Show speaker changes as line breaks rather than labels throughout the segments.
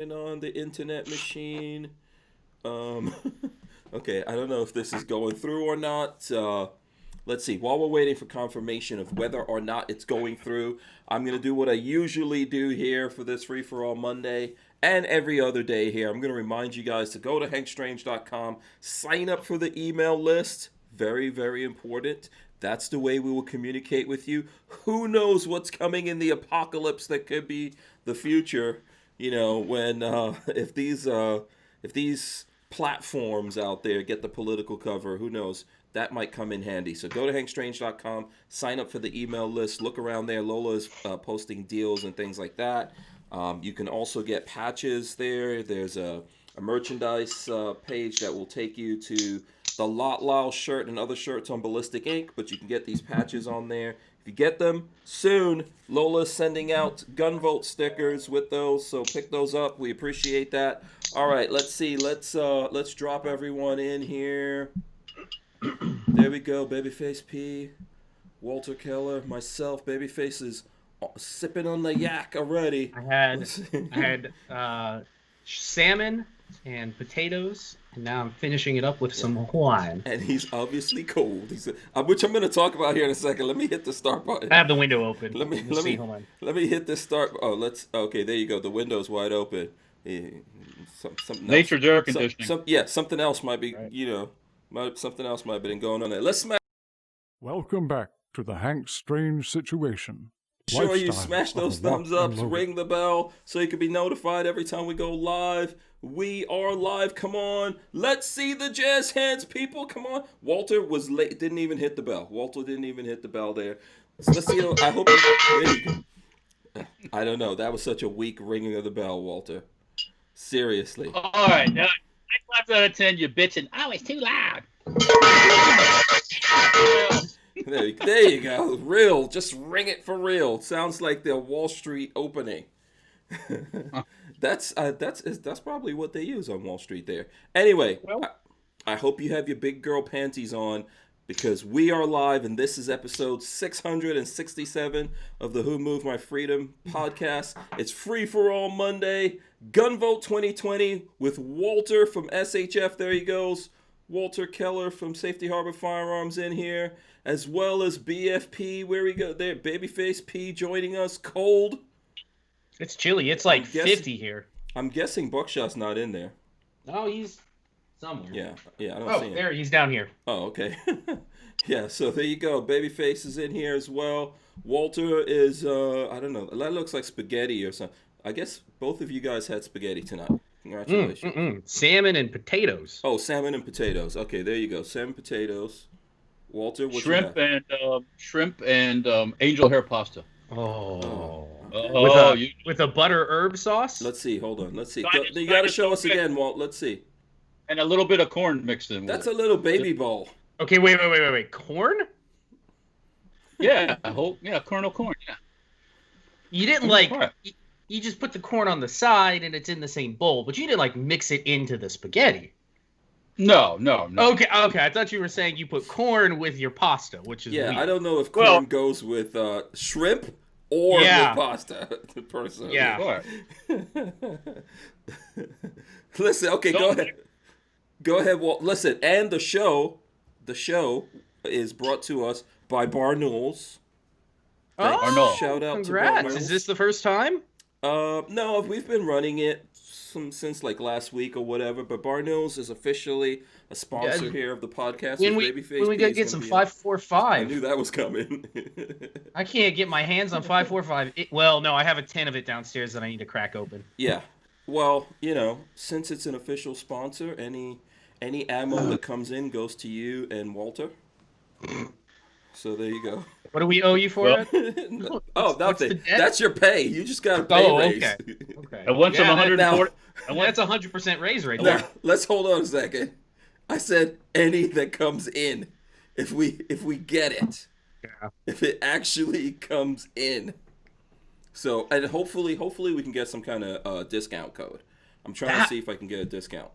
on the internet machine. Um, okay, I don't know if this is going through or not. Let's see. While we're waiting for confirmation of whether or not it's going through, I'm going to do what I usually do here for this Free for All Monday and every other day here. I'm going to remind you guys to go to hankstrange.com, sign up for the email list. Very, very important. That's the way we will communicate with you. Who knows what's coming in the apocalypse that could be the future? You know, when if these platforms out there get the political cover, who knows? That might come in handy. So go to hankstrange.com, sign up for the email list, look around there. Lola is posting deals and things like that. You can also get patches there. There's a merchandise page that will take you to the Lot Lyle shirt and other shirts on Ballistic Ink, but you can get these patches on there. If you get them soon, Lola's sending out Gunvolt stickers with those, so pick those up. We appreciate that. All right, let's see. Let's drop everyone in here. There we go. Babyface P, Walter Keller, myself. Babyface is sipping on the yak already.
I had salmon and potatoes, and now I'm finishing it up with some wine.
And he's obviously cold. Which I'm going to talk about here in a second. Let me hit the start button.
I have the window open.
Let me hit the start. Okay, there you go. The window's wide open. Yeah,
Nature's air conditioning.
Something else might be, right. Something else might have been going on there. Let's smash.
Welcome back to the Hank Strange Situation.
Sure, you smash those thumbs ups, ring the bell, so you can be notified every time we go live. We are live. Come on. Let's see the jazz hands, people. Come on. Walter was late. Didn't even hit the bell. Walter didn't even hit the bell there. So let's see. I hope. There you go. I don't know. That was such a weak ringing of the bell, Walter. Seriously.
All right. 9 times out of 10, you're bitching. Oh, it's too loud.
There you go. Real. Just ring it for real. Sounds like the Wall Street opening. That's probably what they use on Wall Street there. Anyway, I hope you have your big girl panties on, because we are live, and this is episode 667 of the Who Moved My Freedom podcast. It's Free for All Monday, Gunvote 2020 with Walter from SHF. There he goes. Walter Keller from Safety Harbor Firearms in here, as well as BFP. Where we go there? Babyface P joining us. Cold.
It's chilly. It's like 50 here.
I'm guessing Buckshot's not in there.
No, he's somewhere.
Yeah. I don't see him.
There, he's down here.
Oh, okay. Yeah, so there you go. Babyface is in here as well. Walter is, I don't know. That looks like spaghetti or something. I guess both of you guys had spaghetti tonight. Congratulations.
Salmon and potatoes.
Oh, salmon and potatoes. Okay, there you go. Salmon, potatoes. Walter, what
shrimp and angel hair pasta.
With a butter herb sauce.
Let's see. Hold on. Let's see. You got to show us again, Walt. Let's see.
And a little bit of corn mixed in.
That's a little baby bowl.
Okay, wait. Corn?
Yeah, kernel corn. Yeah.
You didn't You just put the corn on the side and it's in the same bowl, but you didn't mix it into the spaghetti.
No.
Okay. I thought you were saying you put corn with your pasta, which is weird.
I don't know if corn goes with shrimp or with pasta. Personally.
Yeah.
Listen. Okay, go ahead. Go ahead, Walt. Listen, and the show is brought to us by Barnauls.
Oh,
shout out
congrats.
to Barnauls.
Is this the first time?
No, we've been running it since last week or whatever, but Barnauls is officially a sponsor here of the podcast.
When we gotta get some 545.
I knew that was coming.
I can't get my hands on 545. Well, no, I have a 10 of it downstairs that I need to crack open.
Yeah. Well, since it's an official sponsor, any ammo that comes in goes to you and Walter. So there you go.
What do we owe you for it?
Nothing. That's your pay. You just got a pay raise.
Okay.
I want some 140.
That's a 100% raise right there.
Now, let's hold on a second. I said any that comes in, if we get it, if it actually comes in. So, and hopefully we can get some kind of discount code. I'm trying to see if I can get a discount.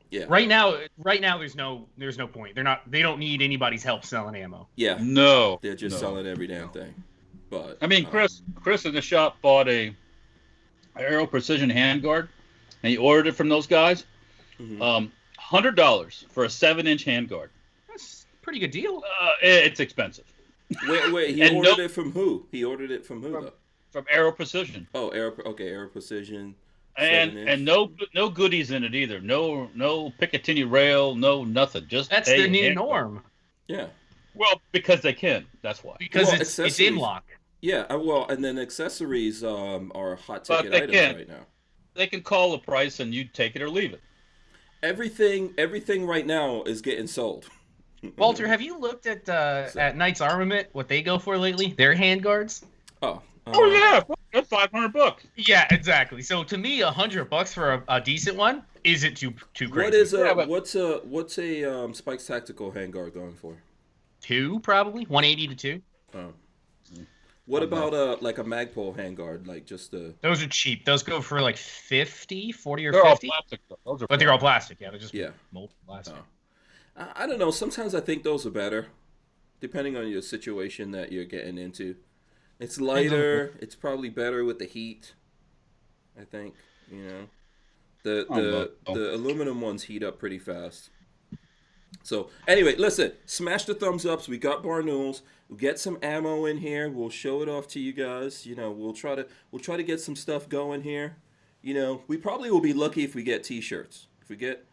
Yeah.
Right now, there's no point. They don't need anybody's help selling ammo.
Yeah.
No.
They're just selling every damn thing. But
I mean, Chris in the shop bought a Aero Precision handguard, and you ordered it from those guys,
Mm-hmm.
$100 for a 7-inch handguard.
That's a pretty good deal.
It's expensive.
Wait. He
And
ordered it from who? He ordered it from who
From,
though?
from Aero Precision,
Oh, Air Precision,
and
7-inch.
no goodies in it either. No Picatinny rail, no nothing. Just
That's
a
the new
handguard.
norm
Yeah.
Well, because they can. That's why.
because
Well,
it's
accessories.
in lock.
Yeah. Well, and then accessories are hot
But
ticket
they
items
can.
right now.
They can call the price, and you take it or leave it.
Everything right now is getting sold.
Walter, have you looked at Knight's Armament? What they go for lately? Their handguards.
Oh.
Oh yeah, that's $500.
Yeah, exactly. So to me, $100 for a decent one isn't too crazy.
What is
Yeah, but-
what's a Spike's Tactical handguard going for?
2 probably 180 to 2.
Oh. What about like a Magpul handguard, like just a?
Those are cheap. Those go for like 40 or
They're all
50.
plastic though. Those are
But they're all plastic. Yeah, they're just
Yeah.
molded plastic.
Oh. I don't know. Sometimes I think those are better, depending on your situation that you're getting into. It's lighter. It's probably better with the heat. I think the aluminum ones heat up pretty fast. So anyway, listen. Smash the thumbs ups. We got Barnauls. We'll get some ammo in here. We'll show it off to you guys. We'll try to get some stuff going here. We probably will be lucky if we get T-shirts. If we get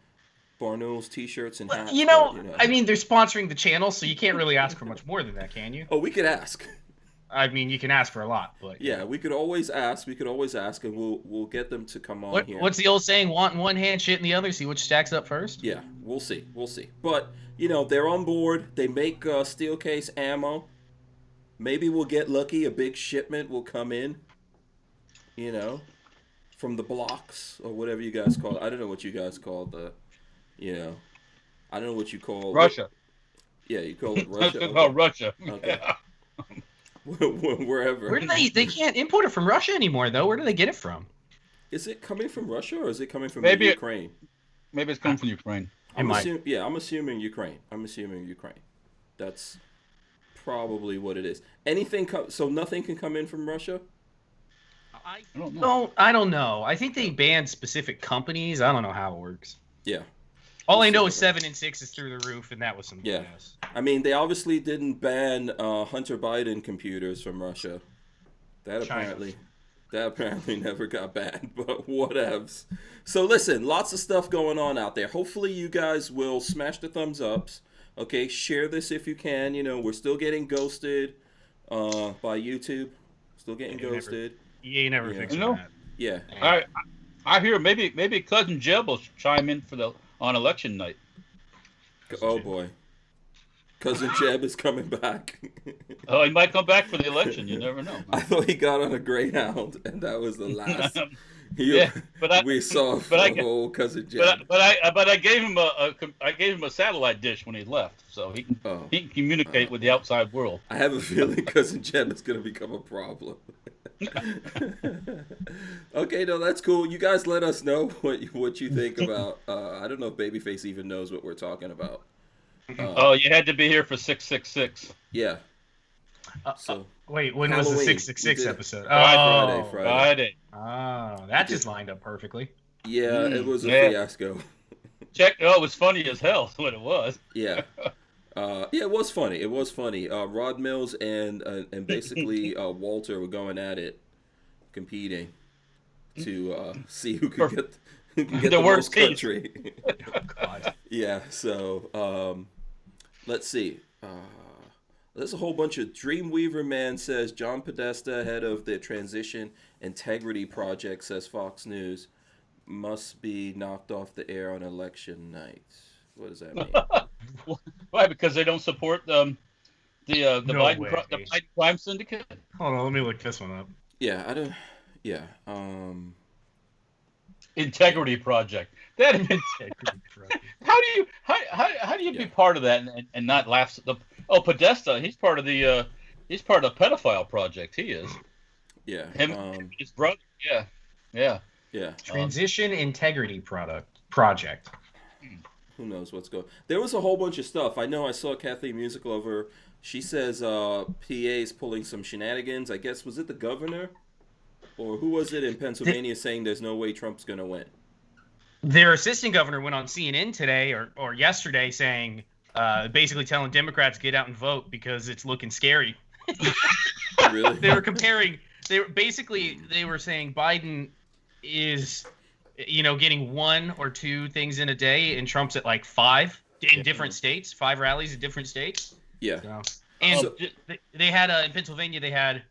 Barnauls T-shirts and hats.
I mean, they're sponsoring the channel, so you can't really ask for much more than that, can you?
Oh, we could ask.
I mean, you can ask for a lot, but
Yeah, we could always ask. And we'll get them to come on here.
What's the old saying? Want in one hand, shit in the other. See which stacks up first.
Yeah, we'll see. But they're on board. They make steel case ammo. Maybe we'll get lucky. A big shipment will come in. From the blocks or whatever you guys call it. I don't know what you guys call the. I don't know what you call
Russia.
Yeah, you call it Russia.
It's called Russia.
Okay. Wherever.
Where do they can't import it from Russia anymore though? Where do they get it from?
Is it coming from Russia or is it coming from
Maybe
Ukraine?
Maybe it's coming from Ukraine.
I'm assuming Ukraine. That's probably what it is. So nothing can come in from Russia?
I don't know.
I don't know. I think they banned specific companies. I don't know how it works.
Yeah.
All I know is 7 and 6 is through the roof, and that was some
Yeah.
gas.
I mean, they obviously didn't ban Hunter Biden computers from Russia. That apparently never got banned, but whatevs. So listen, lots of stuff going on out there. Hopefully you guys will smash the thumbs ups. Okay, share this if you can. We're still getting ghosted by YouTube. Still getting ghosted.
EA never fixed
You know?
that.
Yeah.
I hear maybe Cousin Jeb will chime in on election night.
Oh boy. Cousin Jeb is coming back.
Oh, he might come back for the election. You never know.
I thought he got on a Greyhound, and that was the last we saw from Cousin Jeb.
But I gave him a satellite dish when he left, so he can communicate with the outside world.
I have a feeling Cousin Jeb is going to become a problem. Okay, no, that's cool. You guys let us know what you think about. I don't know if Babyface even knows what we're talking about.
Oh, you had to be here for 666.
Yeah. So
wait, when
Halloween.
was the 666 episode?
Friday.
Oh, that just lined up perfectly.
Yeah, it was a fiasco.
It was funny as hell. Is what it was.
Yeah. It was funny. Rod Mills and basically Walter were going at it, competing to see who could get the
worst
most country.
Oh, God.
Yeah. So let's see. There's a whole bunch of Dreamweaver man says John Podesta, head of the Transition Integrity Project, says Fox News must be knocked off the air on election night. What does that mean?
Why? Because they don't support the Biden crime syndicate.
Hold on, let me look this one up.
Yeah, I don't. Yeah.
Integrity Project. That
Integrity Project.
How do you be part of that and not laugh? Podesta, he's part of the pedophile project. He is.
Yeah.
Him, his brother. Yeah.
Transition Integrity Project.
Who knows what's going? There was a whole bunch of stuff. I know. I saw Kathleen Musiclover. She says PA's pulling some shenanigans. I guess was it the governor, or who was it in Pennsylvania saying there's no way Trump's gonna win?
Their assistant governor went on CNN today or yesterday saying, basically telling Democrats get out and vote because it's looking scary.
Really?
They were comparing. They were saying Biden is, getting 1 or 2 things in a day, and Trump's at like 5 in different states, 5 rallies in different states.
Yeah.
So, and they had in Pennsylvania, they had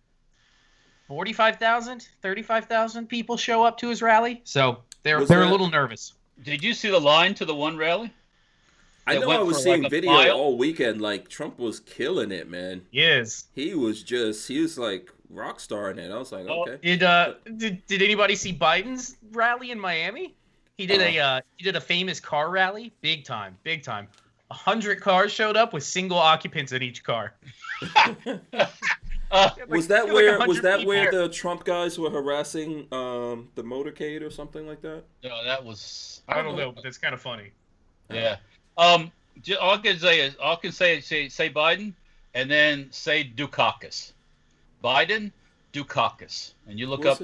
35,000 people show up to his rally. So they're a little nervous.
Did you see the line to the one rally?
I know I was seeing video all weekend. Like, Trump was killing it, man.
Yes. He
was like rock star in it. I was like, okay.
Did anybody see Biden's rally in Miami? He did a famous car rally, big time. 100 cars showed up with single occupants in each car.
Was that where the Trump guys were harassing the motorcade or something like that?
No, that was.
I don't know, but that's kind of funny.
Yeah. All I can say is say Biden, and then say Dukakis. Biden, Dukakis, and you look up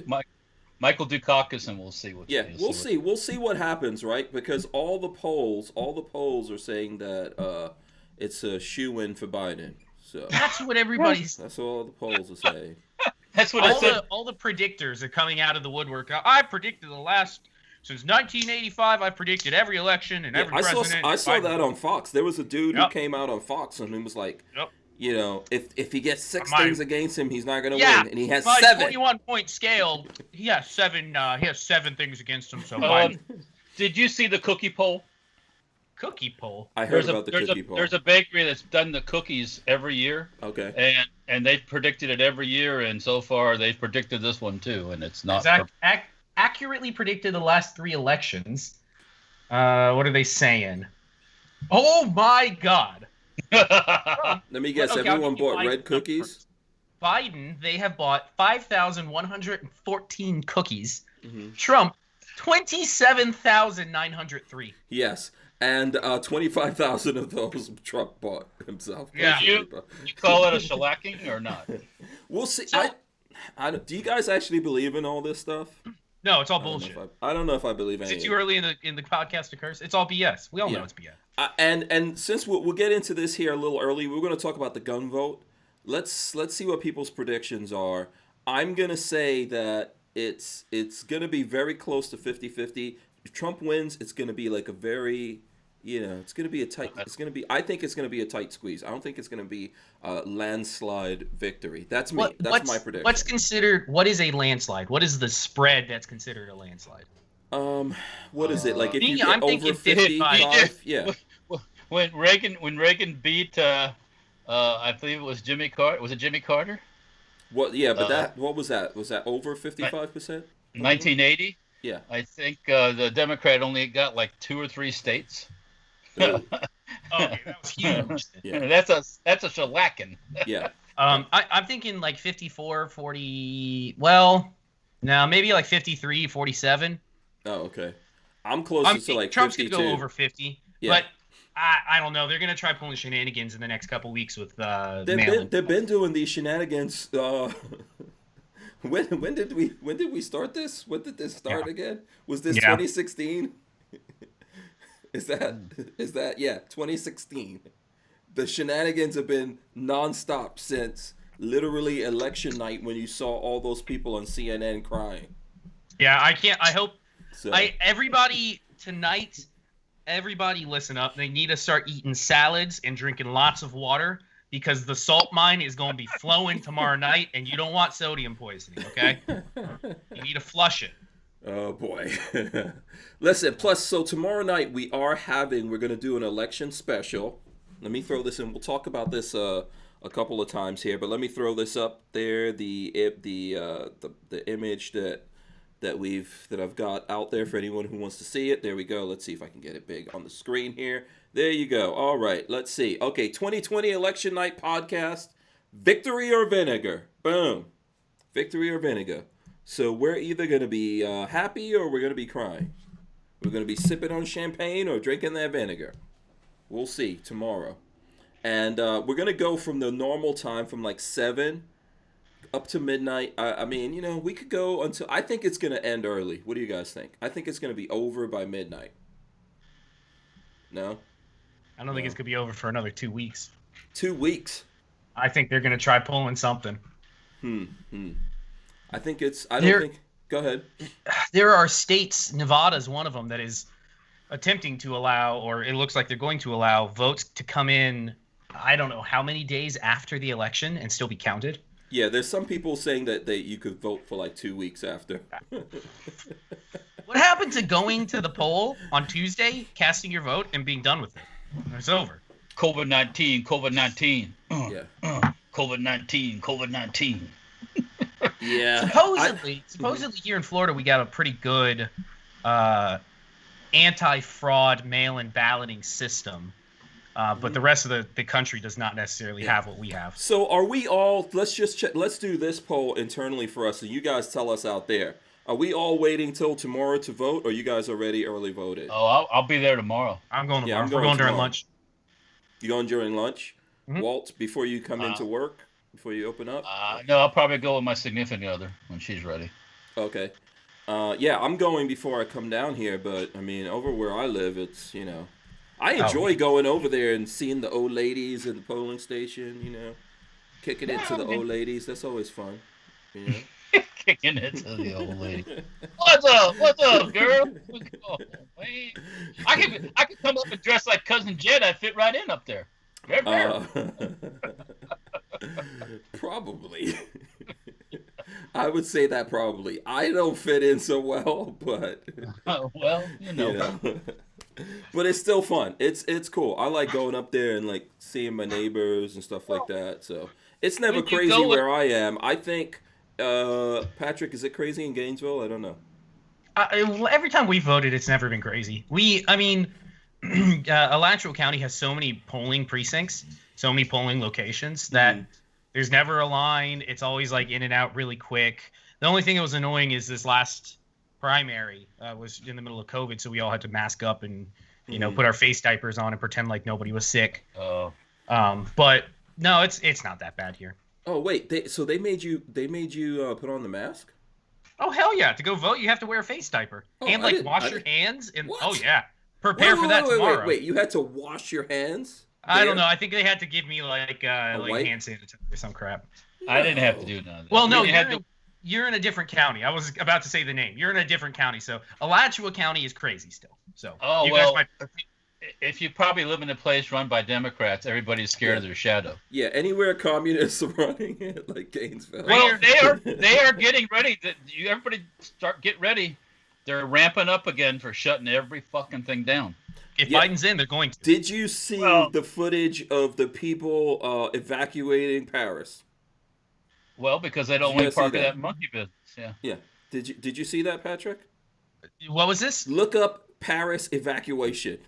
Michael Dukakis, and we'll see what.
Yeah, we'll see what happens, right? Because all the polls are saying that it's a shoe-in for Biden. So
that's what everybody's.
That's what all the polls are saying.
That's what
all the predictors are coming out of the woodwork. I predicted since 1985, I predicted every election and every president.
I saw that on Fox. There was a dude who came out on Fox and he was like, if he gets 6 things against him, he's not going to win, and he has 7.
21-point scale. He has 7. He has 7 things against him. So,
did you see the cookie poll?
Cookie poll.
I heard about the cookie poll.
There's a bakery that's done the cookies every year.
Okay.
And they've predicted it every year, and so far they've predicted this one too, and it's not.
Accurately predicted the last 3 elections. What are they saying? Oh my God!
Let me guess. Everyone bought red cookies.
Biden, they have bought 5,114 cookies.
Mm-hmm.
Trump, 27,903.
Yes, and 25,000 of those Trump bought himself.
Yeah, you call it a shellacking or not?
We'll see. So, do you guys actually believe in all this stuff?
No, it's all bullshit.
I don't know if I believe any.
Is it too early in the podcast to curse? It's all BS. We all know it's BS.
And since we'll get into this here a little early, we're going to talk about the gun vote. Let's see what people's predictions are. I'm going to say that it's going to be very close to 50-50. If Trump wins, it's going to be like a very, it's going to be a tight. I think it's going to be a tight squeeze. I don't think it's going to be a landslide victory. That's me. That's my prediction.
What is a landslide? What is the spread that's considered a landslide?
What is it? Like if you get over 55? Yeah.
When Reagan beat, I believe it was Jimmy Carter. Was it Jimmy Carter?
What? Yeah, but what was that? Was that over 55%?
1980.
Yeah.
I think the Democrat only got like 2 or 3 states.
Oh, that was huge.
Yeah. That's a shellacking.
Yeah.
I'm thinking like 54, 40. Well, no, maybe like 53, 47.
Oh, okay. I'm closer to like
Trump's
52.
Gonna go over 50. Yeah. But I don't know. They're gonna try pulling shenanigans in the next couple weeks with
They've been doing these shenanigans. When did we start this? When did this start again? Was this 2016? Is that 2016? The shenanigans have been nonstop since literally election night when you saw all those people on CNN crying.
Yeah, I hope. So. Everybody tonight, listen up. They need to start eating salads and drinking lots of water because the salt mine is going to be flowing tomorrow night, and you don't want sodium poisoning, okay? You need to flush it.
Oh, boy. Listen, plus, so tomorrow night we're going to do an election special. Let me throw this in. We'll talk about this a couple of times here, but let me throw this up there. The image that I've got out there for anyone who wants to see it. There we go. Let's see if I can get it big on the screen here. There you go. All right, let's see. Okay, 2020 election night podcast. Victory or vinegar? Boom. Victory or vinegar. So we're either going to be happy or we're going to be crying. We're going to be sipping on champagne or drinking that vinegar. We'll see tomorrow. And we're going to go from the normal time from like 7 up to midnight. I mean, we could go until. I think it's gonna end early. What do you guys think? I think it's gonna be over by midnight. No.
I don't think it's gonna be over for another 2 weeks.
2 weeks.
I think they're gonna try pulling something.
I think it's. I don't think. Go ahead.
There are states. Nevada's one of them that is attempting to allow, or it looks like they're going to allow, votes to come in. I don't know how many days after the election and still be counted.
Yeah, there's some people saying that you could vote for like 2 weeks after.
What happened to going to the poll on Tuesday, casting your vote, and being done with it? It's over.
COVID-19.
Yeah.
COVID-19.
Yeah.
Supposedly here in Florida, we got a pretty good anti-fraud mail-in balloting system. But the rest of the country does not necessarily have what we have.
So are we all, let's just check, let's do this poll internally for us, and you guys tell us out there. Are we all waiting till tomorrow to vote, or you guys already early voted?
Oh, I'll be there tomorrow.
I'm going tomorrow. We're going during lunch.
You going during lunch?
Mm-hmm.
Walt, before you come into work? Before you open up?
No, I'll probably go with my significant other when she's ready.
Okay. Yeah, I'm going before I come down here, but, I mean, over where I live, it's, I enjoy going over there and seeing the old ladies at the polling station, kicking it to the old ladies. That's always fun,
Kicking it to the old lady. What's up, girl? I could come up and dress like Cousin Jed. I'd fit right in up there.
Probably. I would say that probably. I don't fit in so well, but
well,
but it's still fun. It's cool. I like going up there and like seeing my neighbors and stuff like that. So it's never crazy where I am. I think Patrick, is it crazy in Gainesville? I don't know.
Every time we voted, it's never been crazy. Alachua County has so many polling precincts, so many polling locations that there's never a line. It's always like in and out really quick. The only thing that was annoying is this last primary was in the middle of COVID, so we all had to mask up and put our face diapers on and pretend like nobody was sick. But no, it's not that bad here.
Oh wait, they made you put on the mask?
Oh hell yeah! To go vote, you have to wear a face diaper and wash your hands. And
what?
Oh yeah, prepare for that tomorrow.
Wait! You had to wash your hands?
I don't know. I think they had to give me like hand sanitizer or some crap.
I didn't have to do none of that.
Well, no, you're in a different county. I was about to say the name. You're in a different county, so Alachua County is crazy still. So
if you probably live in a place run by Democrats, everybody's scared of their shadow.
Yeah, anywhere communists are running it, like Gainesville.
Well, they are getting ready. Everybody get ready. They're ramping up again for shutting every fucking thing down.
If Biden's in, they're going to.
Did you see the footage of the people evacuating Paris?
Well, because they don't want to part of that monkey business. Yeah.
Yeah. Did you see that, Patrick?
What was this?
Look up Paris evacuation.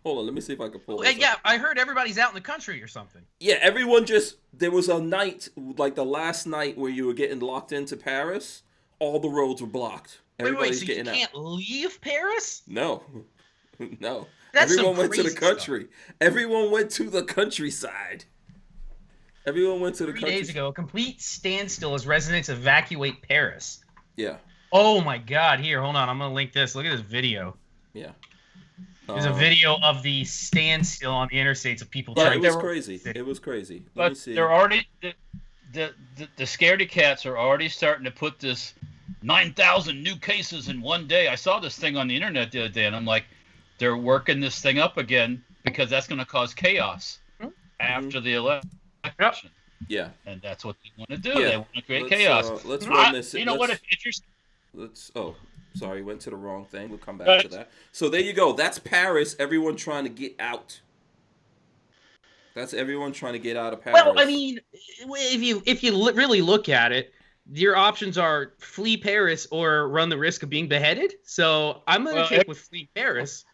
Hold on, let me see if I can pull this up.
I heard everybody's out in the country or something.
Yeah, everyone there was a night, like the last night where you were getting locked into Paris, all the roads were blocked. Everybody's
getting out. You can't leave Paris?
No. No.
That's
Everyone went to the country.
Stuff.
Everyone went to the countryside. Everyone went to the country.
3 days ago, a complete standstill as residents evacuate Paris.
Yeah.
Oh my God! Here, hold on. I'm gonna link this. Look at this video.
Yeah.
There's a video of the standstill on the interstates of people trying.
It was crazy. It was crazy. Let me see.
They're already the scaredy cats are already starting to put this 9,000 new cases in one day. I saw this thing on the internet the other day, and I'm like, they're working this thing up again because that's going to cause chaos after the election.
Yeah.
And that's what they want to do. Yeah. They want to create chaos.
Let's run this.
You know what? If you're...
Sorry, went to the wrong thing. We'll come back to that. So there you go. That's Paris. Everyone trying to get out. That's everyone trying to get out of Paris.
Well, I mean, if you really look at it, your options are flee Paris or run the risk of being beheaded. So I'm going to take with flee Paris.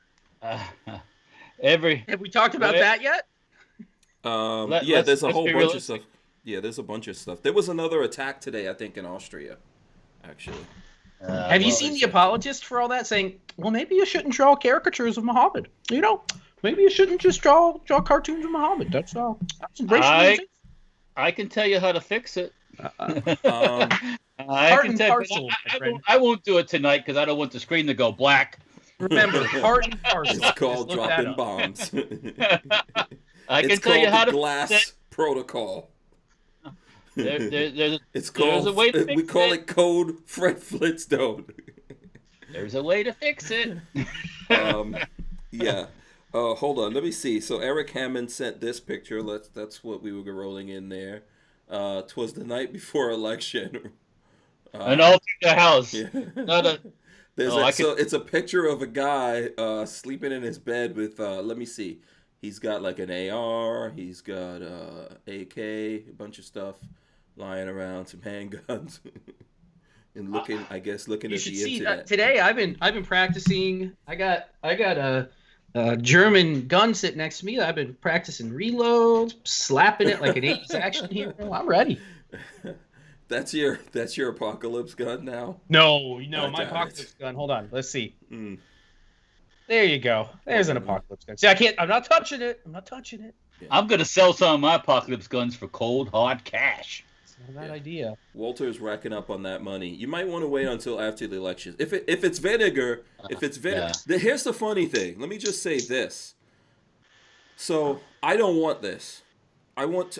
Have we talked about that yet?
There's a whole bunch of stuff. Yeah, there's a bunch of stuff. There was another attack today, I think, in Austria, actually.
Have you seen the apologist for all that saying, well, maybe you shouldn't draw caricatures of Muhammad. Maybe you shouldn't just draw cartoons of Muhammad. That's
I can tell you how to fix it. I can tell,
parcel,
I won't do it tonight because I don't want the screen to go black.
Remember, part and parcel.
It's called dropping bombs.
I can tell you how to
glass protocol.
It's called.
We call it Code Fred Flintstone.
There's a way to fix it.
Yeah. Hold on. Let me see. So Eric Hammond sent this picture. That's what we were rolling in there. 'Twas the night before election.
And all through the house.
Yeah.
So
it's a picture of a guy sleeping in his bed with. Let me see. He's got like an AR. He's got AK, a bunch of stuff lying around, some handguns, and looking at the internet.
Today I've been practicing. I got a German gun sitting next to me. I've been practicing reloads, slapping it like an 80s action hero. I'm ready.
That's your apocalypse gun now?
No, my apocalypse gun. Hold on, let's see. There you go. There's an apocalypse gun. See, I'm not touching it.
Yeah.
I'm gonna sell some of my apocalypse guns for cold hard cash.
It's not a bad idea.
Walter's racking up on that money. You might want to wait until after the election. If it's vinegar, here's the funny thing. Let me just say this. So I don't want this. I want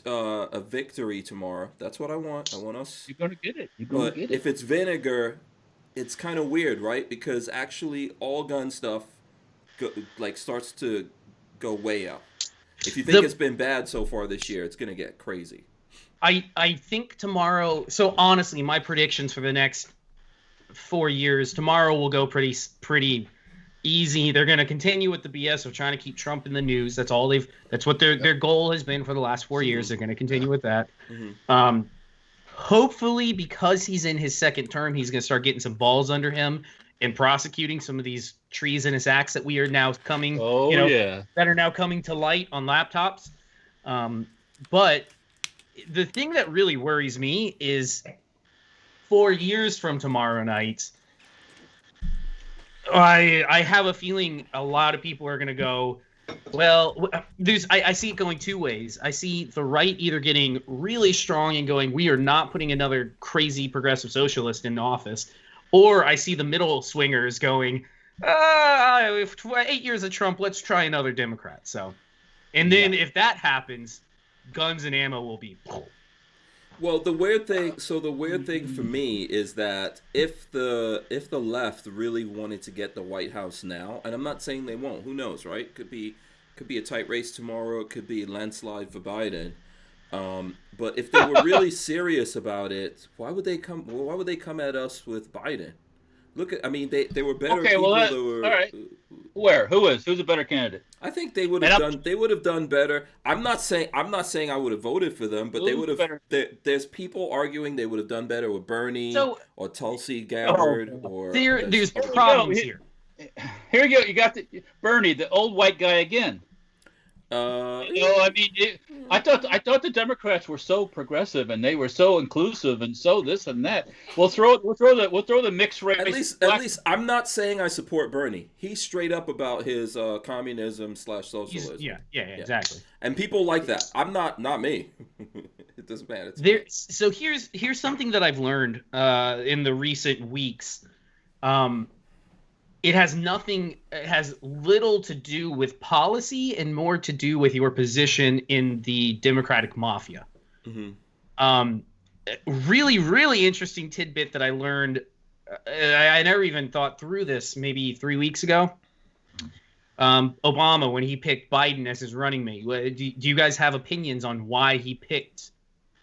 a victory tomorrow. That's what I want. I want us.
You're gonna get it.
But if it's vinegar, it's kind of weird, right? Because actually, all gun stuff starts to go way up. If you think it's been bad so far this year, it's gonna get crazy.
I think tomorrow. So honestly, my predictions for the next 4 years, tomorrow will go pretty easy. They're going to continue with the BS of trying to keep Trump in the news. That's what their goal has been for the last 4 years. They're going to continue with that. Mm-hmm. Hopefully, because he's in his second term, he's going to start getting some balls under him and prosecuting some of these treasonous acts that we are now coming. That are now coming to light on laptops. But the thing that really worries me is 4 years from tomorrow night, I have a feeling a lot of people are going to go, well, I see it going two ways. I see the right either getting really strong and going, we are not putting another crazy progressive socialist in office, or I see the middle swingers going, 8 years of Trump, let's try another Democrat. So, and then if that happens, guns and ammo will be.
Well, the weird thing for me is that if the left really wanted to get the White House now, and I'm not saying they won't, who knows, right? Could be a tight race tomorrow, it could be a landslide for Biden. But if they were really serious about it, why would they come at us with Biden? Look at, they were better people.
All right. Who's a better candidate?
I think they would have done better. I'm not saying I would have voted for them, but they would have. There's people arguing they would have done better with Bernie or Tulsi Gabbard
there's problems here.
Here you go. You got Bernie, the old white guy again. I thought the Democrats were so progressive and they were so inclusive and so this and that. We'll throw the mixed race.
At least I'm not saying I support Bernie. He's straight up about his communism / socialism.
Yeah, exactly.
And people like that. I'm not me. It doesn't matter.
So here's something that I've learned in the recent weeks. It has little to do with policy and more to do with your position in the Democratic mafia. Mm-hmm. Really, really interesting tidbit that I learned. I never even thought through this maybe 3 weeks ago. Obama, when he picked Biden as his running mate, do you guys have opinions on why he picked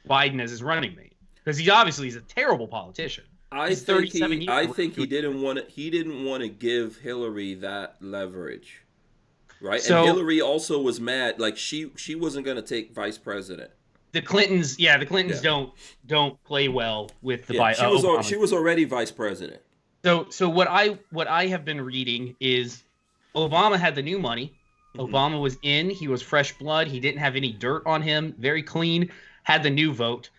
Biden as his running mate? Because he's a terrible politician.
I think he didn't want to give Hillary that leverage, right? And Hillary also was mad, like she wasn't going to take vice president.
The Clintons don't play well with the Biden.
She was already vice president.
So what I have been reading is Obama had the new money. Mm-hmm. Obama was in. He was fresh blood. He didn't have any dirt on him. Very clean. Had the new vote.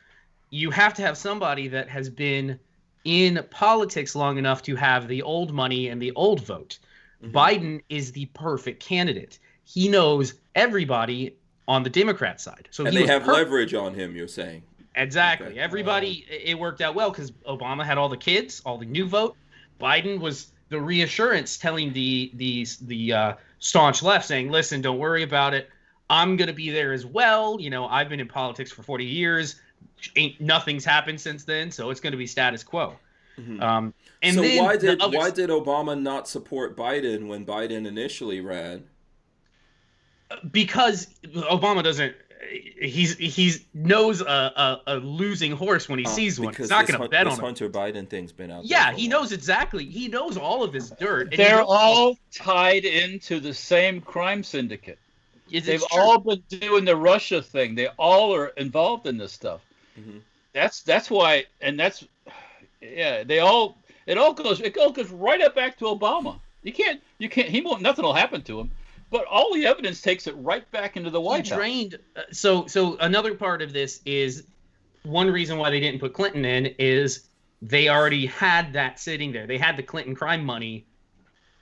You have to have somebody that has been in politics long enough to have the old money and the old vote. Mm-hmm. Biden is the perfect candidate. He knows everybody on the Democrat side. So
they have leverage on him, you're saying.
Exactly.
Okay.
Everybody, it worked out well because Obama had all the kids, all the new vote. Biden was the reassurance telling the staunch left, saying, listen, don't worry about it. I'm going to be there as well. You know, I've been in politics for 40 years. Nothing's happened since then, so it's going to be status quo.
Mm-hmm.
And
so
then
why did Obama not support Biden when Biden initially ran?
Because Obama doesn't. He's knows a losing horse when he sees one. He's not going to bet on it.
Hunter Biden thing's been out there.
Yeah, he knows exactly. He knows all of this dirt.
They're all tied into the same crime syndicate. They've all been doing the Russia thing. They all are involved in this stuff. Mm-hmm. That's why, and that's it all goes right up back to Obama. You can't. He won't. Nothing will happen to him. But all the evidence takes it right back into the White House.
So another part of this is one reason why they didn't put Clinton in is they already had that sitting there. They had the Clinton crime money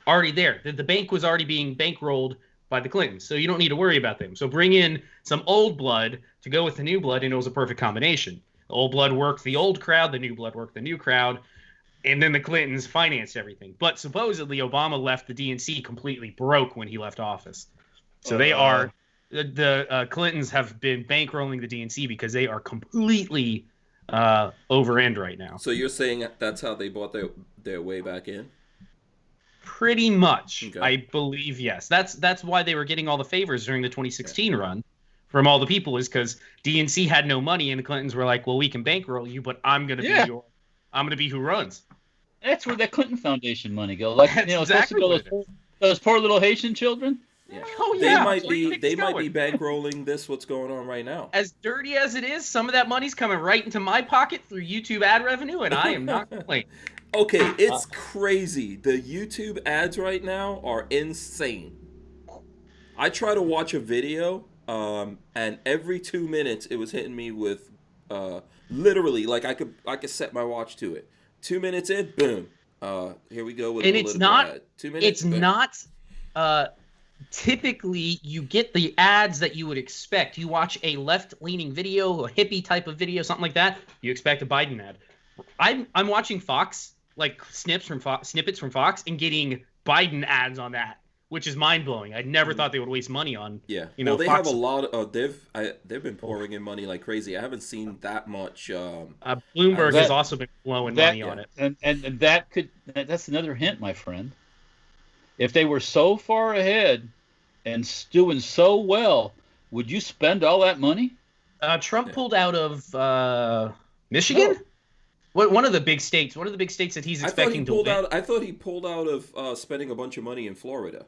already there. The bank was already being bankrolled by the Clintons, so you don't need to worry about them. So bring in some old blood to go with the new blood, and it was a perfect combination. The old blood worked the old crowd, the new blood worked the new crowd. And then the Clintons financed everything. But supposedly Obama left the DNC completely broke when he left office. So the Clintons have been bankrolling the DNC because they are completely over end right now.
So you're saying that's how they bought their way back in?
Pretty much,
okay.
I believe, yes. That's why they were getting all the favors during the 2016 run from all the people, is because DNC had no money and the Clintons were like, well, we can bankroll you, but I'm going to be who runs.
That's where that Clinton Foundation money goes. Like,
exactly
those poor little Haitian children.
Yeah.
Oh yeah.
They might be bankrolling what's going on right now.
As dirty as it is, some of that money's coming right into my pocket through YouTube ad revenue, and I am not complaining.
Okay, it's crazy. The YouTube ads right now are insane. I try to watch a video, and every 2 minutes it was hitting me with literally, like I could set my watch to it. 2 minutes in, boom. Here we go with a political ad. 2 minutes.
It's boom. Not. Typically, you get the ads that you would expect. You watch a left-leaning video, a hippie type of video, something like that. You expect a Biden ad. I'm watching Fox, like snippets from Fox, and getting Biden ads on that, which is mind-blowing. I never thought they would waste money on.
Yeah.
You know,
they
Fox.
have a lot of. They've been pouring in money like crazy. I haven't seen that much.
Bloomberg has also been blowing money on it.
And that's another hint, my friend. If they were so far ahead and doing so well, would you spend all that money?
Trump pulled out of Michigan. One of the big states. One of the big states that he's expecting to win.
I thought he pulled out of spending a bunch of money in Florida.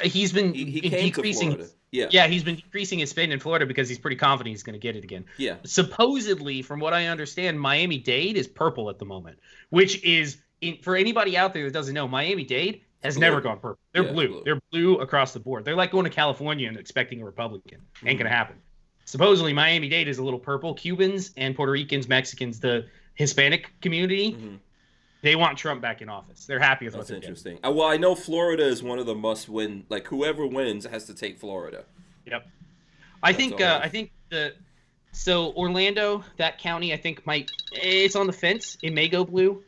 He's been
he came
decreasing.
To Florida. Yeah,
he's been decreasing his spend in Florida because he's pretty confident he's going to get it again.
Yeah.
Supposedly, from what I understand, Miami-Dade is purple at the moment, which is for anybody out there that doesn't know, Miami-Dade has never gone purple. They're blue. They're blue across the board. They're like going to California and expecting a Republican. Ain't going to happen. Supposedly, Miami-Dade is a little purple. Cubans and Puerto Ricans, Mexicans, the Hispanic community, they want Trump back in office. They're happy with what they're
interesting. Well, I know Florida is one of the must-win. Like, whoever wins has to take Florida.
Yep. I think Orlando, that county, I think it's on the fence. It may go blue.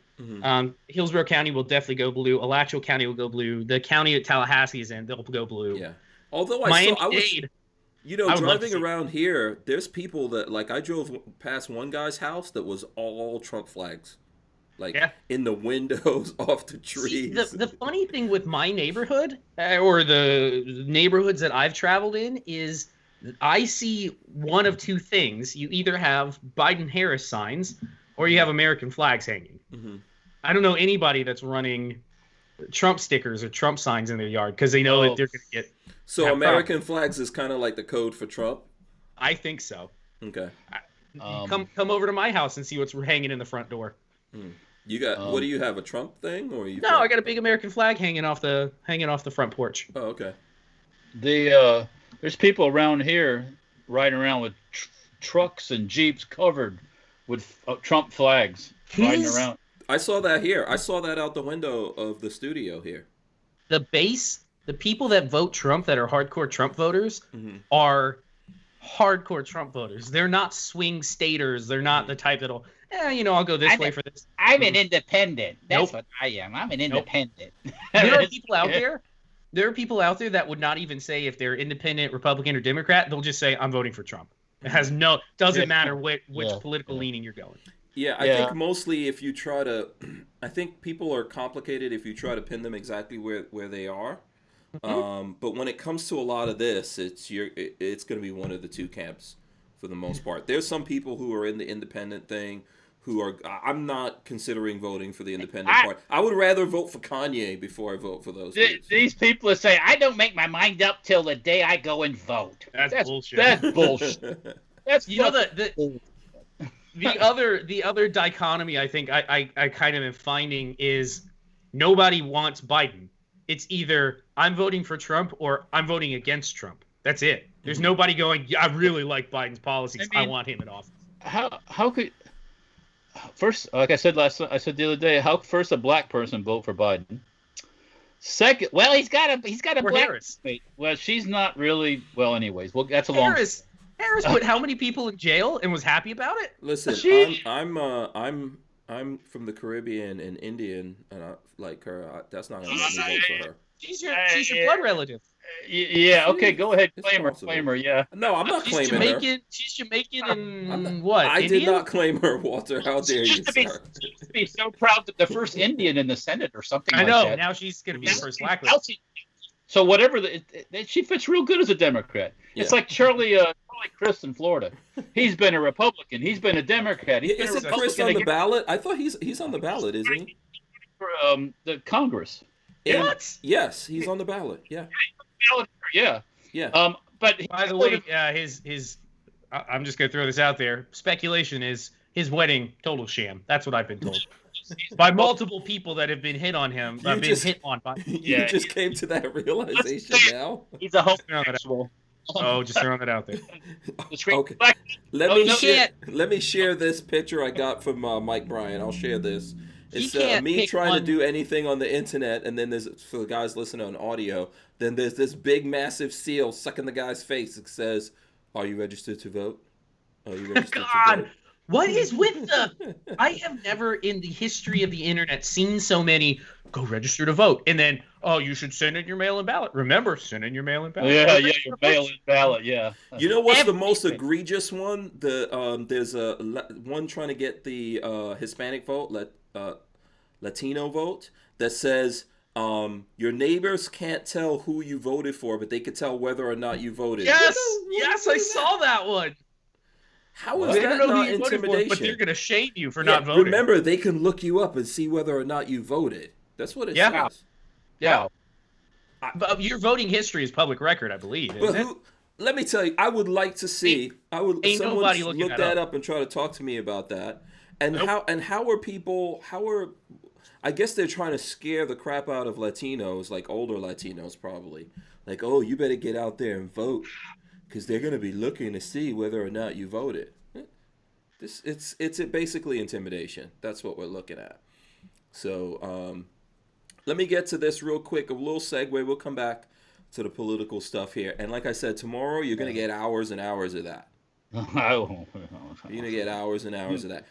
Hillsborough County will definitely go blue. Alachua County will go blue. The county that Tallahassee is in, they'll go blue.
Yeah. Although
Miami-Dade,
driving around here, there's people that, like, I drove past one guy's house that was all Trump flags. Like, in the windows, off the trees.
See, the funny thing with my neighborhood, or the neighborhoods that I've traveled in, is I see one of two things. You either have Biden-Harris signs, or you have American flags hanging. I don't know anybody that's running Trump stickers or Trump signs in their yard because they know that they're going to get.
So American flags is kind of like the code for Trump?
I think so.
Okay.
Come over to my house and see what's hanging in the front door.
You got what do you have, a Trump thing, or you?
No, I got a big American flag hanging off the front porch.
Oh, okay.
There's people around here riding around with trucks and Jeeps covered with Trump flags riding around.
I saw that here. I saw that out the window of the studio here.
The people that vote Trump, that are hardcore Trump voters, are hardcore Trump voters. They're not swing staters. They're not the type that'll, I'll go this way for this.
I'm an independent. That's
Nope.
what I am. I'm an independent.
There are people out there. There are people out there that would not even say if they're independent, Republican, or Democrat. They'll just say, I'm voting for Trump. It has doesn't matter which political leaning you're going.
Yeah, I think mostly if you try to, I think people are complicated if you try to pin them exactly where they are. But when it comes to a lot of this, it's going to be one of the two camps for the most part. There's some people who are in the independent thing who are. I'm not considering voting for the independent part. I would rather vote for Kanye before I vote for those.
These people that say I don't make my mind up till the day I go and vote.
That's bullshit.
That's bullshit. That's
the other dichotomy I think I kind of am finding is nobody wants Biden. It's either I'm voting for Trump or I'm voting against Trump. That's it. There's nobody going, I really like Biden's policies. I want him in office.
How could first, like I said the other day, how first a black person vote for Biden? Second, well, he's got a
or
black.
Harris.
Well, she's not really. Well, anyways, well, that's a long.
Harris put how many people in jail and was happy about it?
Listen, I'm from the Caribbean and Indian, and I like her. That's not going to let me vote for her.
She's your blood relative.
Yeah. Okay. Go ahead. Claim her. Yeah.
No, I'm not claiming her.
She's Jamaican and what?
I
Indian?
did not claim her, Walter. How dare you, sir?
She used to be so proud that the first Indian in the Senate or something.
I know.
Like that.
Now she's going to be the first black.
So whatever, she fits real good as a Democrat. Yeah. It's like Charlie Crist in Florida. He's been a Republican. He's been a Democrat.
Isn't Crist on the ballot? I thought he's on the ballot, isn't he?
For the Congress.
What?
Yes, he's on the ballot. Yeah.
Yeah.
Yeah.
But
by the way, his I'm just gonna throw this out there. Speculation is his wedding total sham. That's what I've been told by multiple people that have been hit on him. Hit on by.
You just came to that realization now.
He's a homosexual.
Just throwing it out there.
Okay. Let me share this picture I got from Mike Bryan. I'll share this. It's me trying to do anything on the internet, and then there's, for the guys listening on audio, then there's this big massive seal stuck in the guy's face that says, "Are you registered to vote? Are you registered to vote?"
What is with the... I have never in the history of the internet seen so many go register to vote. And then, you should send in your mail-in ballot. Remember, send in your mail-in ballot.
Yeah, your mail-in ballot, yeah.
You know what's the most egregious one? There's one trying to get the Hispanic vote, Latino vote, that says your neighbors can't tell who you voted for, but they could tell whether or not you voted.
Yes, I saw that one.
How is that not intimidation?
But they're going to shame you for not voting.
Remember, they can look you up and see whether or not you voted. That's what it says.
Yeah. But your voting history is public record, I believe.
Let me tell you, I would like to see. Someone look that up and try to talk to me about that. And how are people? I guess they're trying to scare the crap out of Latinos, like older Latinos, probably. Like, oh, you better get out there and vote, because they're going to be looking to see whether or not you voted. It's basically intimidation. That's what we're looking at. So let me get to this real quick. A little segue. We'll come back to the political stuff here. And like I said, tomorrow you're going to get hours and hours of that. You're going to get hours and hours of that.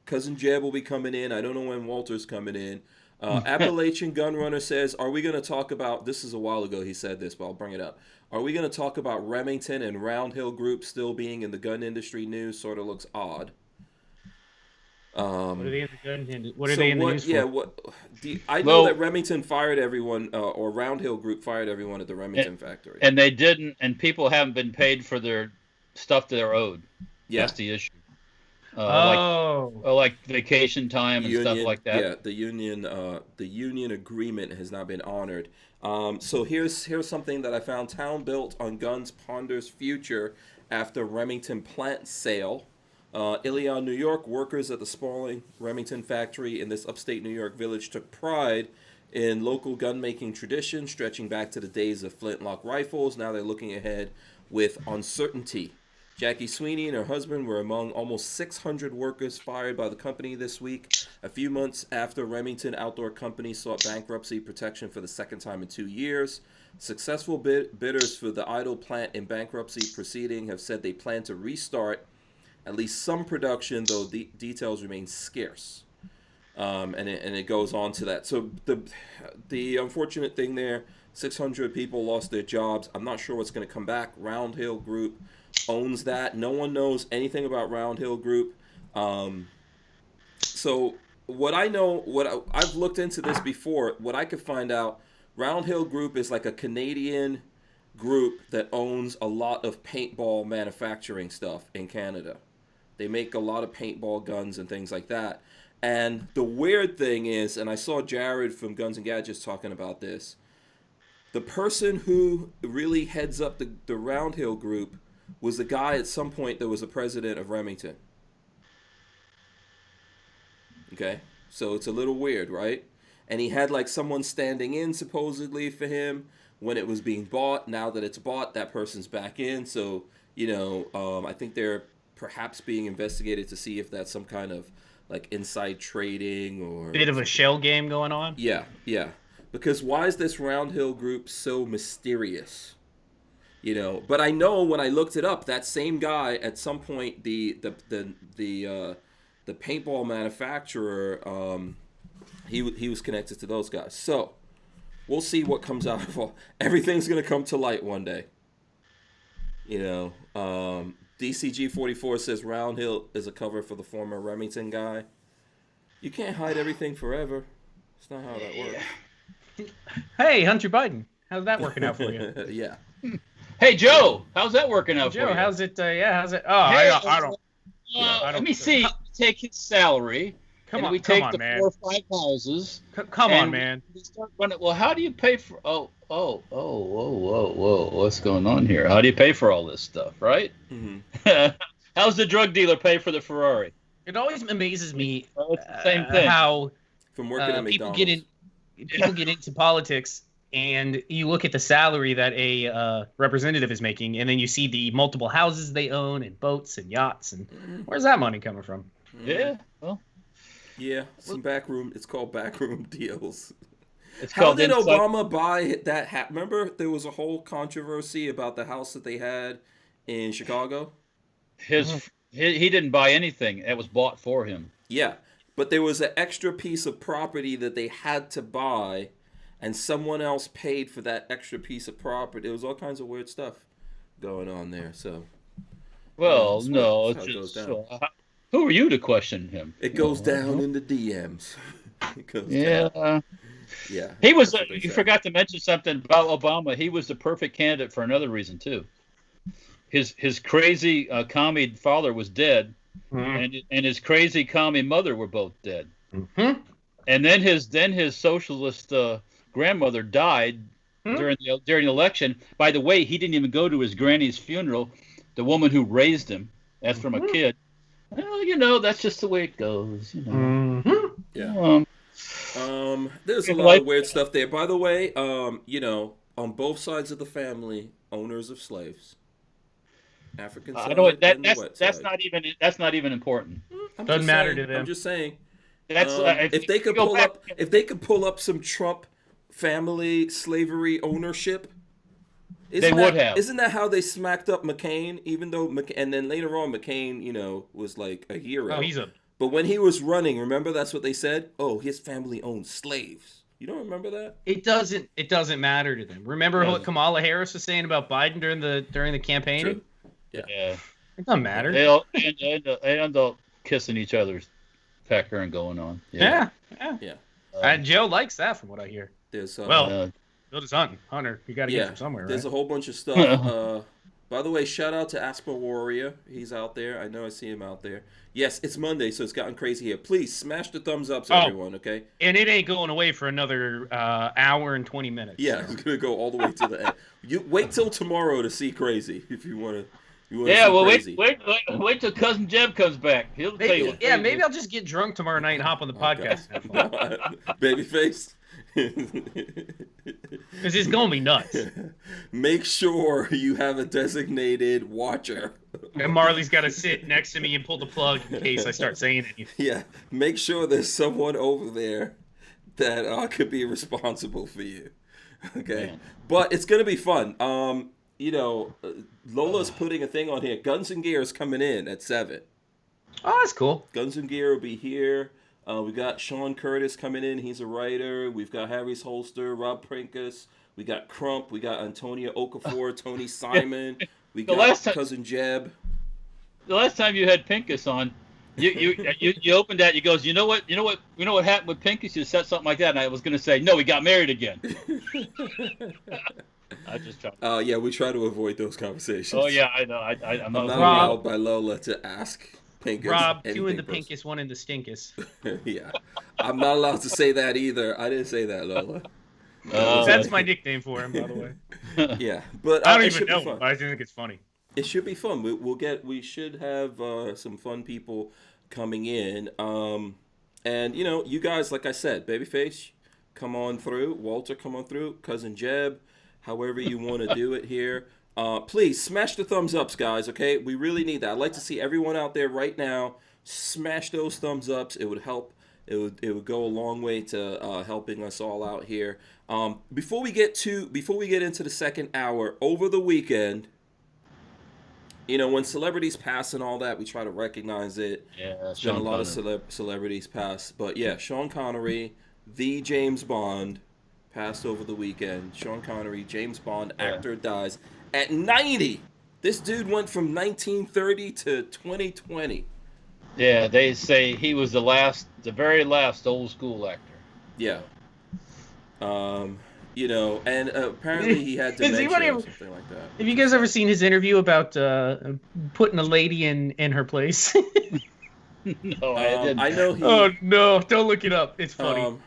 Cousin Jeb will be coming in. I don't know when Walter's coming in. Appalachian Gunrunner says, are we going to talk about, this is a while ago he said this, but I'll bring it up. Are we going to talk about Remington and Round Hill Group still being in the gun industry news? Sort of looks odd.
What are they in the gun industry? What are they in the news for?
Yeah, I know that Remington fired everyone, or Round Hill Group fired everyone at the Remington factory.
And they didn't, and people haven't been paid for their stuff they're owed. Yeah. That's the issue. Like vacation time and stuff like that.
Yeah, the union agreement has not been honored. So here's something that I found. Town built on guns ponders future after Remington plant sale. Ilion, New York, workers at the sprawling Remington factory in this upstate New York village took pride in local gun-making tradition stretching back to the days of flintlock rifles. Now they're looking ahead with uncertainty. Jackie Sweeney and her husband were among almost 600 workers fired by the company this week, a few months after Remington Outdoor Company sought bankruptcy protection for the second time in 2 years. Successful bidders for the idle plant in bankruptcy proceeding have said they plan to restart at least some production, though the details remain scarce. And it goes on to that. So the unfortunate thing there, 600 people lost their jobs. I'm not sure what's going to come back. Round Hill Group owns that. No one knows anything about Round Hill Group. So what I know, I've looked into this before. What I could find out, Round Hill Group is like a Canadian group that owns a lot of paintball manufacturing stuff in Canada. They make a lot of paintball guns and things like that. And the weird thing is, and I saw Jared from Guns and Gadgets talking about this, the person who really heads up the Round Hill Group was the guy at some point that was the president of Remington. Okay? So it's a little weird, right? And he had like someone standing in supposedly for him when it was being bought. Now that it's bought, that person's back in. So, I think they're perhaps being investigated to see if that's some kind of like inside trading or
bit of a shell game going on.
Yeah. Because why is this Round Hill Group so mysterious? But I know when I looked it up, that same guy at some point, the paintball manufacturer, he was connected to those guys. So we'll see what comes out of all. Everything's gonna come to light one day. DCG44 says Round Hill is a cover for the former Remington guy. You can't hide everything forever. It's not how that works.
Hey, Hunter Biden, how's that working out for you?
Yeah.
Hey, Joe, how's that working out for you?
Joe, how's it? How's it? Oh,
Hey,
I don't.
Let me see. Take his salary. We take the
man.
4 or 5 houses.
Come on, man.
We start running. Well, how do you pay for? Whoa! What's going on here? How do you pay for all this stuff, right?
Mm-hmm.
How's the drug dealer pay for the Ferrari?
It always amazes me
It's the same thing.
how
From working at
people
McDonald's.
people get into politics, and you look at the salary that a representative is making, and then you see the multiple houses they own and boats and yachts, and where's that money coming from?
Yeah. Well.
Yeah, some backroom. It's called backroom deals.
How
did Obama buy that? Remember, there was a whole controversy about the house that they had in Chicago.
He didn't buy anything. It was bought for him.
Yeah, but there was an extra piece of property that they had to buy, and someone else paid for that extra piece of property. There was all kinds of weird stuff going on there. So,
well, no,
that's
it's
how it goes
just
down.
who are you to question him?
It goes down in the DMs.
Yeah.
Yeah.
He was. You forgot to mention something about Obama. He was the perfect candidate for another reason too. His crazy commie father was dead, and his crazy commie mother were both dead.
Mm-hmm.
And then his socialist grandmother died during the election. By the way, he didn't even go to his granny's funeral. The woman who raised him, that's from a kid. Well, that's just the way it goes.
Yeah. There's a lot of weird stuff there. By the way, on both sides of the family, owners of slaves. African side and the wet
that's
side.
not even important.
Doesn't matter to them.
I'm just saying.
That's
if they could pull up some Trump family slavery ownership,
they would have.
Isn't that how they smacked up McCain? Even though and then later on McCain, was like a hero.
Oh,
But when he was running, remember that's what they said? Oh, his family owned slaves. You don't remember that?
It doesn't matter to them. Remember what Kamala Harris was saying about Biden during the campaign?
True.
Yeah.
It doesn't matter.
They end up kissing each other's pecker and going on.
Yeah.
Yeah.
Joe likes that from what I hear.
There's
Bill is hunting. Hunter, you got to get from somewhere, right?
There's a whole bunch of stuff. By the way, shout out to Asper Warrior. He's out there. I know I see him out there. Yes, it's Monday, so it's gotten crazy here. Please smash the thumbs ups, everyone, okay?
And it ain't going away for another hour and 20 minutes.
Yeah, it's going to go all the way to the end. You wait till tomorrow to see crazy if you want to.
Wait till Cousin Jeb comes back. He'll tell you.
Yeah, maybe I'll just get drunk tomorrow night and hop on the podcast.
Babyface.
Because it's going to be nuts.
Make sure you have a designated watcher
And Marley's got to sit next to me and pull the plug in case I start saying anything.
Yeah, make sure there's someone over there that could be responsible for you. Okay,
Man.
but it's gonna be fun. Lola's putting a thing on here. Guns and Gear is coming in at 7.
Oh, that's cool.
Guns and Gear will be here. We got Sean Curtis coming in. He's a writer. We've got Harry's Holster, Rob Prinkus. We got Crump. We got Antonia Okafor, Tony Simon. We got Cousin Jeb.
The last time you had Pinkus on, you opened that. You goes, you know what happened with Pinkus? You said something like that, and I was going to say, no, he got married again. I just tried.
Yeah, we try to avoid those conversations.
Oh yeah, I know. I'm not
allowed by Lola to ask Pinkus.
Rob, 2 in the Pinkus, 1 in the Stinkus.
Yeah, I'm not allowed to say that either. I didn't say that, Lola.
That's my nickname for him, by the way.
Yeah, but
I don't even know, but I think it's funny.
It should be fun. We should have some fun people coming in. And you guys, like I said, Babyface, come on through. Walter, come on through. Cousin Jeb, however you want to do it here. Please smash the thumbs ups, guys. Okay, we really need that. I'd like to see everyone out there right now smash those thumbs ups. It would help. It would go a long way to helping us all out here. Before we get into the second hour, over the weekend, when celebrities pass and all that, we try to recognize it.
Yeah,
there's been a lot of celebrities pass, but yeah, Sean Connery, the James Bond, passed over the weekend. Sean Connery, James Bond, actor, dies at 90. This dude went from 1930 to 2020.
Yeah, they say he was the very last old school actor.
Yeah. And apparently he had dementia or something like that.
Have you guys ever seen his interview about putting a lady in her place?
No, I didn't.
I know he...
Oh, no, don't look it up. It's funny.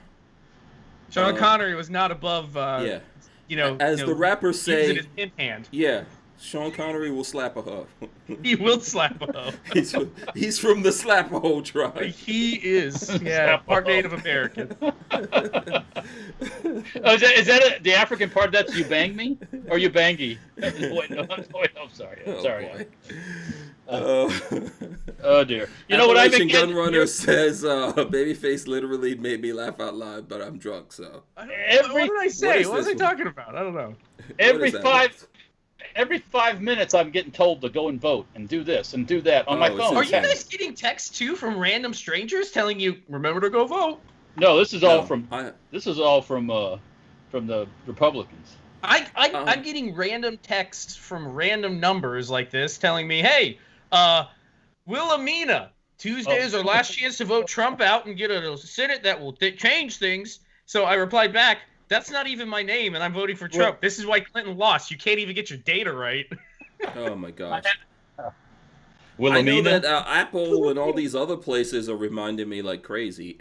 Sean Connery was not above,
as the rappers say,
using his pimp hand.
Yeah, Sean Connery will slap a hoe.
He will slap a hoe.
He's from the slap-a-hoe tribe.
He is, yeah, part Native American.
Is that the African part? That's you bang me or you bangy? Wait, I'm sorry.
Boy.
Oh dear. You know what I've been getting?
Gunrunner says, "Babyface literally made me laugh out loud, but I'm drunk." So
what did I say? What was I talking about? I don't know.
Every 5 minutes, I'm getting told to go and vote and do this and do that on my phone.
Are you guys getting texts too from random strangers telling you remember to go vote?
No, this is all from the Republicans.
I'm getting random texts from random numbers like this telling me, hey, Wilhelmina, Tuesday is our last chance to vote Trump out and get a Senate that will change things. So I replied back, that's not even my name, and I'm voting for Trump. This is why Clinton lost. You can't even get your data right.
Oh, my gosh.
Wilhelmina?
I know that Apple and all these other places are reminding me like crazy.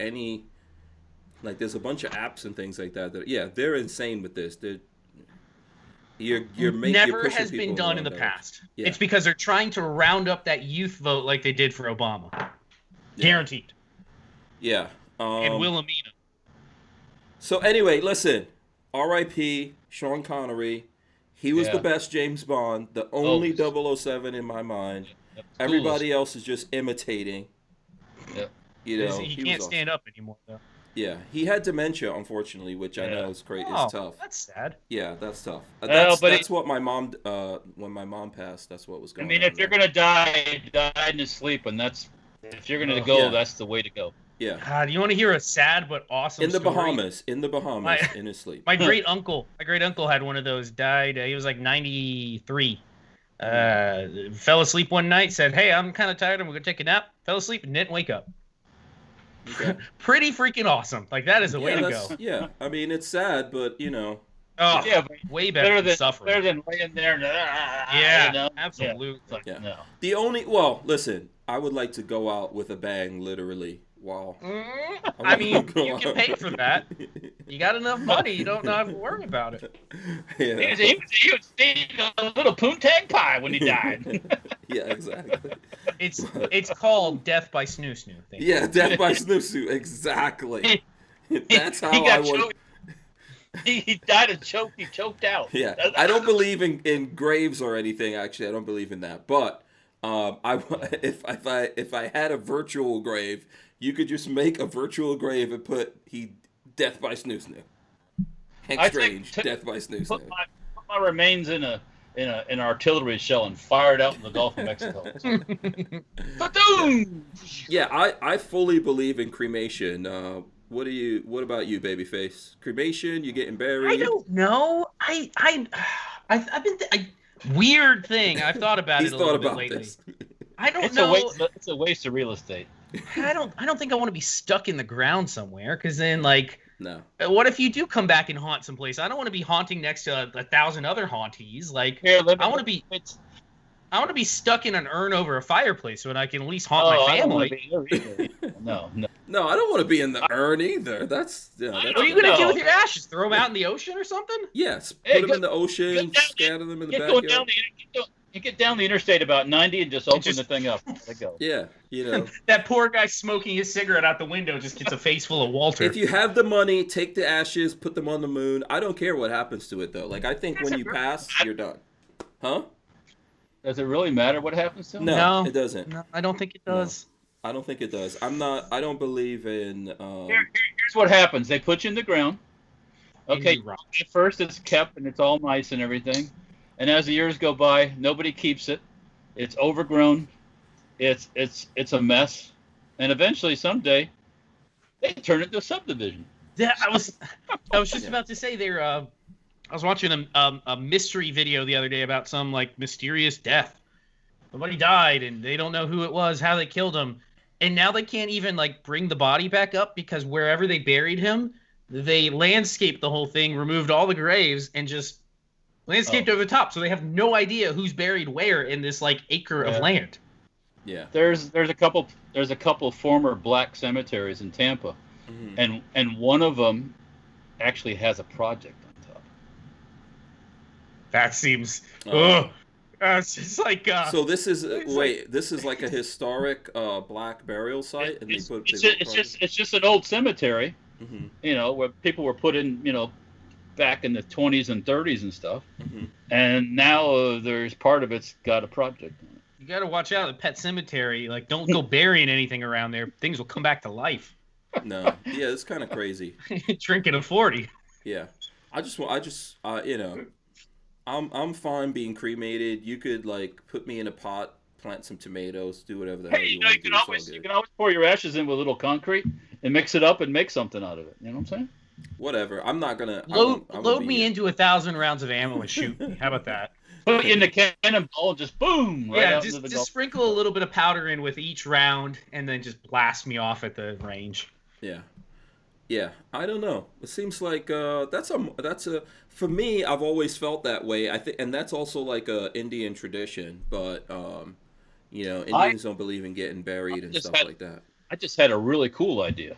There's a bunch of apps and things like that. They're insane with this.
Never has been done in the past. Yeah. It's because they're trying to round up that youth vote like they did for Obama. Yeah. Guaranteed.
Yeah.
And Wilhelmina.
So anyway, listen. R.I.P. Sean Connery. He was the best James Bond. The only 007 in my mind. Everybody else is just imitating.
Yeah.
He can't stand up anymore, though.
Yeah, he had dementia, unfortunately, which I know is great. It's tough.
That's sad.
Yeah, that's tough. That's what my mom. When my mom passed, that's what was going on.
I mean, if you're gonna die in your sleep, and if you're gonna go, that's the way to go.
Yeah.
God, you want to hear a sad but awesome story?
In the Bahamas, in his sleep.
My great uncle had one of those. Died. He was like 93. Fell asleep one night. Said, "Hey, I'm kind of tired. I'm gonna take a nap." Fell asleep and didn't wake up. Okay. Pretty freaking awesome. Like that is a way to go.
Yeah, I mean it's sad, but
Oh, yeah, way better than suffering.
Better than laying there.
Yeah, absolutely.
No.
The only listen, I would like to go out with a bang, literally. Wow.
I mean, you can pay for that. You got enough money, you don't have to worry about it.
Yeah. He was eating a little poontang pie when he died.
Yeah, exactly.
It's called death by snoo snoo.
Yeah, death by snoo snoo. Exactly. That's how I want.
He died of choke. He choked out.
Yeah, I don't believe in graves or anything. Actually, I don't believe in that. But If I had a virtual grave, you could just make a virtual grave and put death by snoo snoo. Hank Strange, death by snoo snoo.
Put my remains in an artillery shell and fire it out in the Gulf of Mexico.
Yeah, I fully believe in cremation. What about you, babyface? Cremation? You getting buried?
I don't know. I've been weird thing. I've thought about it a little bit lately.
This.
I don't know.
It's a waste of real estate.
I don't think I want to be stuck in the ground somewhere, because then, like,
no.
What if you do come back and haunt someplace? I don't want to be haunting next to 1,000 other hauntees. Like, I want to be stuck in an urn over a fireplace so that I can at least haunt my family.
No,
I don't want to be in the urn either. That's
what are you gonna do with your ashes? Throw them out in the ocean or something?
Yes, put them in the ocean, scatter them in the backyard.
You get down the interstate about 90 and just open the thing up. Let it go.
Yeah,
that poor guy smoking his cigarette out the window just gets a face full of Walter.
If you have the money, take the ashes, put them on the moon. I don't care what happens to it, though. Like, I think when you pass, you're done. Huh?
Does it really matter what happens to him?
No, it doesn't.
No, I don't think it does.
No, I don't think it does. I don't believe in...
Here's what happens. They put you in the ground. Okay, at first it's kept and it's all nice and everything. And as the years go by, nobody keeps it. It's overgrown. It's a mess. And eventually, someday, they turn it into a subdivision.
Yeah, I was just about to say there. I was watching a mystery video the other day about some, like, mysterious death. Somebody died and they don't know who it was, how they killed him, and now they can't even, like, bring the body back up because wherever they buried him, they landscaped the whole thing, removed all the graves, and just landscaped over the top, so they have no idea who's buried where in this, like, acre of land.
Yeah.
There's a couple former black cemeteries in Tampa, and one of them actually has a project on top.
That seems. It's just like.
So this is this is like a historic black burial site, and
it's just an old cemetery, where people were put in, back in the 20s and 30s and stuff, and now there's part of it's got a project on it.
You got to watch out at Pet Cemetery. Like, don't go burying anything around there. Things will come back to life.
No, yeah, it's kind of crazy.
Drinking a 40.
Yeah, I'm fine being cremated. You could, like, put me in a pot, plant some tomatoes, do whatever the hell you want to do.
You can always pour your ashes in with a little concrete and mix it up and make something out of it. You know what I'm saying?
Whatever. I'm not gonna
load me into 1,000 rounds of ammo and shoot me. How about that?
Put you in the cannonball and just boom.
Just sprinkle a little bit of powder in with each round, and then just blast me off at the range.
Yeah. I don't know. It seems like that's a for me. I've always felt that way. I think, and that's also like a Indian tradition. But Indians don't believe in getting buried and stuff like that.
I just had a really cool idea.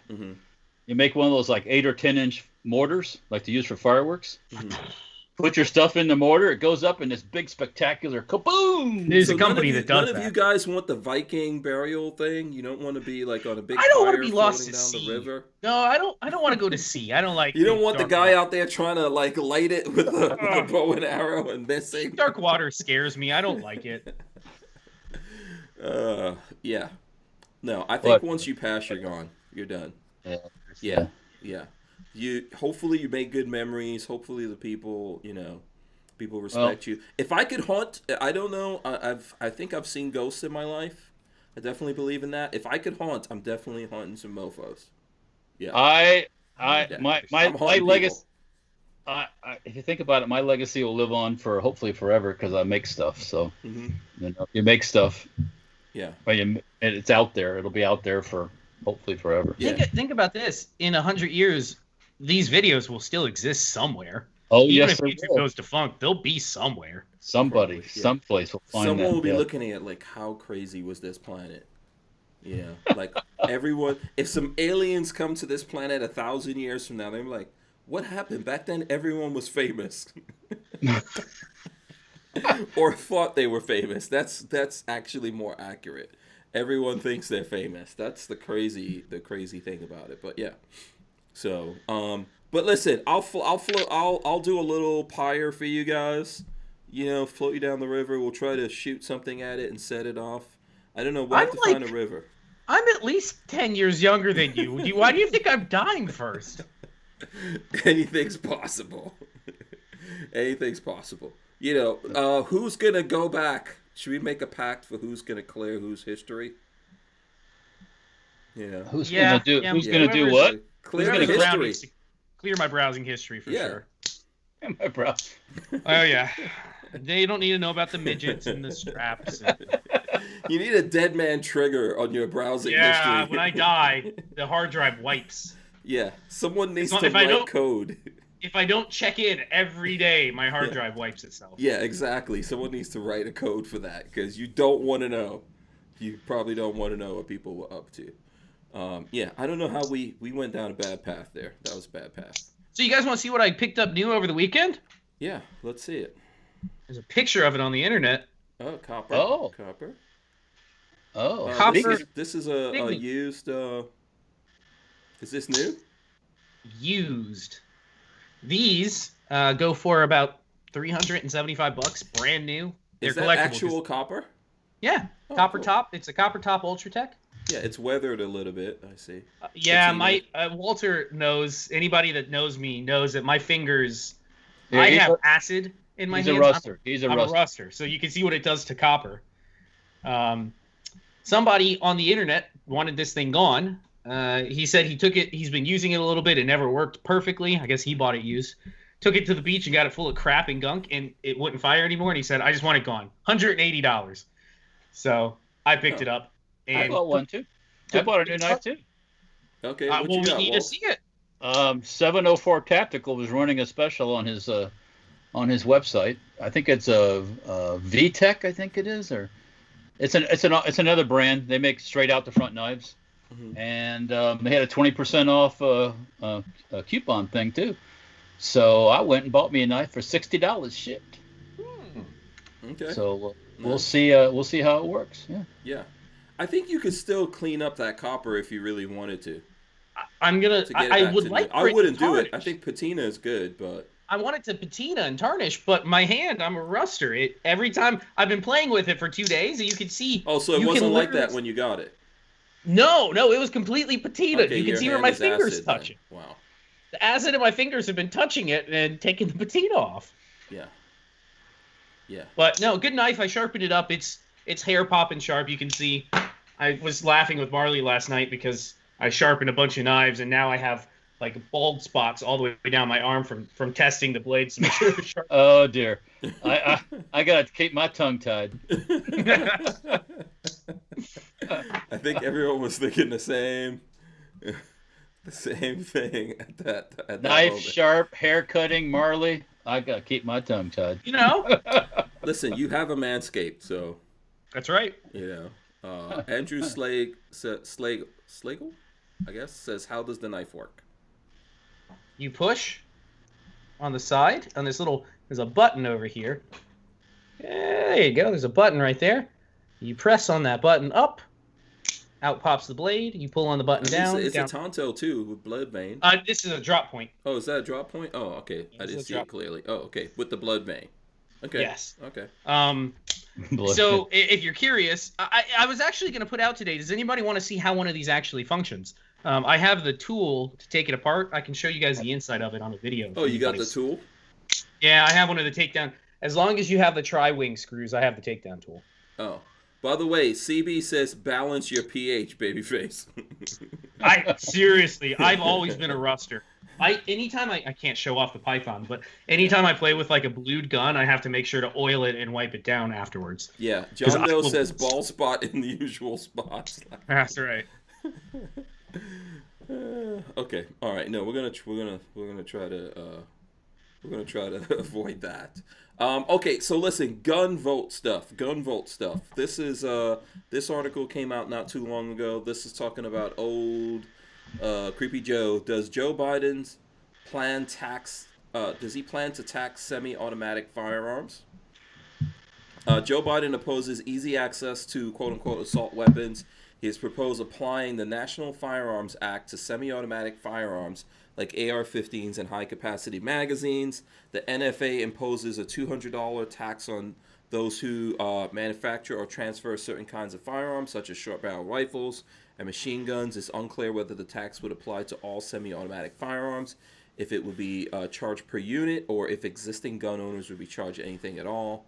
You make one of those, like, 8 or 10 inch mortars, like to use for fireworks. Put your stuff in the mortar. It goes up in this big spectacular kaboom.
There's a company that does that.
None of you guys want the Viking burial thing? You don't want to be, like, on a big
I don't
fire
want to be lost at
down
sea.
the river?
No, I don't want to go to sea. I don't like.
You don't want the guy out there trying to, like, light it with a bow and arrow and missing.
Dark water scares me. I don't like it.
Yeah. No, I think once you pass, you're gone. You're done. Yeah. Hopefully you make good memories. Hopefully the people respect you. If I could haunt, I don't know. I think I've seen ghosts in my life. I definitely believe in that. If I could haunt, I'm definitely haunting some mofos. Yeah.
My legacy. If you think about it, my legacy will live on for hopefully forever because I make stuff. So you make stuff.
Yeah.
It's out there. It'll be out there for hopefully forever.
Yeah. Think about this. In 100 years, these videos will still exist somewhere.
Oh,
even
yes,
if YouTube goes defunct, they'll be somewhere.
Somebody, someplace will find
Someone
that.
will be looking at, like, how crazy was this planet? Like, everyone. If some aliens come to this planet 1,000 years from now, they're like, "What happened back then? Everyone was famous." Or thought they were famous. That's actually more accurate. Everyone thinks they're famous. That's the crazy thing about it. But yeah. So, but listen, I'll do a little pyre for you guys. float you down the river. We'll try to shoot something at it and set it off. I don't know. We'll have to find a river.
I'm at least 10 years younger than you. Why do you think I'm dying first?
Anything's possible. Anything's possible. Who's going to go back? Should we make a pact for who's going to clear whose history?
Who's going to do what?
Clear history.
Clear my browsing history for sure.
My bro.
Oh, yeah. They don't need to know about the midgets and the straps.
You need a dead man trigger on your browsing history.
Yeah, when I die, the hard drive wipes.
Yeah, someone needs to write code.
If I don't check in every day, my hard drive wipes itself.
Yeah, exactly. Someone needs to write a code for that because you don't want to know. You probably don't want to know what people were up to. I don't know how we went down a bad path there. That was a bad path.
So you guys want to see what I picked up new over the weekend?
Yeah, let's see it.
There's a picture of it on the internet.
Oh, copper.
Oh.
Copper.
Oh.
Copper.
This is a used... is this new?
Used. These go for about $375, brand new. They're
is that
collectible.
Actual copper?
Yeah, copper top. It's a copper top Ultratech.
Yeah, it's weathered a little bit. I see.
Walter knows. Anybody that knows me knows that my fingers. I have acid in my hands.
He's a
ruster. I'm a ruster, so you can see what it does to copper. Somebody on the internet wanted this thing gone. He said he took it. He's been using it a little bit. It never worked perfectly. I guess he bought it used. Took it to the beach and got it full of crap and gunk, and it wouldn't fire anymore. And he said, "I just want it gone." $180. So I picked it up. And
I bought one too. I bought a new knife too.
Okay.
We need to see it.
704 Tactical was running a special on his website. I think it's a VTech. I think it is, or it's another brand. They make straight out the front knives, and they had a 20% off a coupon thing too. So I went and bought me a knife for $60 shipped.
Okay.
So we'll see how it works. Yeah.
Yeah. I think you could still clean up that copper if you really wanted to.
I wouldn't
do it. I think patina is good, but
I want it to patina and tarnish. But my hand, I'm a ruster. Every time I've been playing with it for 2 days, and you can see.
Oh, so it wasn't like that when you got it.
No, it was completely patina.
Okay,
you can see where my fingers touch it.
Wow.
The acid in my fingers have been touching it and taking the patina off.
Yeah. Yeah.
But no, good knife. I sharpened it up. It's hair popping sharp. You can see. I was laughing with Marley last night because I sharpened a bunch of knives, and now I have like bald spots all the way down my arm from testing the blades to make sure they're sharp.
Oh dear, I gotta keep my tongue tied.
I think everyone was thinking the same thing at that
knife
moment.
Sharp, hair cutting, Marley. I gotta keep my tongue tied.
Listen, you have a Manscaped, so
that's right.
Andrew Slagle, I guess, says, "How does the knife work?"
You push on the side on this little. There's a button over here. There you go. There's a button right there. You press on that button up. Out pops the blade. You pull on the button down.
It's a Tonto too with blood vein.
This is a drop point.
Oh, is that a drop point? Oh, okay. I didn't see it clearly. Oh, okay. With the blood vein. Okay.
Yes.
Okay.
So if you're curious, I was actually going to put out today. Does anybody want to see how one of these actually functions? I have the tool to take it apart. I can show you guys the inside of it on a video.
Oh, you got the tool?
Yeah, I have one of the takedown. As long as you have the tri-wing screws, I have the takedown tool.
Oh. By the way, CB says balance your pH, babyface.
Seriously, I've always been a ruster. Anytime I can't show off the Python, but anytime I play with like a blued gun, I have to make sure to oil it and wipe it down afterwards.
Yeah, John Doe says ball spot in the usual spots.
That's right.
Okay, all right. No, we're gonna try to avoid that. Okay, so listen, gun vote stuff. This is this article came out not too long ago. This is talking about old Creepy Joe. Does Joe Biden's plan tax? Does he plan to tax semi-automatic firearms? Joe Biden opposes easy access to quote-unquote assault weapons. He has proposed applying the National Firearms Act to semi-automatic firearms like AR-15s and high-capacity magazines. The NFA imposes a $200 tax on those who manufacture or transfer certain kinds of firearms, such as short-barrel rifles and machine guns. It's unclear whether the tax would apply to all semi-automatic firearms, if it would be charged per unit, or if existing gun owners would be charged anything at all.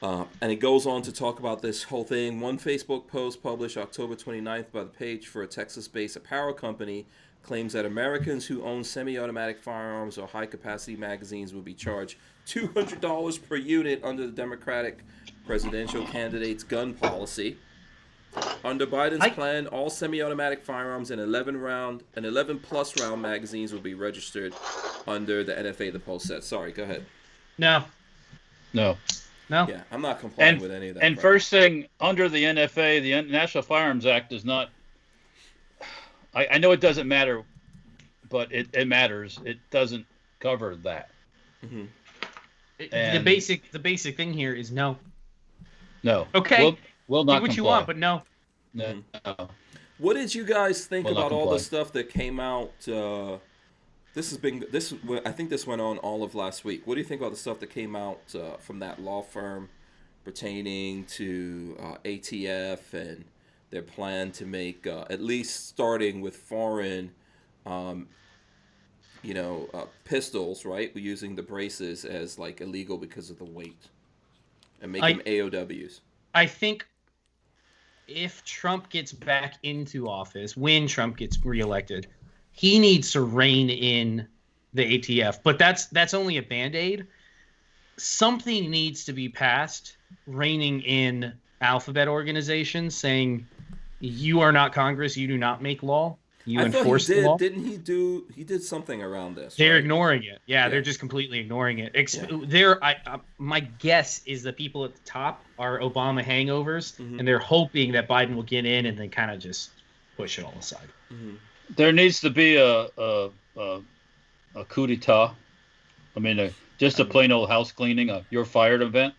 And it goes on to talk about this whole thing. One Facebook post published October 29th by the page for a Texas-based apparel company claims that Americans who own semi-automatic firearms or high-capacity magazines will be charged $200 per unit under the Democratic presidential candidate's gun policy. Under Biden's plan, all semi-automatic firearms and 11-plus round magazines will be registered under the NFA, the post said. Sorry, go ahead.
No.
Yeah, I'm not complying with any of that.
And first thing, under the NFA, the National Firearms Act does not. I know it doesn't matter, but it matters. It doesn't cover that.
Mm-hmm. The basic thing here is no.
No.
Okay.
We'll not
do what
comply.
you want, but no.
No.
What did you guys think
Will not
about all
comply.
the stuff that came out? I think this went on all of last week. What do you think about the stuff that came out from that law firm pertaining to ATF and their plan to make, at least starting with foreign, pistols, right? We're using the braces as like illegal because of the weight, and make them AOWs.
I think if Trump gets back into office, when Trump gets reelected, he needs to rein in the ATF. But that's only a Band-Aid. Something needs to be passed reining in alphabet organizations, saying you are not Congress, you do not make law, you enforce the law.
Didn't he he did something around this?
They're
right?
ignoring it. Yeah, they're just completely ignoring it. My guess is the people at the top are Obama hangovers, and they're hoping that Biden will get in and then kind of just push it all aside.
Mm-hmm.
There needs to be a coup d'etat. I mean, just a plain old house cleaning, a you're fired event.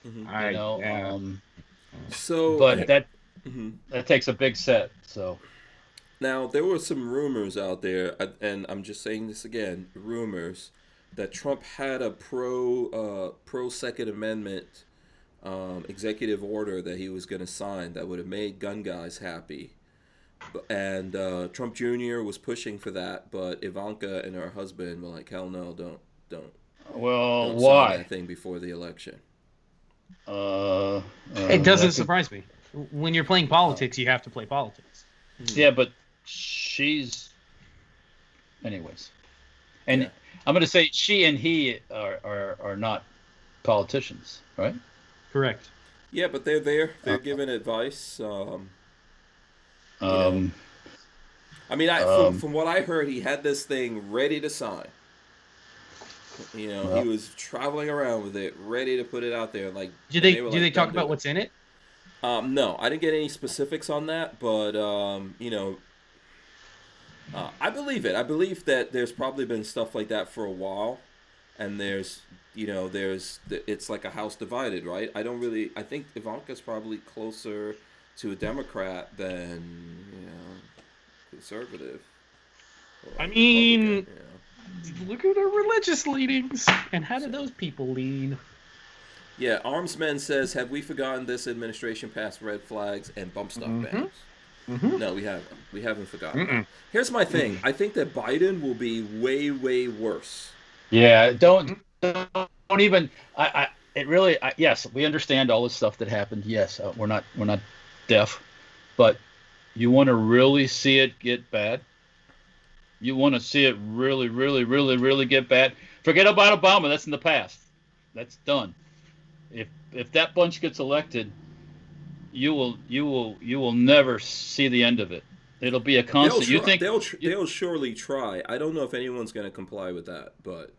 Mm-hmm.
But that takes a big set. So
now there were some rumors out there, and I'm just saying this again, rumors that Trump had a pro Second Amendment executive order that he was going to sign that would have made gun guys happy. And Trump Jr. was pushing for that, but Ivanka and her husband were like, "Hell no, don't."
Well,
don't
why?
sign that thing before the election?
It doesn't surprise me. When you're playing politics, you have to play politics.
Yeah, but she's, anyways, and I'm going to say she and he are not politicians, right?
Correct.
Yeah, but they're there. They're giving advice. I mean, from what I heard, he had this thing ready to sign. He was traveling around with it, ready to put it out there. Like,
do they talk about what's in it?
No, I didn't get any specifics on that, but I believe it. I believe that there's probably been stuff like that for a while, and it's like a house divided, right? I think Ivanka's probably closer to a Democrat than conservative.
I mean, look at our religious leanings, and how do those people lean?
Yeah, Armsman says, have we forgotten this administration passed red flags and bump stock bans? Mm-hmm. No, we haven't. We haven't forgotten. Here's my thing. I think that Biden will be way, way worse.
Yeah, don't even. Yes, we understand all the stuff that happened. Yes, we're not deaf, but you want to really see it get bad. You want to see it really, really, really, really get bad. Forget about Obama. That's in the past. That's done. If that bunch gets elected, you will never see the end of it. It'll be a constant.
They'll surely try. I don't know if anyone's going to comply with that, but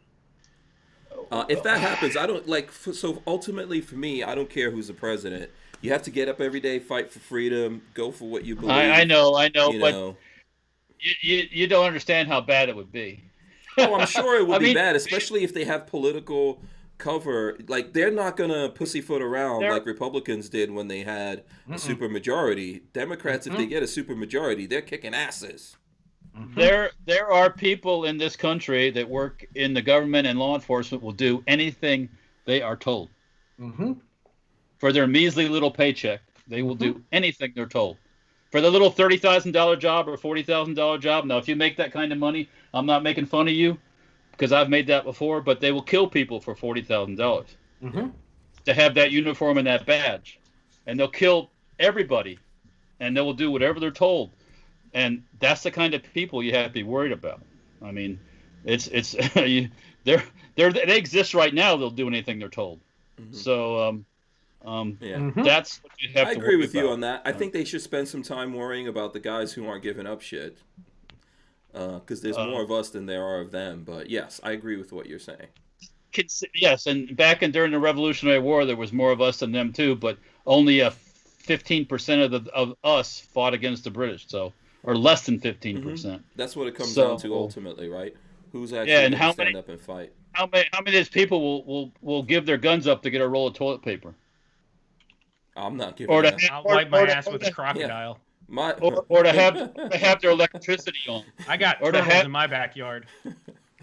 if that happens, I don't like. So ultimately, for me, I don't care who's the president. You have to get up every day, fight for freedom, go for what you believe.
I know, but you don't understand how bad it would be.
Oh, I'm sure it would be bad, especially if they have political cover. Like, they're not gonna pussyfoot around like Republicans did when they had a supermajority. Democrats, if they get a supermajority, they're kicking asses.
There are people in this country that work in the government and law enforcement will do anything they are told.
Mm-hmm.
For their measly little paycheck, they will do anything they're told. For the little $30,000 job or $40,000 job. Now, if you make that kind of money, I'm not making fun of you because I've made that before. But they will kill people for $40,000 to have that uniform and that badge, and they'll kill everybody, and they will do whatever they're told. And that's the kind of people you have to be worried about. I mean, it's they exist right now. They'll do anything they're told. So that's what you have
I
to
agree
worry
with you
about.
on that. I think they should spend some time worrying about the guys who aren't giving up shit. Because there's more of us than there are of them. But yes, I agree with what you're saying.
Yes, and during the Revolutionary War, there was more of us than them too. But only 15% of us fought against the British. So. Or less than 15%.
That's what it comes down to ultimately, right? Who's actually
and
going to stand up and fight?
How many of these people will give their guns up to get a roll of toilet paper?
I'm not giving
I'll wipe my ass with a crocodile.
Or to have their electricity on.
I got turtles in my backyard.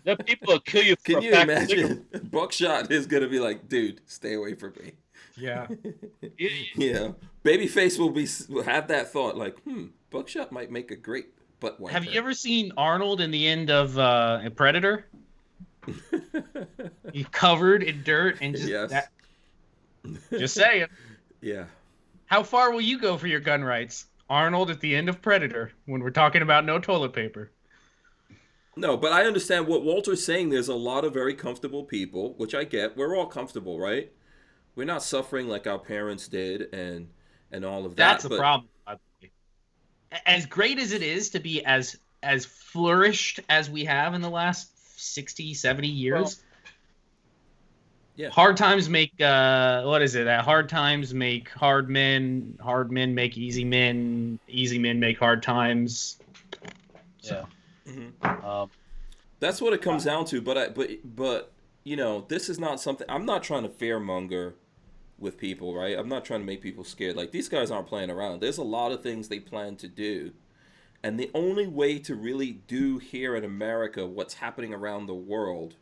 The people will kill you.
Can you imagine? Buckshot is going to be like, dude, stay away from me.
Yeah.
Yeah. Babyface will have that thought like, Buckshot might make a great butt wiper.
Have you ever seen Arnold in the end of Predator? He's covered in dirt and just just saying.
Yeah.
How far will you go for your gun rights? Arnold at the end of Predator when we're talking about no toilet paper.
No, but I understand what Walter's saying. There's a lot of very comfortable people, which I get. We're all comfortable, right? We're not suffering like our parents did and all of that.
That's the problem. As great as it is to be as flourished as we have in the last 60, 70 years, hard times make hard times make hard men make easy men make hard times.
So.
That's what it comes down to. But you know, this is not something. I'm not trying to fearmonger with people, right? I'm not trying to make people scared. Like, these guys aren't playing around. There's a lot of things they plan to do. And the only way to really do here in America what's happening around the world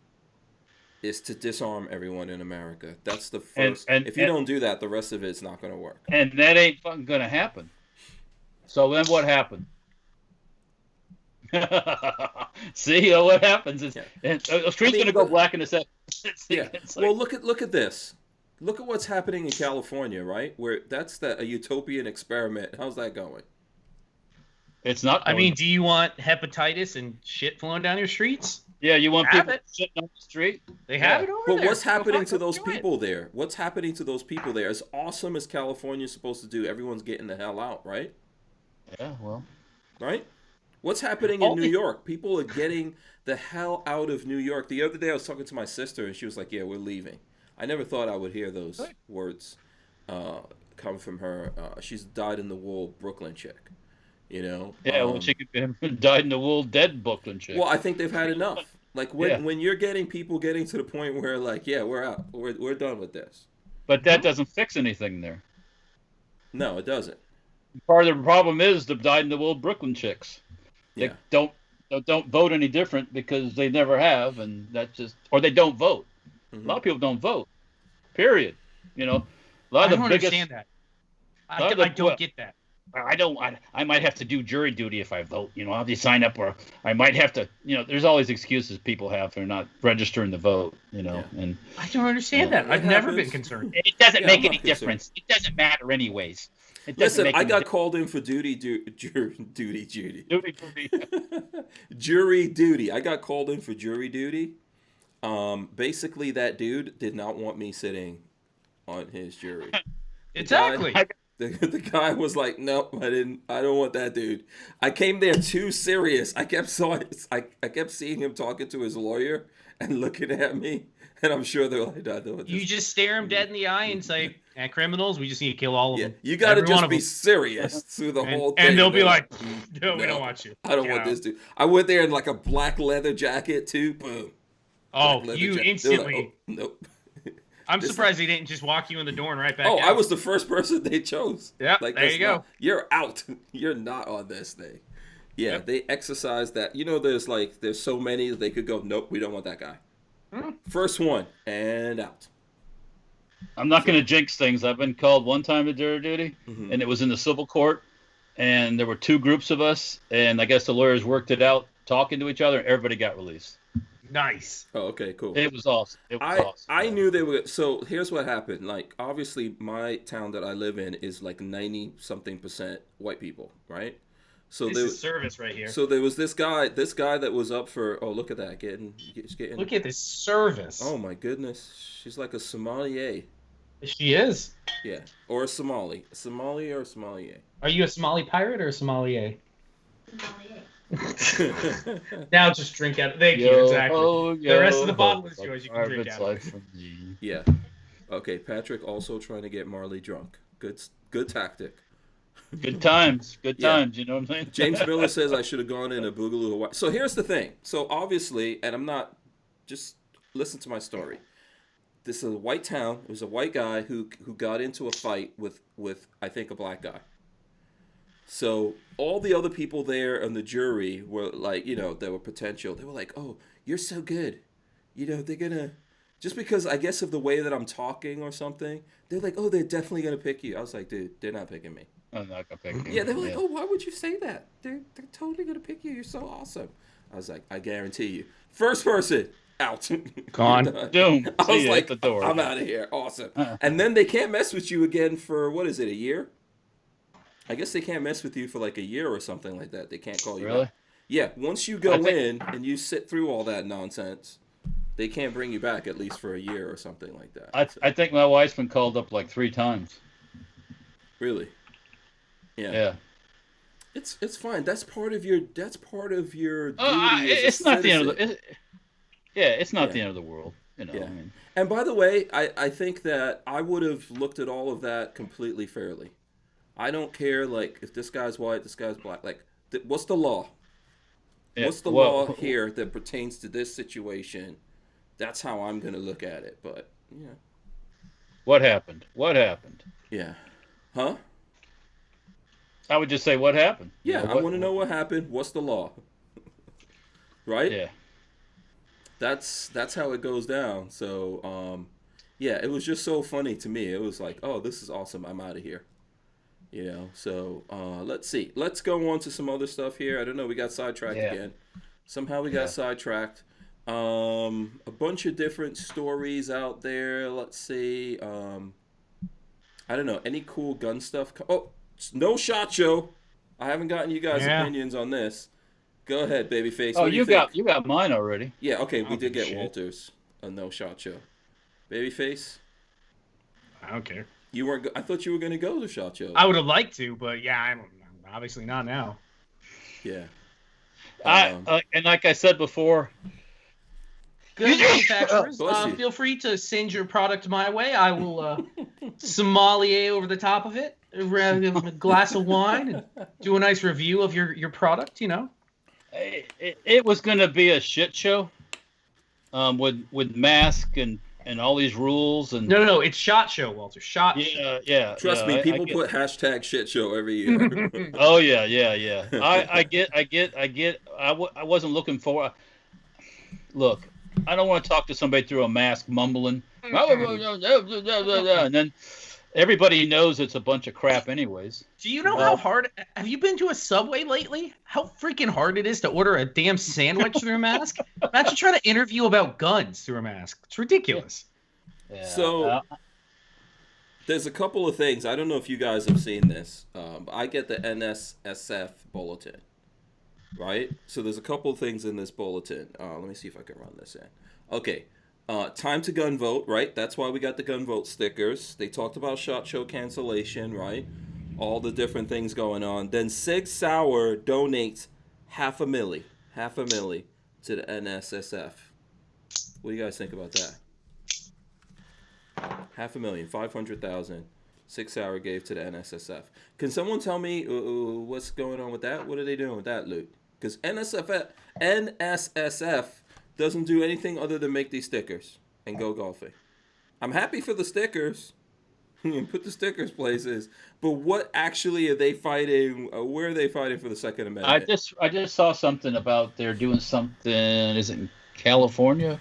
is to disarm everyone in America. That's the first. If you don't do that, the rest of it's not going to work.
And that ain't fucking going to happen. So then what happened? See what happens is the screen's going to go black in a second.
Well, look at this. Look at what's happening in California, right? Where that's a utopian experiment. How's that going?
It's not.
I mean, do you want hepatitis and shit flowing down your streets?
Yeah, you want people sitting on the street?
They have it over there.
But what's happening to those people there? What's happening to those people there? As awesome as California's supposed to do, everyone's getting the hell out, right?
Yeah, well.
Right? What's happening in New York? People are getting the hell out of New York. The other day I was talking to my sister, and she was like, yeah, we're leaving. I never thought I would hear those words come from her. She's dyed-in-the-wool Brooklyn chick, you know?
Yeah, well, she could be dyed-in-the-wool dead Brooklyn chick.
Well, I think they've had enough. Like, when you're getting people getting to the point where, like, yeah, we're out. We're done with this.
But that doesn't fix anything there.
No, it doesn't.
Part of the problem is the dyed-in-the-wool Brooklyn chicks. They don't vote any different because they never have, and that's just, or they don't vote. A lot of people don't vote. Period. You know, a lot of the biggest.
Understand that. I don't get that.
I might have to do jury duty if I vote. You know, I'll have to sign up, or I might have to. You know, there's all these excuses people have for not registering to vote. You know, and
I don't understand that. I've never been concerned.
It doesn't make any difference. It doesn't matter anyways.
Listen, I got called in for jury duty. I got called in for jury duty. Basically, that dude did not want me sitting on his jury.
Exactly.
The guy was like, "No, I don't want that dude." I came there too serious. I kept seeing him talking to his lawyer and looking at me, and I'm sure they're like, "No,
you just stare him dead in the eye and say, criminals, we just need to kill all of them."
You got to just be serious through the whole thing.
And they'll be like, "No, we don't want you.
I don't want this dude." I went there in like a black leather jacket too. Boom.
Oh, you instantly.
Like, oh, nope.
I'm surprised they didn't just walk you in the door and right back
out.
I
was the first person they chose.
Yeah,
like,
there you go.
You're out. You're not on this thing. Yeah,
Yep.
they exercise that. There's so many that they could go, nope, we don't want that guy. First one and out.
I'm not going to jinx things. I've been called one time to jury duty,
Mm-hmm.
and it was in the civil court, and there were 2 groups of us, and I guess the lawyers worked it out, talking to each other, and everybody got released.
Nice.
Oh, okay, cool.
It was awesome.
I knew they were. So here's what happened. Like, obviously, my town that I live in is like 90-something% white people, right? So
This is service right here.
So there was this guy that was up for. Oh, look at that, getting.
Look at this service.
Oh my goodness, she's like a sommelier.
She is.
Yeah, or a Somali, a sommelier.
Are you a Somali pirate or a sommelier? Now just drink out. Thank you. Exactly. The rest of the bottle is yours. You can drink out of it.
Yeah. Okay, Patrick also trying to get Marley drunk. Good tactic.
Good times. Good times. You know what I'm saying?
James Miller says I should have gone in a Boogaloo Hawaii. So here's the thing. So obviously, and I'm not, just listen to my story. This is a white town. It was a white guy who got into a fight with I think a black guy. So all the other people there in the jury were like, there were potential. They were like, oh, you're so good. They're going to, just because I guess of the way that I'm talking or something, they're like, oh, they're definitely going to pick you. I was like, dude, they're not picking me.
I'm not going to pick you.
Yeah, they were like, oh, why would you say that? They're totally going to pick you. You're so awesome. I was like, I guarantee you. First person, out.
Gone.
Doom.
I was
See
like,
at the door.
I'm out of here. Awesome. And then they can't mess with you again for, what is it, a year? I guess they can't mess with you for like a year or something like that. They can't call you
Really?
back. Yeah, once you go in and you sit through all that nonsense, they can't bring you back at least for a year or something like that.
I think my wife's been called up like 3 times.
Really?
Yeah.
It's fine. That's part of your duty
It's
as a
not the end of
citizen.
it's not the end of the world.
Yeah.
I mean,
And by the way, I think that I would have looked at all of that completely fairly. I don't care, like, if this guy's white, this guy's black. Like, what's the law?
yeah.
What's the law here that pertains to this situation? That's how I'm going to look at it. But, yeah.
What happened?
Yeah. Huh?
I would just say, what happened?
Yeah, I want to know what happened. What's the law? Right?
Yeah.
That's how it goes down. So, yeah, it was just so funny to me. It was like, oh, this is awesome. I'm out of here. So let's see. Let's go on to some other stuff here. I don't know. We got sidetracked again. Somehow we got sidetracked. A bunch of different stories out there. Let's see. I don't know. Any cool gun stuff? Oh, no SHOT Show. I haven't gotten you guys' opinions on this. Go ahead, babyface.
Oh,
What do
you
think?
got mine already.
Yeah. Okay, we did get Walter's a no SHOT Show. Babyface.
I don't care.
You weren't. I thought you were going to go to SHOT Show.
I would have liked to, but yeah, I'm obviously not now.
Yeah.
And like I said before,
Good manufacturers,
Bless you.
feel free to send your product my way. I will sommelier over the top of it, a glass of wine, and do a nice review of your product.
it was going to be a shit show, with mask and all these rules and
No, it's SHOT Show, Walter. SHOT Show.
yeah.
Trust me, people put hashtag shit show every year.
Oh yeah. I wasn't looking for. Look, I don't want to talk to somebody through a mask mumbling, and then everybody knows it's a bunch of crap anyways.
Do you know how hard? Have you been to a Subway lately? How freaking hard it is to order a damn sandwich through a mask? Imagine trying to interview about guns through a mask. It's ridiculous.
Yeah.
So there's a couple of things. I don't know if you guys have seen this. I get the NSSF bulletin, right? So there's a couple of things in this bulletin. Let me see if I can run this in. Okay. Time to gun vote, right? That's why we got the gun vote stickers. They talked about SHOT Show cancellation, right? All the different things going on. Then Sig Sauer donates $500,000 to the NSSF. What do you guys think about that? $500,000, 500,000. Sig Sauer gave to the NSSF. Can someone tell me what's going on with that? What are they doing with that loot? Because NSSF doesn't do anything other than make these stickers and go golfing. I'm happy for the stickers. Put the stickers places. But what actually are they fighting? Where are they fighting for the Second Amendment?
I just saw something about they're doing something. Is it in California?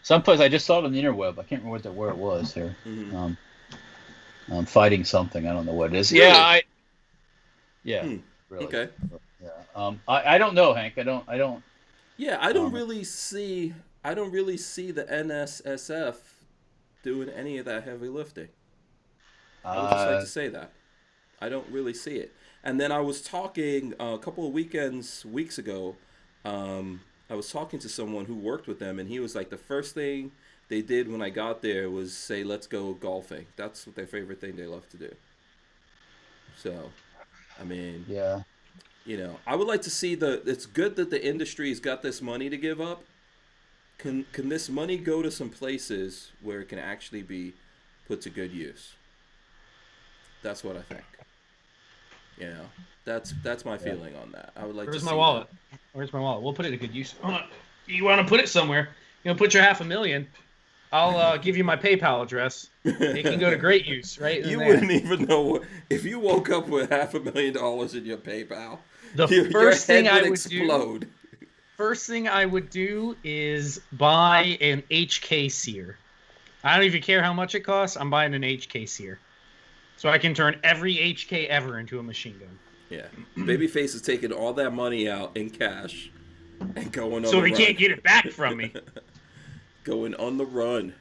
Someplace I just saw it on the interweb. I can't remember where it was here.
Mm-hmm.
Fighting something. I don't know what it is.
Really?
Yeah. Really.
Okay.
Yeah. I don't know, Hank. I don't.
Yeah, I don't really see the NSSF doing any of that heavy lifting. I would just like to say that. I don't really see it. And then I was talking a couple of weeks ago, I was talking to someone who worked with them, and he was like, the first thing they did when I got there was say, let's go golfing. That's their favorite thing they love to do. So, I mean,
yeah.
I would like to see it's good that the industry's got this money to give up. Can this money go to some places where it can actually be put to good use? That's what I think. That's my feeling on that. I would like to see
my wallet? Where's my wallet? We'll put it to good use. You want to put it somewhere? Put your $500,000. I'll give you my PayPal address. It can go to great use, right?
You wouldn't even know if you woke up with $500,000 in your PayPal.
First thing I would
explode.
First thing I would do is buy an HK sear. I don't even care how much it costs. I'm buying an HK sear, so I can turn every HK ever into a machine gun.
Yeah, Babyface is taking all that money out in cash and going on.
So he can't get it back from me.
Going on the run.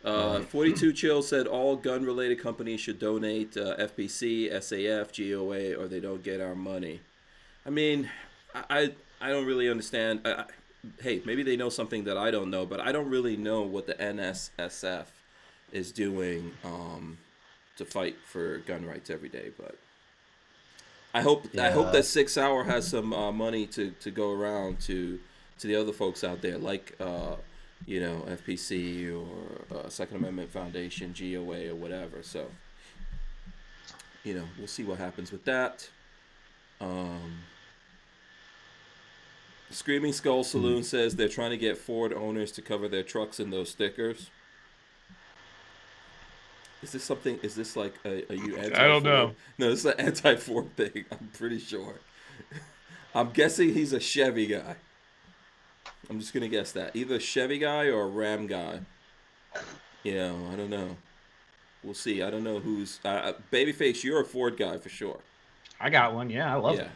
42 Chill said all gun-related companies should donate FPC, SAF, GOA, or they don't get our money. I mean, I don't really understand. Hey, maybe they know something that I don't know, but I don't really know what the NSSF is doing to fight for gun rights every day. But I hope that 6 Hour has some money to go around to the other folks out there, like FPC or Second Amendment Foundation, GOA, or whatever. So we'll see what happens with that. Screaming Skull Saloon says they're trying to get Ford owners to cover their trucks in those stickers. Is this like a you anti-Ford?
I don't know.
No, this is an anti-Ford thing. I'm pretty sure. I'm guessing he's a Chevy guy. I'm just gonna guess that. Either a Chevy guy or a Ram guy. I don't know. We'll see. I don't know who's... Babyface, you're a Ford guy for sure.
I got one. Yeah, I love it.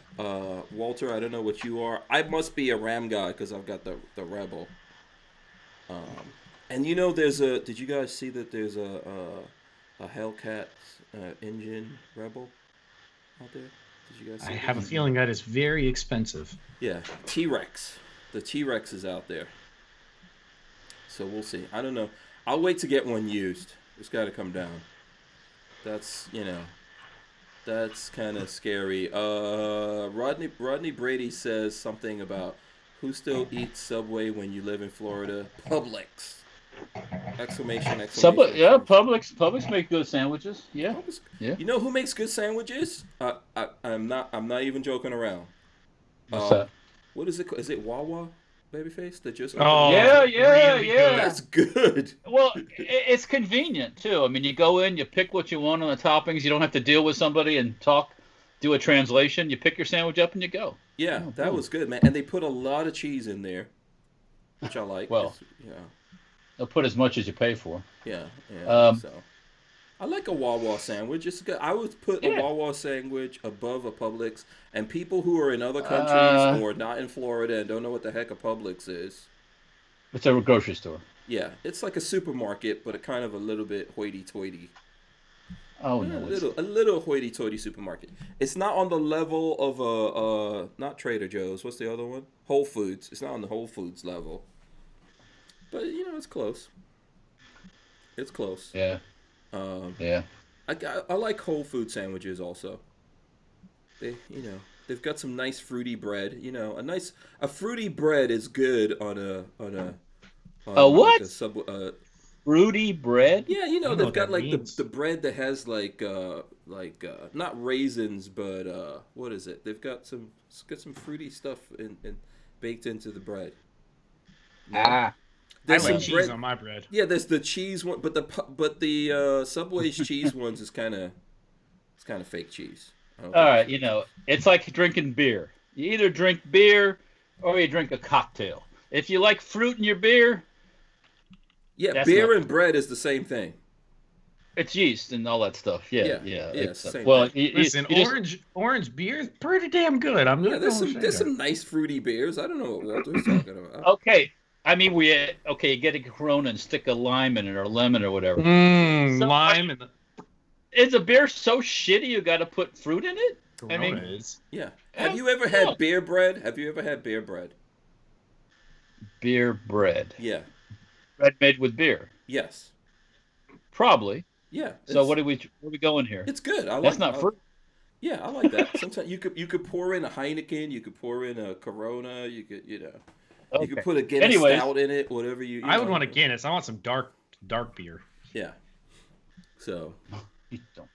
Walter, I don't know what you are. I must be a Ram guy because I've got the Rebel. And there's a... Did you guys see that there's a Hellcat engine Rebel out there? Did you guys see
I have a feeling that is very expensive.
Yeah, T-Rex. The T-Rex is out there. So we'll see. I don't know. I'll wait to get one used. It's got to come down. That's kind of scary. Rodney Brady says something about who still eats Subway when you live in Florida? Publix. Exclamation.
Subway, yeah, Publix make good sandwiches. Yeah.
Publix.
Yeah.
You know who makes good sandwiches? I'm not even joking around.
What's that?
What is it? Is it Wawa, Babyface? That just
yeah.
That's good.
Well, it's convenient too. I mean, you go in, you pick what you want on the toppings. You don't have to deal with somebody and do a translation. You pick your sandwich up and you go.
Yeah, that was good, man. And they put a lot of cheese in there, which I like.
Well, they'll put as much as you pay for.
Yeah. So I like a Wawa sandwich. It's good. I would put a Wawa sandwich above a Publix. And people who are in other countries or not in Florida and don't know what the heck a Publix is.
It's a grocery store.
Yeah, it's like a supermarket, but a little bit hoity-toity.
Oh no,
a little hoity-toity supermarket. It's not on the level of not Trader Joe's. What's the other one? Whole Foods. It's not on the Whole Foods level. But it's close. It's close.
Yeah. Yeah.
I like Whole Food sandwiches also. They've got some nice fruity bread. A fruity bread is good on a
what?
Like a Subway.
Fruity bread?
Yeah, they've got like the bread that has like not raisins, but what is it? They've got some fruity stuff in baked into the bread. No? There's
I like
some
cheese
bread.
on my bread.
Yeah, there's the cheese one, but the Subway's cheese ones is kind of fake cheese.
All right, it's like drinking beer. You either drink beer or you drink a cocktail. If you like fruit in your beer,
yeah, beer and bread is the same thing.
It's yeast and all that stuff. Yeah.
Same
well,
thing.
Listen, orange beer is pretty damn good.
There's some nice fruity beers. I don't know what Walter's talking about.
Okay. I mean, you get a Corona and stick a lime in it or lemon or whatever.
Lime and
is a beer so shitty you got to put fruit in it?
Corona is.
Yeah. Have you ever had beer bread? Have you ever had beer bread?
Beer bread.
Yeah.
Bread made with beer.
Yes.
Probably.
Yeah.
So where are we going here?
It's good.
That's not fruit.
Yeah, I like that. Sometimes you could pour in a Heineken, you could pour in a Corona, you could
Okay.
you could put a Guinness stout in it, whatever you.
I would want a Guinness. I want some dark beer.
Yeah. So.
You don't.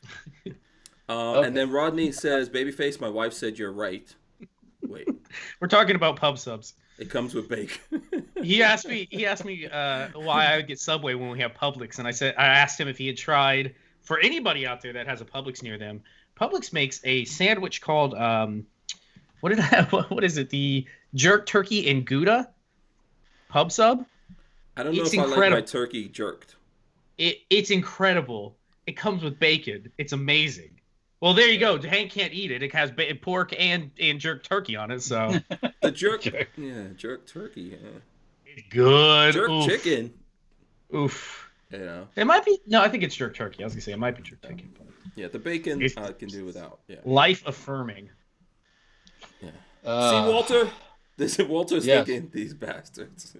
Okay.
And then Rodney says, "Babyface, my wife said you're right." Wait.
We're talking about pub subs.
It comes with bacon.
He asked me why I would get Subway when we have Publix, and I asked him if he had tried, for anybody out there that has a Publix near them. Publix makes a sandwich called what is it? The jerk turkey and Gouda pub sub.
I don't know if I like my turkey jerked.
It's incredible. It comes with bacon. It's amazing. Well, there you go. Hank can't eat it. It has pork and jerk turkey on it. So
the jerk turkey. Yeah.
It's good.
Jerk chicken.
Oof.
It
might be. No, I think it's jerk turkey. I was gonna say it might be jerk chicken. But
yeah, the bacon I can do without. Yeah.
Life affirming.
Yeah. See, Walter. Walter's thinking these bastards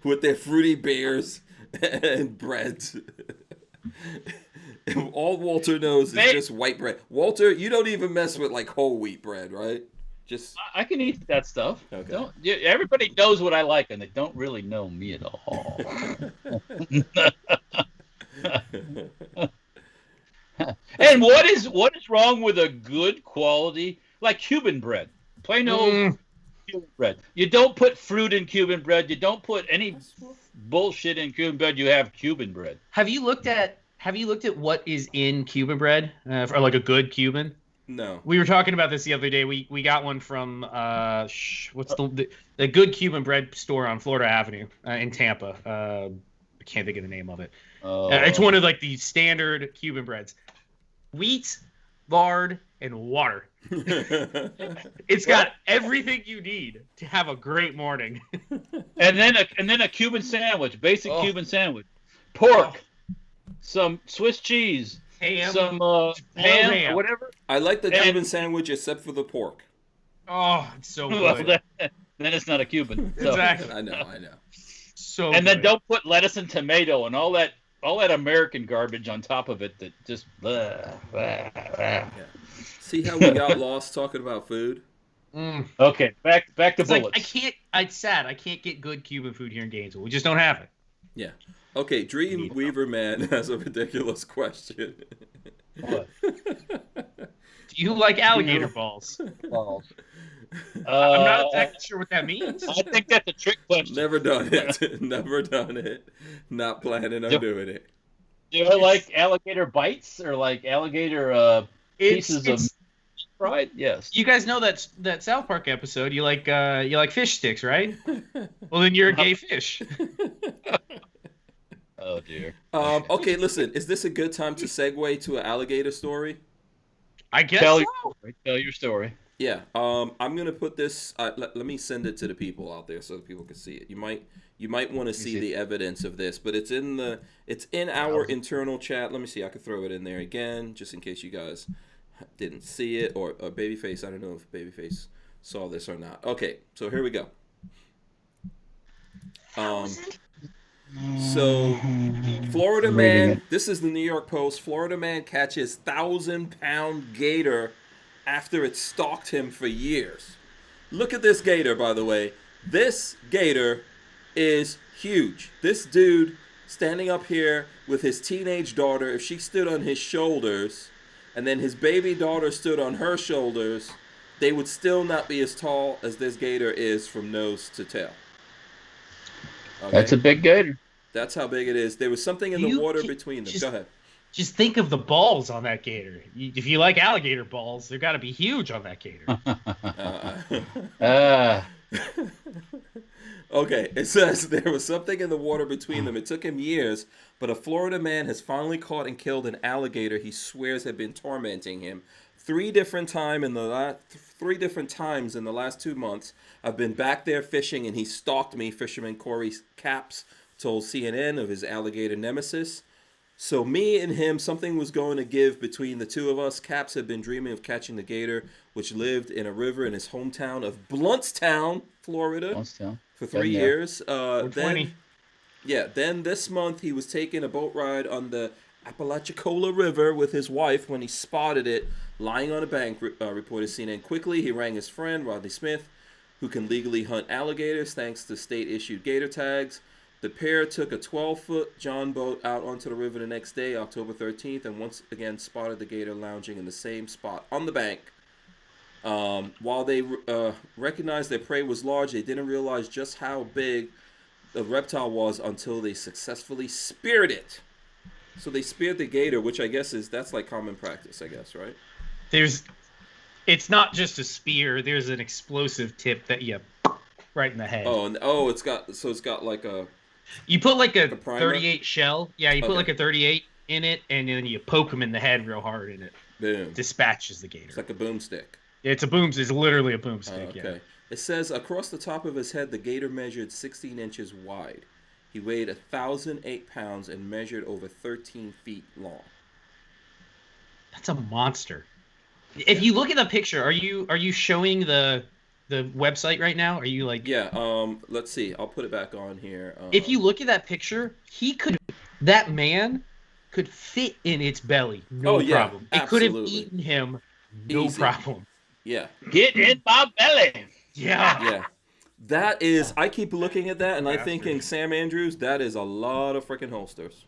with their fruity beers and breads. All Walter knows is just white bread. Walter, you don't even mess with like whole wheat bread, right? Just
I can eat that stuff.
Okay.
Everybody knows what I like, and they don't really know me at all. And what is wrong with a good quality like Cuban bread? Plain old Cuban bread. You don't put fruit in Cuban bread. You don't put any bullshit in Cuban bread. You have Cuban bread.
Have you looked at what is in Cuban bread for like a good Cuban?
No.
We were talking about this the other day. We got one from what's the good Cuban bread store on Florida Avenue in Tampa. I can't think of the name of it. It's one of like the standard Cuban breads. Wheat, lard, and water. It's got everything you need to have a great morning.
and then a Cuban sandwich, basic Cuban sandwich, pork, some Swiss cheese,
ham,
some ham, or whatever.
I like the Cuban sandwich except for the pork.
Oh, it's so good.
Well, then it's not a Cuban. So.
Exactly.
I know.
So.
And then don't put lettuce and tomato and all that American garbage on top of it that just.
Yeah. See how we got lost talking about food?
Okay, back to bullets.
Like, it's sad. I can't get good Cuban food here in Gainesville. We just don't have it.
Yeah. Okay, Dreamweaver Man has a ridiculous question.
What?
Do you like alligator balls?
Balls.
I'm not exactly sure what that means.
I think that's a trick question.
Never done it. Never done it. Not planning on doing it.
Do I like alligator bites or like alligator pieces of fried? Yes.
You guys know that South Park episode. You like fish sticks, right? Well, then you're a gay fish.
Oh dear.
Okay, listen. Is this a good time to segue to an alligator story?
I guess
Tell your story.
Yeah. I'm gonna put this. Let me send it to the people out there so that people can see it. You might want to see the evidence of this, but it's in our internal chat. Let me see. I could throw it in there again, just in case you guys didn't see it, or Babyface. I don't know if Babyface saw this or not. Okay, so here we go. So, Florida man, this is the New York Post. Florida man catches 1,000-pound gator after it stalked him for years. Look at this gator, by the way. This gator is huge. This dude standing up here with his teenage daughter, if she stood on his shoulders, and then his baby daughter stood on her shoulders, they would still not be as tall as this gator is from nose to tail. Okay?
That's a big gator.
That's how big it is. There was something in the water between them. Go ahead.
Just think of the balls on that gator. If you like alligator balls, they've got to be huge on that gator.
Okay, it says there was something in the water between them. It took him years, but a Florida man has finally caught and killed an alligator he swears had been tormenting him. Three different times in the last 2 months, I've been back there fishing, and he stalked me, fisherman Corey Capps told CNN of his alligator nemesis. So me and him, something was going to give between the two of us. Capps had been dreaming of catching the gator, which lived in a river in his hometown of Bluntstown, Florida, for 3 years. Then this month he was taking a boat ride on the Apalachicola River with his wife when he spotted it lying on a bank, reported CNN. Quickly, he rang his friend, Rodney Smith, who can legally hunt alligators thanks to state-issued gator tags. The pair took a 12-foot John boat out onto the river the next day, October 13th, and once again spotted the gator lounging in the same spot on the bank. While they recognized their prey was large, they didn't realize just how big the reptile was until they successfully speared it. So they speared the gator, which I guess that's like common practice, I guess, right?
It's not just a spear. There's an explosive tip that you right in the head.
It's got like a.
You put like a 38 shell. Yeah, you put like a 38 in it, and then you poke him in the head real hard, and it dispatches the gator.
It's like a boomstick.
It's literally a boomstick. Okay.
Yeah. It says across the top of his head, the gator measured 16 inches wide. He weighed 1,008 pounds and measured over 13 feet long.
That's a monster. If you look at the picture, are you showing the website right now? Are you like?
Yeah. Let's see. I'll put it back on here.
If you look at that picture, that man could fit in its belly. No problem. It could have eaten him. No problem.
Yeah.
Get in my belly.
Yeah.
Yeah. That is. I keep looking at that, and I'm thinking, Sam Andrews, that is a lot of freaking holsters.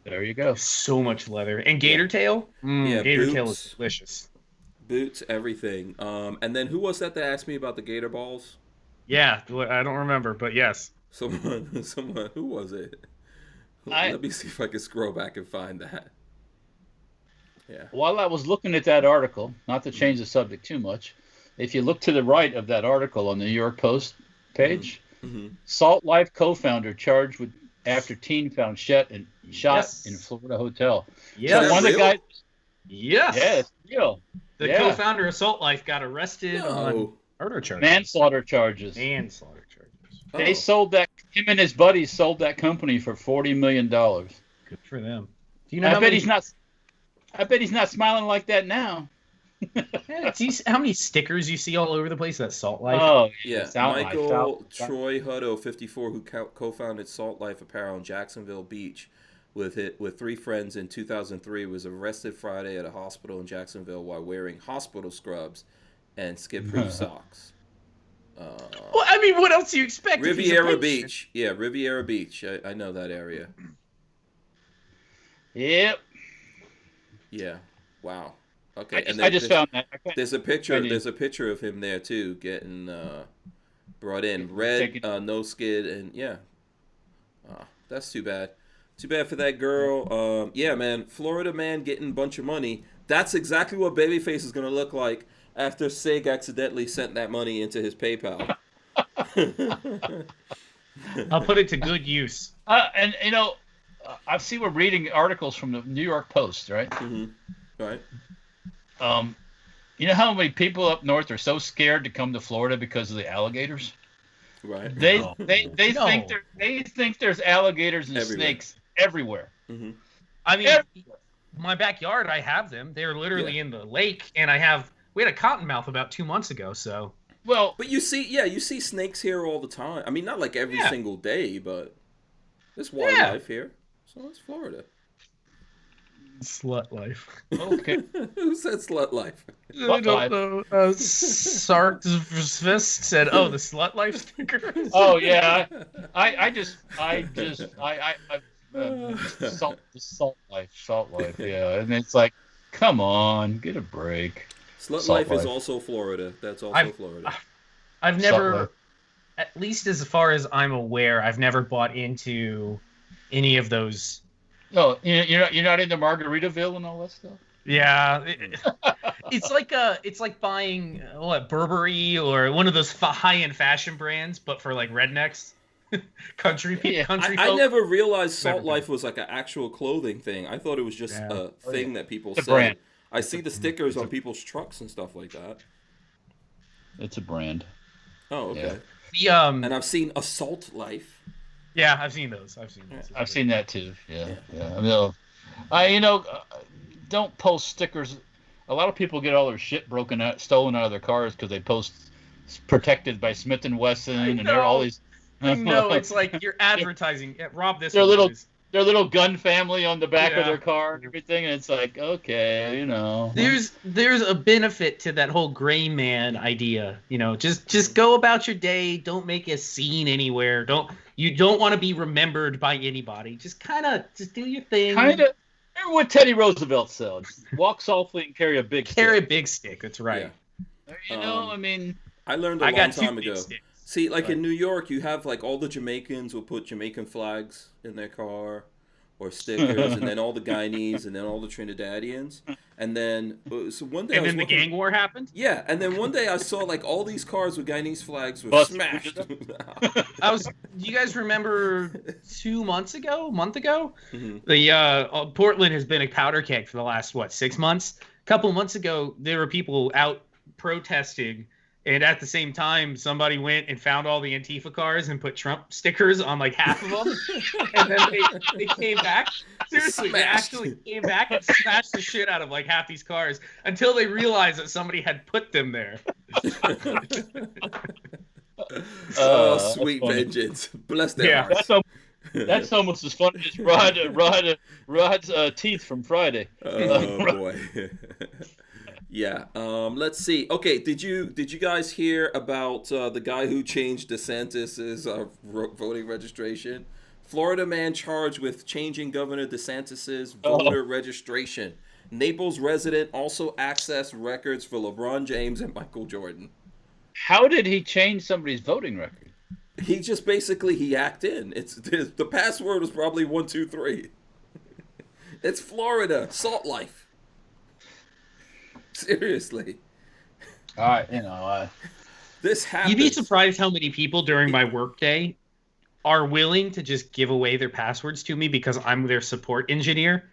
There you go.
So much leather and gator tail. Gator tail is delicious.
Boots, everything. And then who was that asked me about the gator balls?
Yeah, I don't remember, but yes.
Someone. Who was it? Let me see if I can scroll back and find that. Yeah.
While I was looking at that article, not to change the subject too much, if you look to the right of that article on the New York Post page, Salt Life co-founder charged with after teen found shot in Florida hotel.
Yeah,
so one of the guys.
Yes.
Yeah, it's real.
The co-founder of Salt Life got arrested on murder charges.
Manslaughter charges. They sold that. Him and his buddies sold that company for $40 million. Good
for them. Do you know
I bet he's not smiling like that now.
How many stickers you see all over the place? That Salt Life.
Oh
yeah, Michael Troy Hutto, 54, who co-founded Salt Life Apparel in Jacksonville Beach with three friends in 2003, was arrested Friday at a hospital in Jacksonville while wearing hospital scrubs and skid-proof socks.
Well, I mean, what else do you expect?
Riviera Beach. Yeah, Riviera Beach. I know that area.
Yep.
Yeah. Wow. Okay.
I just found that.
There's a picture. There's a picture of him there too, getting brought in. Red, no skid, and yeah. That's too bad. Too bad for that girl. Yeah, man. Florida man getting a bunch of money. That's exactly what Babyface is gonna look like after Sig accidentally sent that money into his PayPal.
I'll put it to good use.
And you know, I see we're reading articles from the New York Post, right?
Mm-hmm. Right.
You know how many people up north are so scared to come to Florida because of the alligators?
Right.
They think there's alligators and snakes everywhere.
Mm-hmm. I mean, my backyard, I have them. They're literally in the lake, and we had a cottonmouth about 2 months ago. So
but you see snakes here all the time. I mean, not like every single day, but there's wildlife here. So it's Florida.
Slut life.
Okay.
Who said slut life?
I don't know. Sark's said, "Oh, the slut life sticker."
Oh yeah. Salt life. Yeah, and it's like, come on, get a break.
Slut life is also Florida. That's also Florida.
I've never at least as far as I'm aware, I've never bought into any of those.
No, you're not into Margaritaville and all that stuff.
Yeah, it's like buying what, Burberry or one of those high-end fashion brands, but for like rednecks, country country.
I
folk.
never realized Salt Life was like an actual clothing thing. I thought it was just a thing that people
It's a
said.
brand.
I see the stickers on people's trucks and stuff like that.
It's a brand.
Oh, okay.
The
And I've seen Assault Life.
Yeah, I've seen those.
I've seen that too. Yeah. Don't post stickers. A lot of people get all their shit stolen out of their cars because they post protected by Smith and Wesson, and they're all these.
No, it's like you're advertising. Yeah, Rob, this
Their
one
little
is-
their little gun family on the back of
Yeah.
their car and everything, and it's like, okay,
There's a benefit to that whole gray man idea. Just go about your day. Don't make a scene anywhere. You don't want to be remembered by anybody. Just do your thing.
Remember what Teddy Roosevelt said: "Walk softly and carry a big
Carry a
stick."
big stick. That's right.
Yeah.
I mean,
I learned a
I
long
got two
time
big
ago.
sticks.
See, like in New York, you have like all the Jamaicans will put Jamaican flags in their car or stickers, and then all the Guyanese, and then all the Trinidadians, and then so one day
And then the gang war happened.
Yeah, and then one day I saw like all these cars with Guyanese flags were smashed.
You guys remember 2 months ago, month ago?
Mhm.
The Portland has been a powder keg for the last 6 months. A couple months ago, there were people out protesting, and at the same time, somebody went and found all the Antifa cars and put Trump stickers on like half of them, and then they came back. Seriously, they actually came back and smashed the shit out of like half these cars until they realized that somebody had put them there.
Oh, sweet vengeance! Bless their hearts.
That's almost as funny as Rod's teeth from Friday.
Oh boy. Yeah. Let's see. Okay. Did you guys hear about the guy who changed DeSantis's voting registration? Florida man charged with changing Governor DeSantis's voter registration. Naples resident also accessed records for LeBron James and Michael Jordan.
How did he change somebody's voting record?
He just basically he hacked in. The password was probably 123. It's Florida Salt Life. Seriously. This happens.
You'd be surprised how many people during my workday are willing to just give away their passwords to me because I'm their support engineer,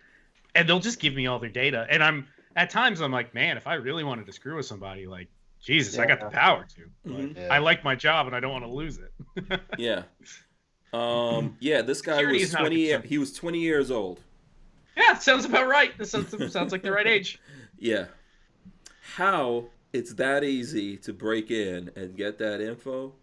and they'll just give me all their data. And at times I'm like, man, if I really wanted to screw with somebody, like, Jesus, I got the power to.
Mm-hmm.
I like my job and I don't want to lose it.
Yeah. This guy
Security
was
is not a
20.
concern.
He was 20 years old.
Yeah, sounds about right. This sounds like the right age.
Yeah. How it's that easy to break in and get that info?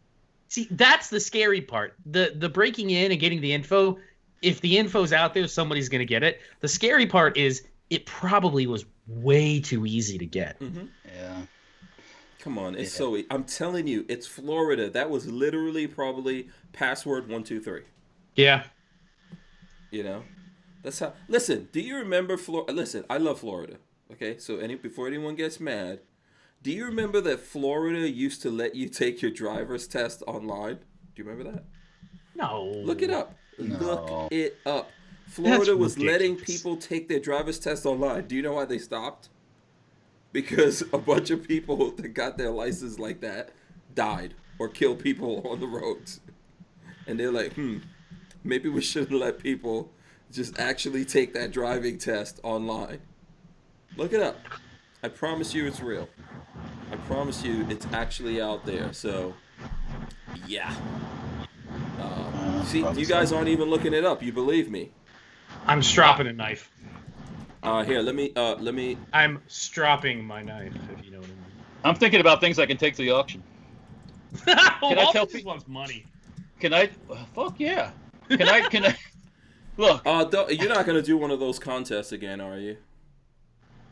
See, that's the scary part. The breaking in and getting the info, if the info's out there, somebody's going to get it. The scary part is it probably was way too easy to get.
Mm-hmm.
Yeah.
Come on, it's so easy. I'm telling you, it's Florida. That was literally probably password 123.
Yeah.
That's how. Listen, do you remember Florida? Listen, I love Florida. Okay, so before anyone gets mad, do you remember that Florida used to let you take your driver's test online? Do you remember that?
No.
Look it up.
No.
Look it up. Florida was
ridiculous.
letting people take their driver's test online. Do you know why they stopped? Because a bunch of people that got their license like that died or killed people on the roads. And they're like, maybe we shouldn't let people just actually take that driving test online. Look it up. I promise you it's real. I promise you it's actually out there. So, yeah. See, you guys aren't even looking it up. You believe me.
I'm stropping a knife.
Here, let me.
I'm stropping my knife, if you know what I mean.
I'm thinking about things I can take to the auction.
Can
I tell
people wants money?
Can I? Fuck yeah. Can I? Look.
You're not gonna do one of those contests again, are you?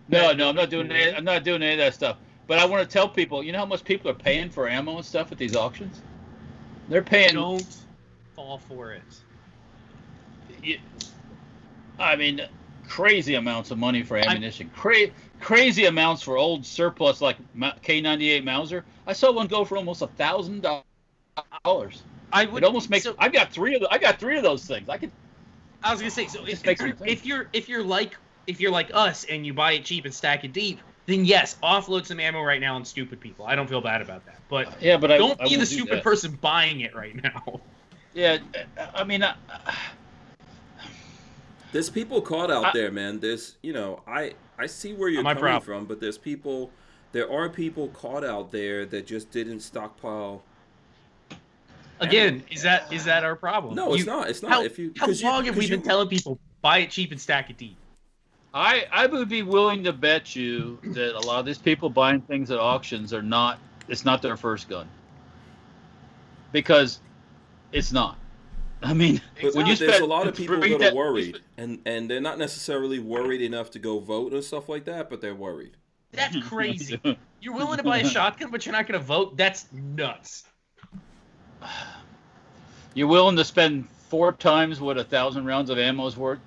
No, I'm not doing any. I'm not doing any of that stuff. But I want to tell people. You know how much people are paying for ammo and stuff at these auctions? They're paying.
Don't fall for it.
I mean, crazy amounts of money for ammunition. Crazy amounts for old surplus like K98 Mauser. I saw one go for almost $1,000.
I would.
It almost makes.
So,
I've got three of. I got 3 of those things. I
was gonna say. So
if
you're like us and you buy it cheap and stack it deep, then yes, offload some ammo right now on stupid people. I don't feel bad about that. But don't be the stupid person buying it right now.
Yeah, I mean.
There's people caught out there, man. There's, I see where you're coming from, but there are people caught out there that just didn't stockpile.
Again, is that our problem?
No, it's not. It's not.
How long have we been telling people buy it cheap and stack it deep?
I would be willing to bet you that a lot of these people buying things at auctions it's not their first gun. Because it's not. I mean,
when you there's a lot of people that are worried, and they're not necessarily worried enough to go vote and stuff like that, but they're worried.
That's crazy. You're willing to buy a shotgun, but you're not going to vote? That's nuts.
You're willing to spend 4 times what 1,000 rounds of ammo is worth?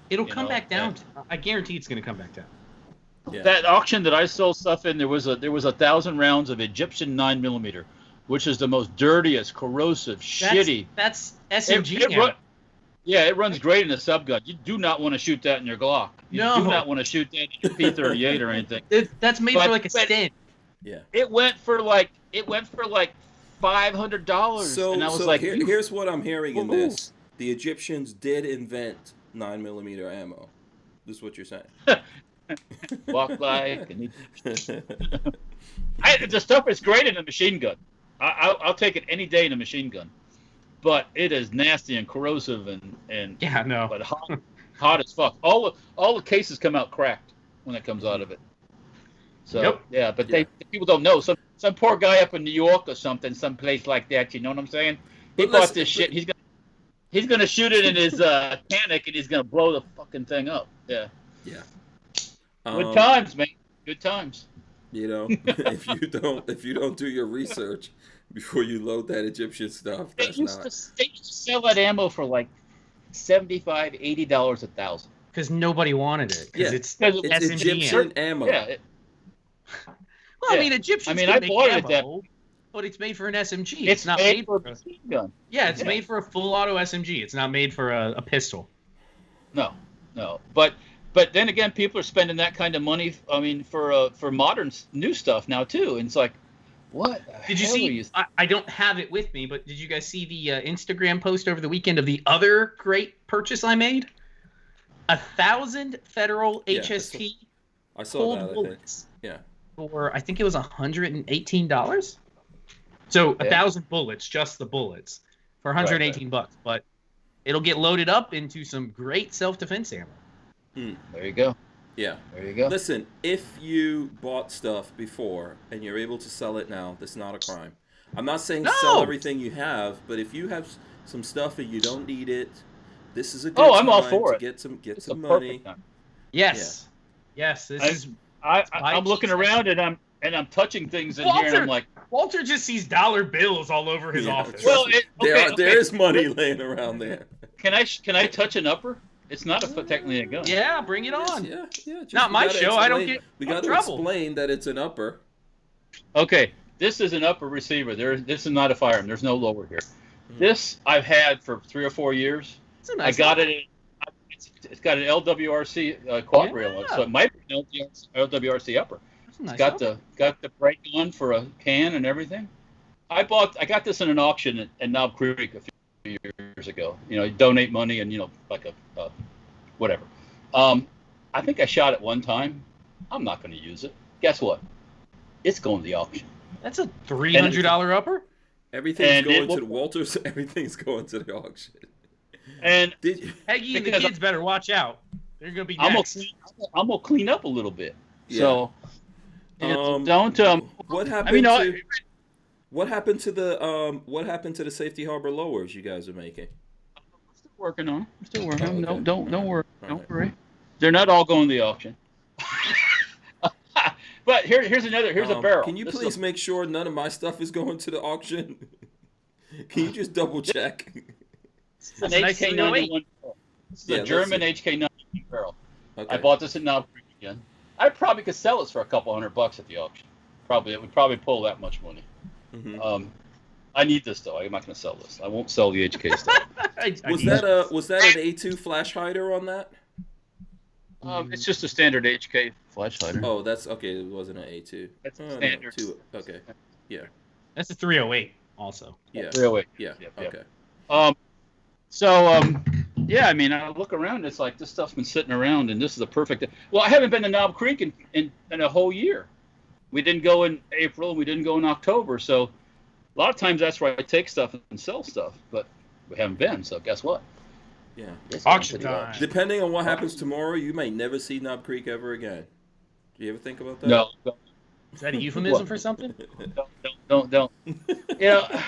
It'll come back down. I guarantee it's going to come back down.
Yeah. That auction that I sold stuff in, there was 1,000 rounds of Egyptian 9mm, which is the most dirtiest, corrosive, shitty.
That's SMG.
It runs great in a subgun. You do not want to shoot that in your Glock. You do not want to shoot that in your P38 or anything.
That's made for like a stent.
Yeah.
It went for like $500.
So,
and I was like,
here's what I'm hearing in this: the Egyptians did invent 9mm ammo. This is what you're saying.
Walk like the stuff is great in a machine gun. I'll take it any day in a machine gun, but it is nasty and corrosive and
yeah, no,
but hot as fuck. All the cases come out cracked when it comes out of it. So but people don't know. Some poor guy up in New York or something, some place like that. You know what I'm saying? He bought this shit. He's gonna shoot it in his Canic and he's gonna blow the fucking thing up. Yeah. Yeah. Good times, man. Good times.
If you don't do your research before you load that Egyptian stuff,
they used to sell that ammo for like $75, $80 $1,000.
Because nobody wanted it.
Because it's Egyptian ammo.
Yeah.
I mean, Egyptians
I bought it at that.
But it's made for an SMG. It's not made for a machine
gun.
Yeah, it's made for a full auto SMG. It's not made for a pistol.
No. But then again, people are spending that kind of money. I mean, for modern new stuff now too. And it's like, what?
Did you see? I don't have it with me, but did you guys see the Instagram post over the weekend of the other great purchase I made? 1,000 federal HST.
I saw that.
Bullets. Yeah. For I think it was $118. So 1,000 bullets, just the bullets, for $118. But it'll get loaded up into some great self-defense ammo.
There you go.
Yeah.
There you go.
Listen, if you bought stuff before and you're able to sell it now, that's not a crime. I'm not saying sell everything you have, but if you have some stuff and you don't need it, this is a good time
all for
to
it.
get some money.
Yes. Yeah. Yes.
I'm looking around and I'm touching things in here and I'm like,
Walter just sees dollar bills all over his office.
Well,
there is money laying around there.
Can I touch an upper? It's not technically a gun.
Yeah, bring it on.
Yeah.
Not my show. I don't get
We got to explain that it's an upper.
Okay, this is an upper receiver. This is not a firearm. There's no lower here. This I've had for 3 or 4or years.
Nice
I got it. It's got an LWRC quad rail on it, so it might be an LWRC upper. It's got the brake on for a can and everything. I got this in an auction at Knob Creek a few years ago. Donate money and like a whatever. I think I shot it one time. I'm not going to use it. Guess what? It's going to the auction.
That's a $300 upper.
Everything's going to the Walters. Everything's going to the auction.
And
Peggy and the kids better watch out. They're going to be next.
I'm gonna clean up a little bit.
Yeah.
So don't.
What happened? What happened to the safety harbor lowers you guys are making?
We're still working on them. Don't worry. Don't worry. They're not all going to the auction. But here's a barrel.
Can you please make sure none of my stuff is going to the auction? Can you just double check?
It's an HK91 barrel. It's the German HK91 barrel. Okay. I bought this at Knob Creek again. I probably could sell this for a couple $100 at the auction. It would probably pull that much money. Mm-hmm. I need this though. I'm not going to sell this. I won't sell the HK stuff.
Was that an A2 flash hider on that?
It's just a standard HK flash hider.
Oh, that's okay. It wasn't an A2.
That's standard.
No, okay. Yeah.
That's a 308 also.
Yeah.
308.
Yeah.
Yep.
Okay.
Yeah, I mean, I look around, it's like this stuff's been sitting around, and this is the perfect. Well, I haven't been to Knob Creek in a whole year. We didn't go in April, and we didn't go in October, so a lot of times that's where I take stuff and sell stuff, but we haven't been, so guess what?
Yeah.
Auction time.
Depending on what happens tomorrow, you may never see Knob Creek ever again. Do you ever think about that?
No.
Is that a euphemism for something?
Don't. Yeah.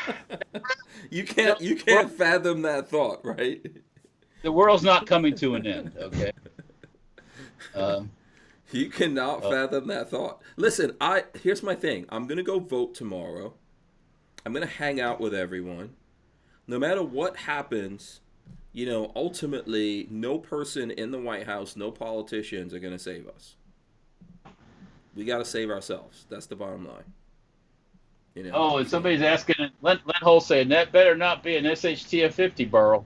You can't fathom that thought, right?
The world's not coming to an end, okay?
You cannot fathom that thought. Listen, here's my thing. I'm going to go vote tomorrow. I'm going to hang out with everyone. No matter what happens, ultimately, no person in the White House, no politicians are going to save us. We got to save ourselves. That's the bottom line.
Oh, and somebody's asking, Len Hole saying, that better not be an SHTF 50 barrel.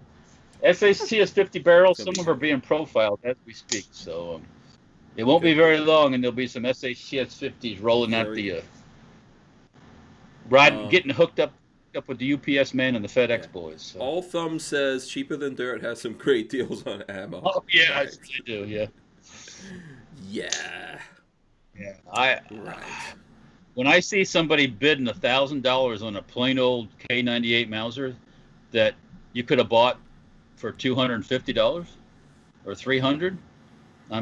SHTF 50 barrels, some of them are being profiled as we speak. So it won't be very long, and there'll be some SHTF 50s rolling out the getting hooked up with the UPS man and the FedEx boys. So.
All Thumb says Cheaper Than Dirt has some great deals on ammo.
Oh, yeah, I do, yeah.
Yeah.
Yeah. When I see somebody bidding $1,000 on a plain old K98 Mauser that you could have bought for $250 or $300,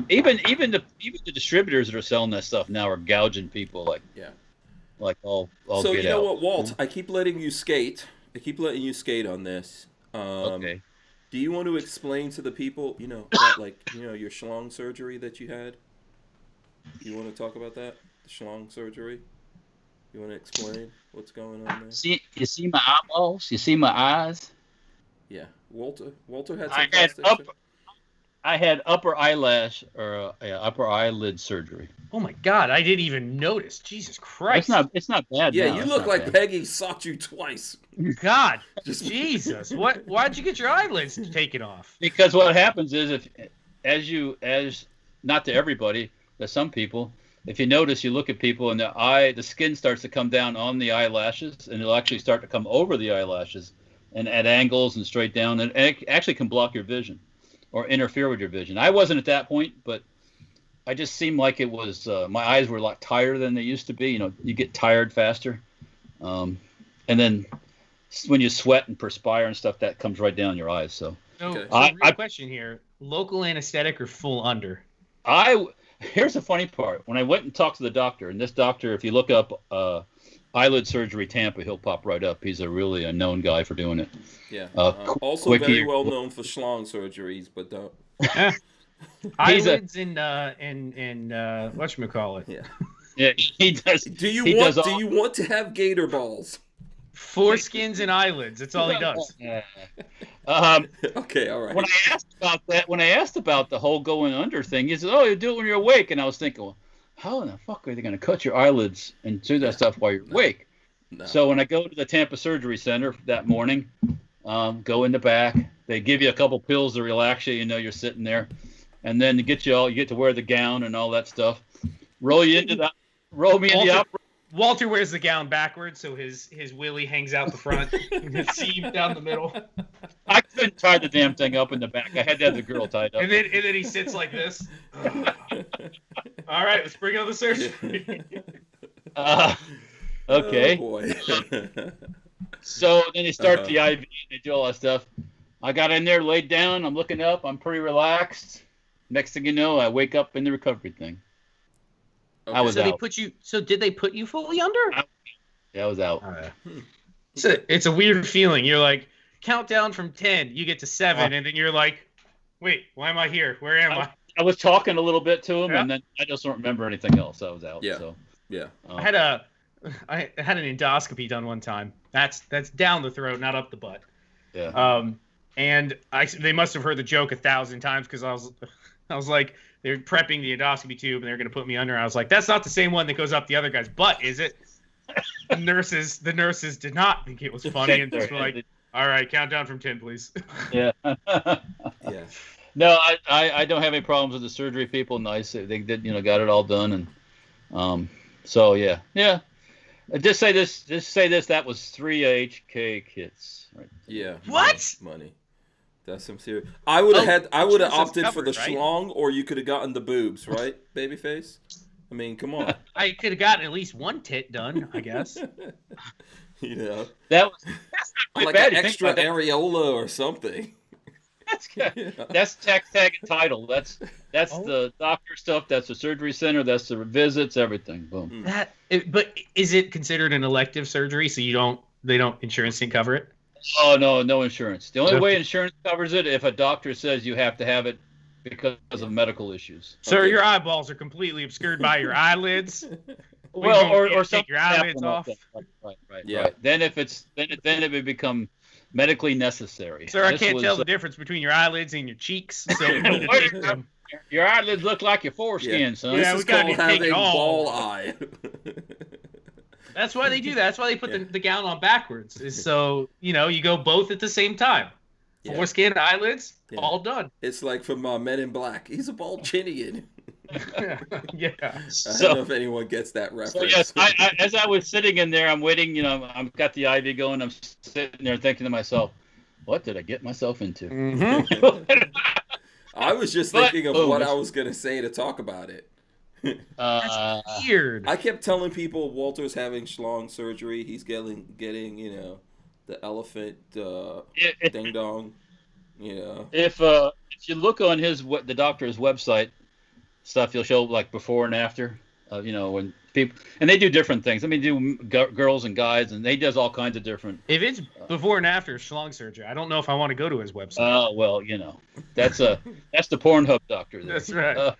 even the distributors that are selling that stuff now are gouging people like all
so
get
you know
out.
what, Walt? I keep letting you skate. On this.
Okay.
Do you want to explain to the people, your schlong surgery that you had? You want to talk about that? The schlong surgery? You want to explain what's going on there?
You see my eyeballs? You see my eyes?
Yeah. Walter had some
I had upper eyelash or upper eyelid surgery.
Oh my God! I didn't even notice. Jesus Christ!
It's not bad.
Yeah,
now.
you
It's
look
not
like
bad.
Peggy socked you twice.
God, Jesus! Why'd you get your eyelids taken off?
Because what happens is as not to everybody, to some people, if you notice, you look at people and the skin starts to come down on the eyelashes, and it'll actually start to come over the eyelashes and at angles and straight down, and it actually can block your vision or interfere with your vision. I wasn't at that point, but I just seemed like it was my eyes were a lot tighter than they used to be. You get tired faster, and then when you sweat and perspire and stuff, that comes right down your eyes. So,
real question here: local anesthetic or full under?
Here's the funny part. When I went and talked to the doctor, and this doctor, if you look up eyelid surgery Tampa, he'll pop right up. He's a known guy for doing it.
Yeah. Also very well known for schlong surgeries, but don't.
Eyelids and whatchamacallit.
Yeah.
Yeah, he does.
Do you want to have gator balls?
Foreskins and eyelids. That's all he does.
Okay, all right.
When I asked about the whole going under thing, he said, "Oh, you do it when you're awake." And I was thinking, well, how in the fuck are they going to cut your eyelids and do that stuff while you're awake? No. So when I go to the Tampa Surgery Center that morning, go in the back. They give you a couple pills to relax you. You're sitting there, and then you get to wear the gown and all that stuff. Roll me into the operating.
Walter wears the gown backwards, so his willy hangs out the front and his seam down the middle.
I couldn't tie the damn thing up in the back. I had to have the girl tied up.
And then he sits like this. All right, let's bring on the surgery.
Okay.
Oh, boy.
So then they start the IV and they do all that stuff. I got in there, laid down. I'm looking up. I'm pretty relaxed. Next thing you know, I wake up in the recovery thing.
Okay.
I was out.
Did they put you fully under?
Yeah, I was out.
It's a weird feeling. You're like, countdown from 10, you get to 7, and then you're like, wait, why am I here? Where am I?
I was talking a little bit to him, and then I just don't remember anything else. I was out.
Yeah.
So.
Yeah.
I had an endoscopy done one time. That's down the throat, not up the butt.
Yeah.
And they must have heard the joke 1,000 times because I was like, they're prepping the endoscopy tube and they're going to put me under. I was like, that's not the same one that goes up the other guy's butt, is it? The nurses did not think it was funny and just were like, all right, count down from 10, please.
Yeah.
Yeah.
No, I don't have any problems with the surgery people. Nice, they did, got it all done, and so yeah. Just say this. That was 3 HK kits. Right.
Yeah.
What?
Money. That's some serious. I would have opted for the
right?
schlong, or you could have gotten the boobs, right, babyface? I mean, come on.
I could have gotten at least one tit done, I guess.
That's
like
bad.
an extra areola or something.
That's tax tag and title. That's the doctor stuff. That's the surgery center. That's the visits. Everything. Boom.
But is it considered an elective surgery? So insurance didn't cover it?
Oh no insurance. The only way insurance covers it if a doctor says you have to have it because of medical issues.
Sir, your eyeballs are completely obscured by your eyelids.
Well, or
take your eyelids off.
Right.
Yeah.
Right. Then it would become medically necessary.
Sir, I can't tell the difference between your eyelids and your cheeks. So
your eyelids look like your foreskin, son.
This is called having ball eye.
That's why they do that. That's why they put the gown on backwards. Is so you go both at the same time.
Yeah.
Foreskin, eyelids, all done.
It's like from Men in Black. He's a bald Chinian.
Yeah.
I don't know if anyone gets that reference.
So yes, as I was sitting in there, I'm waiting. I've got the IV going. I'm sitting there thinking to myself, "What did I get myself into?"
Mm-hmm.
I was just thinking of what I was gonna say to talk about it.
That's weird.
I kept telling people Walter's having schlong surgery. He's getting the elephant ding dong.
If you look on the doctor's website stuff, he'll show like before and after. When people, and they do different things. I mean, do girls and guys, and he does all kinds of different.
If it's before and after schlong surgery, I don't know if I want to go to his website.
Oh well, that's the Pornhub doctor. There.
That's right.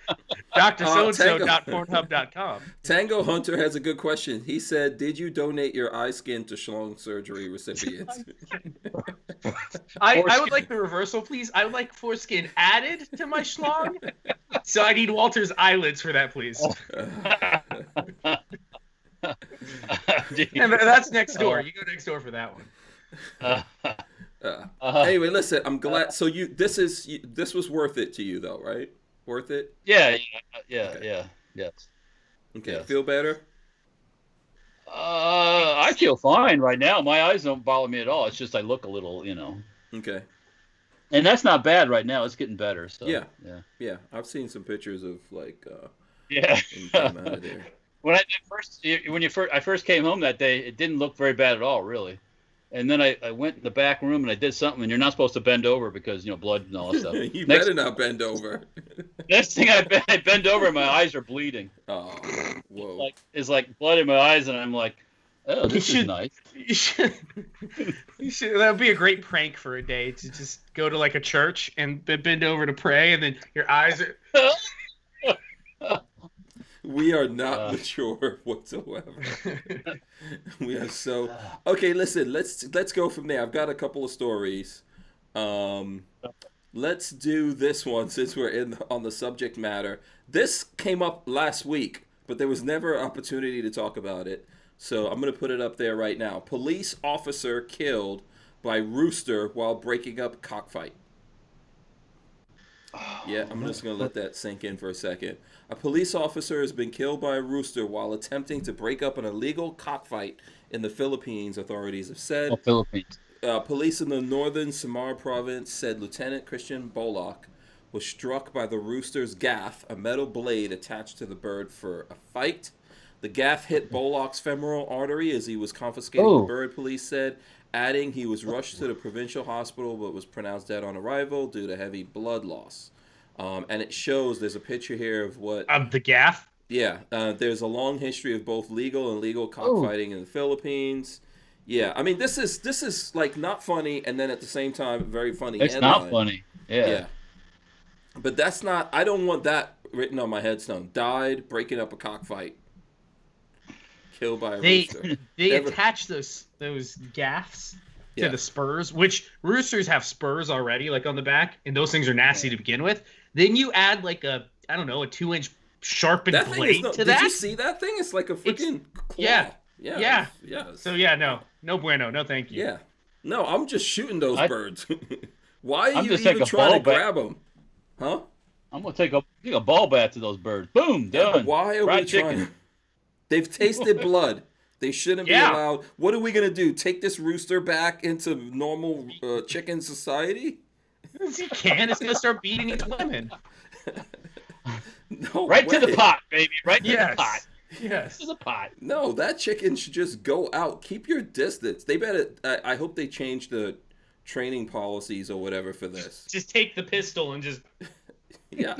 DrSoandso.pornhub.com.
Tango Hunter has a good question. He said, "Did you donate your eye skin to schlong surgery recipients?"
I would like the reversal, please. I would like foreskin added to my schlong. So I need Walter's eyelids for that, please. And that's next door. You go next door for that one.
Anyway, listen. I'm glad. So this was worth it to you, though, right? Worth it?
Yeah.
Okay.
Yes.
Okay.
Yes.
Feel better?
I feel fine right now. My eyes don't bother me at all. It's just I look a little,
Okay.
And that's not bad right now. It's getting better. So
yeah. I've seen some pictures of like.
Yeah.
Out of there.
When I first came home that day, it didn't look very bad at all, really. And then I went in the back room and I did something, and you're not supposed to bend over because blood and all that stuff.
You better not bend over.
Next thing I bend over, and my eyes are bleeding.
Oh, whoa!
It's like blood in my eyes, and I'm like, oh, this is nice.
You should. That would be a great prank for a day to just go to like a church and bend over to pray, and then your eyes are.
We are not mature whatsoever. We are so okay. Listen, let's go from there. I've got a couple of stories. Let's do this one since we're on the subject matter. This came up last week, but there was never an opportunity to talk about it. So I'm gonna put it up there right now. Police officer killed by rooster while breaking up cockfight. Yeah, I'm just going to let that sink in for a second. A police officer has been killed by a rooster while attempting to break up an illegal cockfight in the Philippines, authorities have said.
Philippines.
Police in the northern Samar province said Lieutenant Christian Bollock was struck by the rooster's gaff, a metal blade attached to the bird, for a fight. The gaff hit Bollock's femoral artery as he was confiscating the bird, police said, adding he was rushed to the provincial hospital but was pronounced dead on arrival due to heavy blood loss. And it shows, there's a picture here of what...
Of the gaff?
Yeah. There's a long history of both legal and illegal cockfighting in the Philippines. Yeah. I mean, this is like not funny, and then at the same time, very funny.
It's
headline.
not funny. Yeah.
But that's not... I don't want that written on my headstone. Died breaking up a cockfight. Killed by a rooster.
They attach those gaffs to the spurs, which roosters have spurs already, like on the back, and those things are nasty to begin with. Then you add like a 2-inch sharpened blade to that.
Did you see that thing? It's like a freaking claw.
Yeah.
Yeah.
Yeah.
Yes.
So yeah, no bueno, no thank you.
Yeah. No, I'm just shooting those birds. Why are
I'm
you
just
even
taking a
trying to
ball bat.
grab them? Huh?
I'm gonna take a ball bat to those birds. Boom,
Yeah,
done.
why are
Fried
we
chicken.
trying? They've tasted blood. They shouldn't be allowed. What are we gonna do? Take this rooster back into normal chicken society?
He can. It's gonna start beating its women.
No
Right
way.
to the pot, baby. Right to the pot.
Yes.
To the pot.
No, that chicken should just go out. Keep your distance. They better. I hope they change the training policies or whatever for this.
Just take the pistol and just.
Yeah.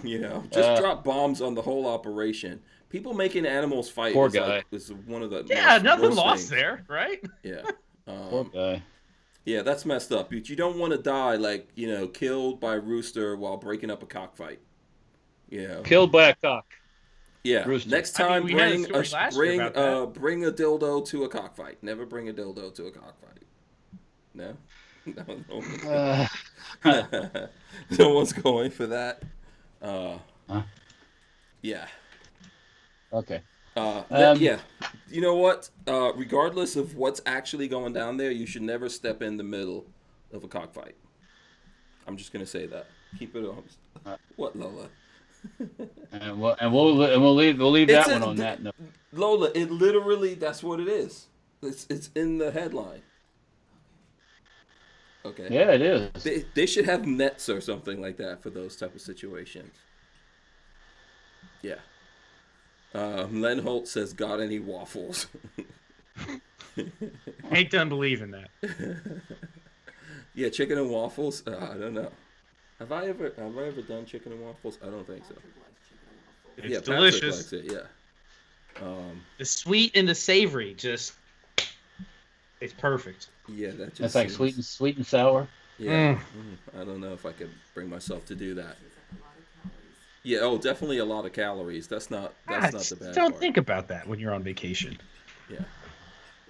Just drop bombs on the whole operation. People making animals fight
Poor
is,
guy.
like, is one of the
Nothing
worst
lost
things.
there, right?
Yeah.
Poor guy.
Yeah, that's messed up. But you don't want to die killed by a rooster while breaking up a cockfight. Yeah.
Killed by a cock.
Yeah.
Rooster.
Next time,
we had a story last year about that.
bring a dildo to a cockfight. Never bring a dildo to a cockfight. No. No. No one's going for that. Yeah.
Okay.
Yeah. You know what? Regardless of what's actually going down there, you should never step in the middle of a cockfight. I'm just gonna say that. Keep it on. What, Lola?
And we'll leave that one on that note.
Lola, it literally, that's what it is. It's in the headline. Okay.
Yeah, it is.
They should have nets or something like that for those type of situations. Yeah. Len Holt says, "Got any waffles?"
I hate to unbelieve in that.
Yeah, chicken and waffles. I don't know. Have I ever done chicken and waffles? I don't think so.
It's delicious.
Patrick likes it, yeah.
The sweet and the savory, it's perfect.
Yeah, that just.
That's like sweet and sour.
Yeah. I don't know if I could bring myself to do that. Yeah. Oh, definitely a lot of calories. That's not the bad
Don't
part.
think about that when you're on vacation.
Yeah.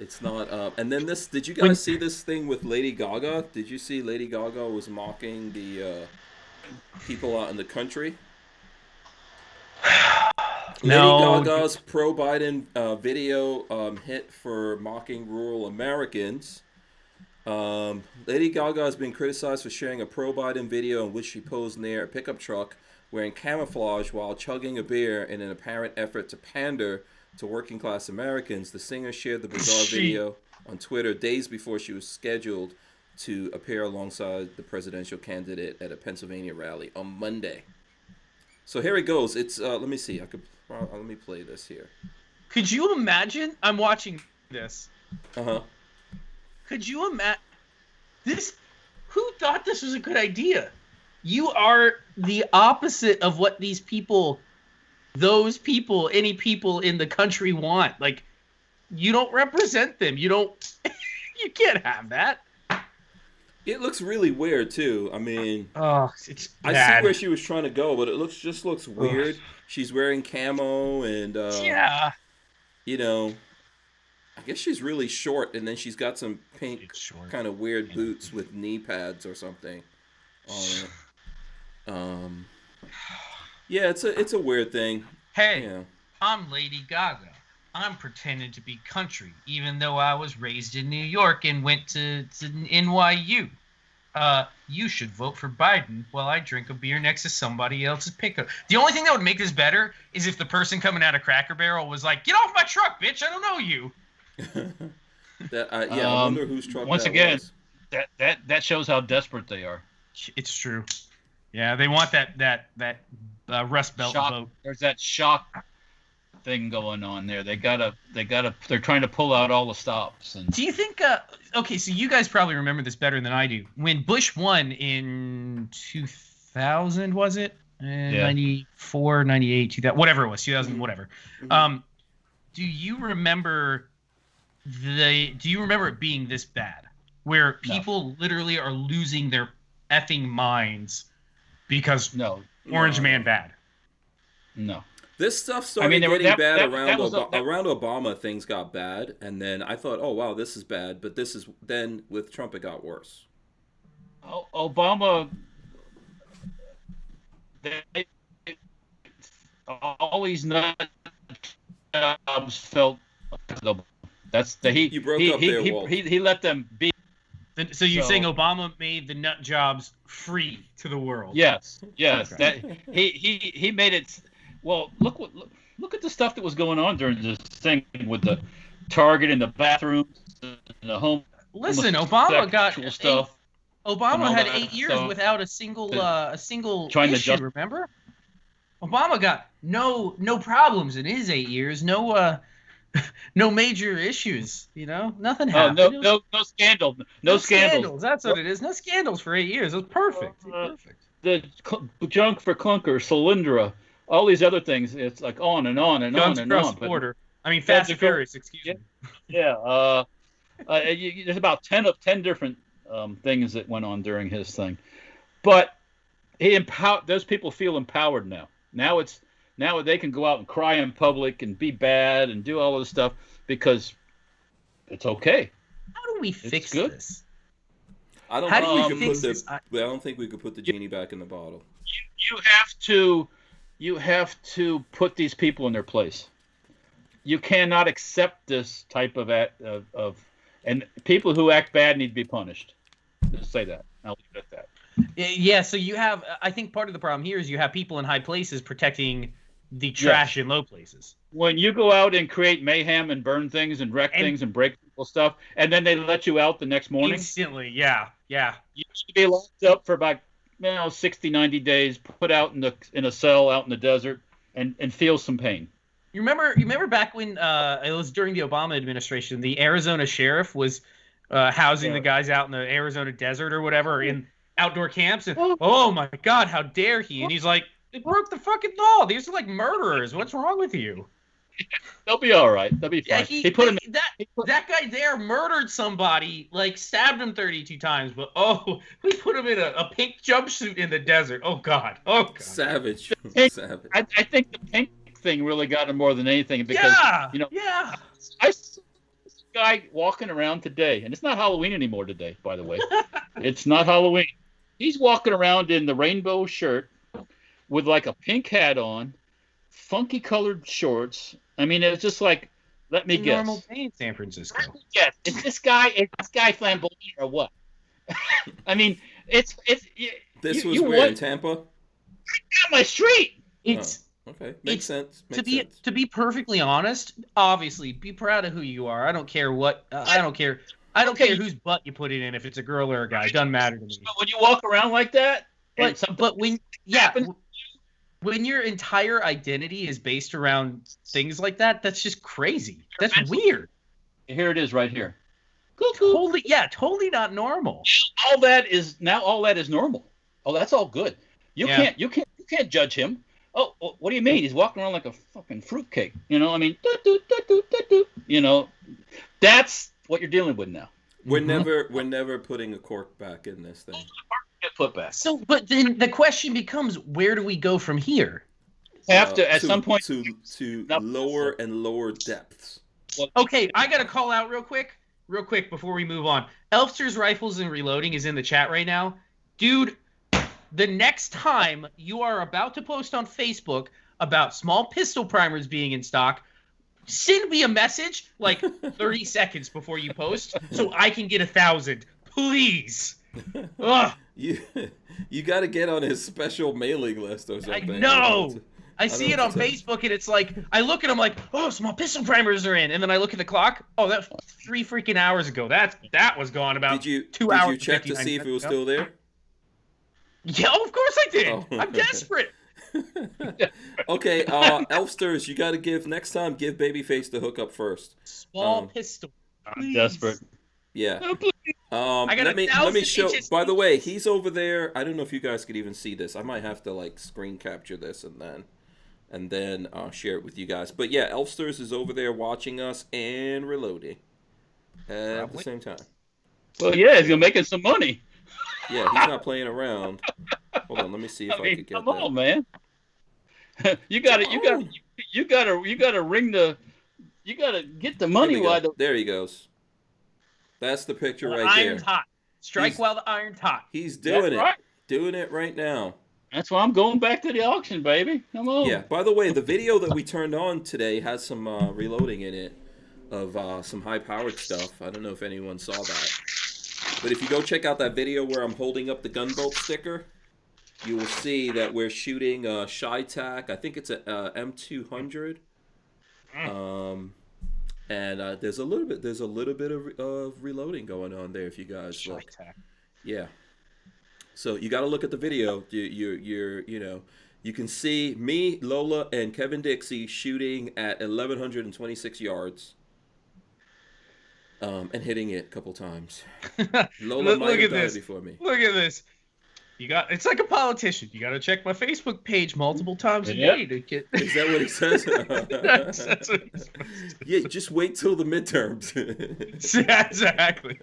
It's not. And then this. Did you guys see this thing with Lady Gaga? Did you see Lady Gaga was mocking the people out in the country?
No.
Lady Gaga's pro-Biden video hit for mocking rural Americans. Lady Gaga has been criticized for sharing a pro-Biden video in which she posed near a pickup truck wearing camouflage while chugging a beer in an apparent effort to pander to working-class Americans. The singer shared the bizarre video on Twitter days before she was scheduled to appear alongside the presidential candidate at a Pennsylvania rally on Monday. So here it goes. It's let me see. Let me play this here.
Could you imagine? I'm watching this.
Uh-huh.
Could you imagine this? Who thought this was a good idea? You are the opposite of what any people in the country want. Like, you don't represent them. You don't. You can't have that.
It looks really weird too. I mean,
it's bad.
I see where she was trying to go, but it looks weird. She's wearing camo and
yeah.
You know, I guess she's really short, and then she's got some pink kind of weird boots with knee pads or something on it. Yeah, it's a weird thing.
Hey,
Yeah.
I'm Lady Gaga. I'm pretending to be country, even though I was raised in New York and went to NYU. You should vote for Biden while I drink a beer next to somebody else's pickup. The only thing that would make this better is if the person coming out of Cracker Barrel was like, "Get off my truck, bitch! I don't know you."
I wonder whose truck
once
that
again,
was.
that shows how desperate they are.
It's true. Yeah, they want that Rust Belt vote.
There's that shock thing going on there. They're trying to pull out all the stops. And
do you think? Okay, so you guys probably remember this better than I do. When Bush won in 2000, was it? 94, 98, 2000, whatever it was, 2000, whatever.
Mm-hmm.
Do you remember it being this bad, where people literally are losing their effing minds because Orange Man bad?
No.
This stuff started getting bad around Obama. Things got bad, and then I thought, oh wow, this is bad. But then with Trump, it got worse.
Obama, they always nudge jobs felt uncomfortable. That's the he.
You broke up there, Walt.
He let them be.
So you're saying Obama made the nut jobs free to the world?
Yes. Okay.
Okay.
That he made it. Well, look at the stuff that was going on during this thing with the Target and the bathrooms and the home.
Listen, Obama got
stuff.
Obama had 8 years without a single issue. Remember? Obama got no problems in his 8 years. No major issues. Nothing happened.
No scandal. No scandals.
That's what it is. No scandals for 8 years. It was perfect. Perfect.
The junk for clunker, Solyndra, all these other things. It's like on and on and
Guns
on and
on. Border. I mean, Fast and Furious. Excuse me.
Yeah. There's about 10 different things that went on during his thing, but those people feel empowered now. Now they can go out and cry in public and be bad and do all this stuff because it's okay.
How do we fix this?
I don't think we could put the genie back in the bottle.
You have to put these people in their place. You cannot accept this type of and people who act bad need to be punished. Just say that. I'll leave it at that.
Yeah, so you have, I think part of the problem here is you have people in high places protecting the trash in low places.
When you go out and create mayhem and burn things and wreck things and break people's stuff, and then they let you out the next morning.
Instantly, yeah. You
used to be locked up for about 60, 90 days, put out in a cell out in the desert, and feel some pain.
You remember back when it was during the Obama administration, the Arizona sheriff was housing the guys out in the Arizona desert or whatever in outdoor camps, and oh my God, how dare he? And he's like, they broke the fucking law. These are like murderers. What's wrong with you?
They'll be all right. They'll be fine.
That guy there murdered somebody, like stabbed him 32 times, but we put him in a pink jumpsuit in the desert. Oh God.
Savage.
Savage. I think the pink thing really got him more than anything because I saw this guy walking around today, and it's not Halloween anymore today, by the way. It's not Halloween. He's walking around in the rainbow shirt with like a pink hat on, funky colored shorts. I mean, it's just like, let me guess.
Normal day in San Francisco.
Yes. Is this guy flamboyant or what? I mean, it's.
This was where in Tampa?
Right down my street.
Okay, makes sense.
To be perfectly honest, obviously, be proud of who you are. I don't care what. I don't care. I don't care whose butt you put it in. If it's a girl or a guy, it doesn't matter to me.
But when you walk around like that,
when your entire identity is based around things like that, that's just crazy. That's weird.
Here it is, right here.
Totally not normal.
All that is normal. Oh, that's all good. You can't judge him. Oh, what do you mean? He's walking around like a fucking fruitcake. I mean, that's what you're dealing with now.
We're never putting a cork back in this thing.
Get put back.
So, but then the question becomes, where do we go from here?
Have to at some point
to lower and lower depths.
Okay, I gotta call out real quick before we move on. Elfster's Rifles and Reloading is in the chat right now, dude. The next time you are about to post on Facebook about small pistol primers being in stock, send me a message like 30 seconds before you post so I can get 1,000. Please. Ugh.
You got to get on his special mailing list or something.
I know. I see it on Facebook, and it's like, I look at him like, small pistol primers are in. And then I look at the clock. Oh, that's 3 freaking hours ago. That was gone about 2 hours.
Did you check to see if it was still there?
Yeah, of course I did. Oh. I'm desperate.
Okay, Elfsters, you got to give Babyface the hookup first.
Small pistol.
I'm desperate.
Yeah. Let me show. By the way, he's over there. I don't know if you guys could even see this. I might have to screen capture this and then share it with you guys. But yeah, Elfsters is over there watching us and reloading at the same time.
Well, yeah, he's making some money.
Yeah, he's not playing around. Hold on, let me see if I can get that.
Come on, man. You gotta get the money while
there he goes. That's the picture right there.
Iron's hot. Strike while the iron's hot.
He's doing it. Right. Doing it right now.
That's why I'm going back to the auction, baby. Come on.
Yeah. By the way, the video that we turned on today has some reloading in it of some high-powered stuff. I don't know if anyone saw that. But if you go check out that video where I'm holding up the gunboat sticker, you will see that we're shooting a ShyTac. I think it's a M200. And there's a little bit of reloading going on there if you guys look. Yeah. So you got to look at the video. You can see me, Lola, and Kevin Dixie shooting at 1,126 yards. And hitting it a couple times. Lola might have done it before me.
Look at this. It's like a politician. You got to check my Facebook page multiple times a day to get.
Is that what he says?
That's what he's supposed to.
Yeah, just wait till the midterms.
Yeah, exactly.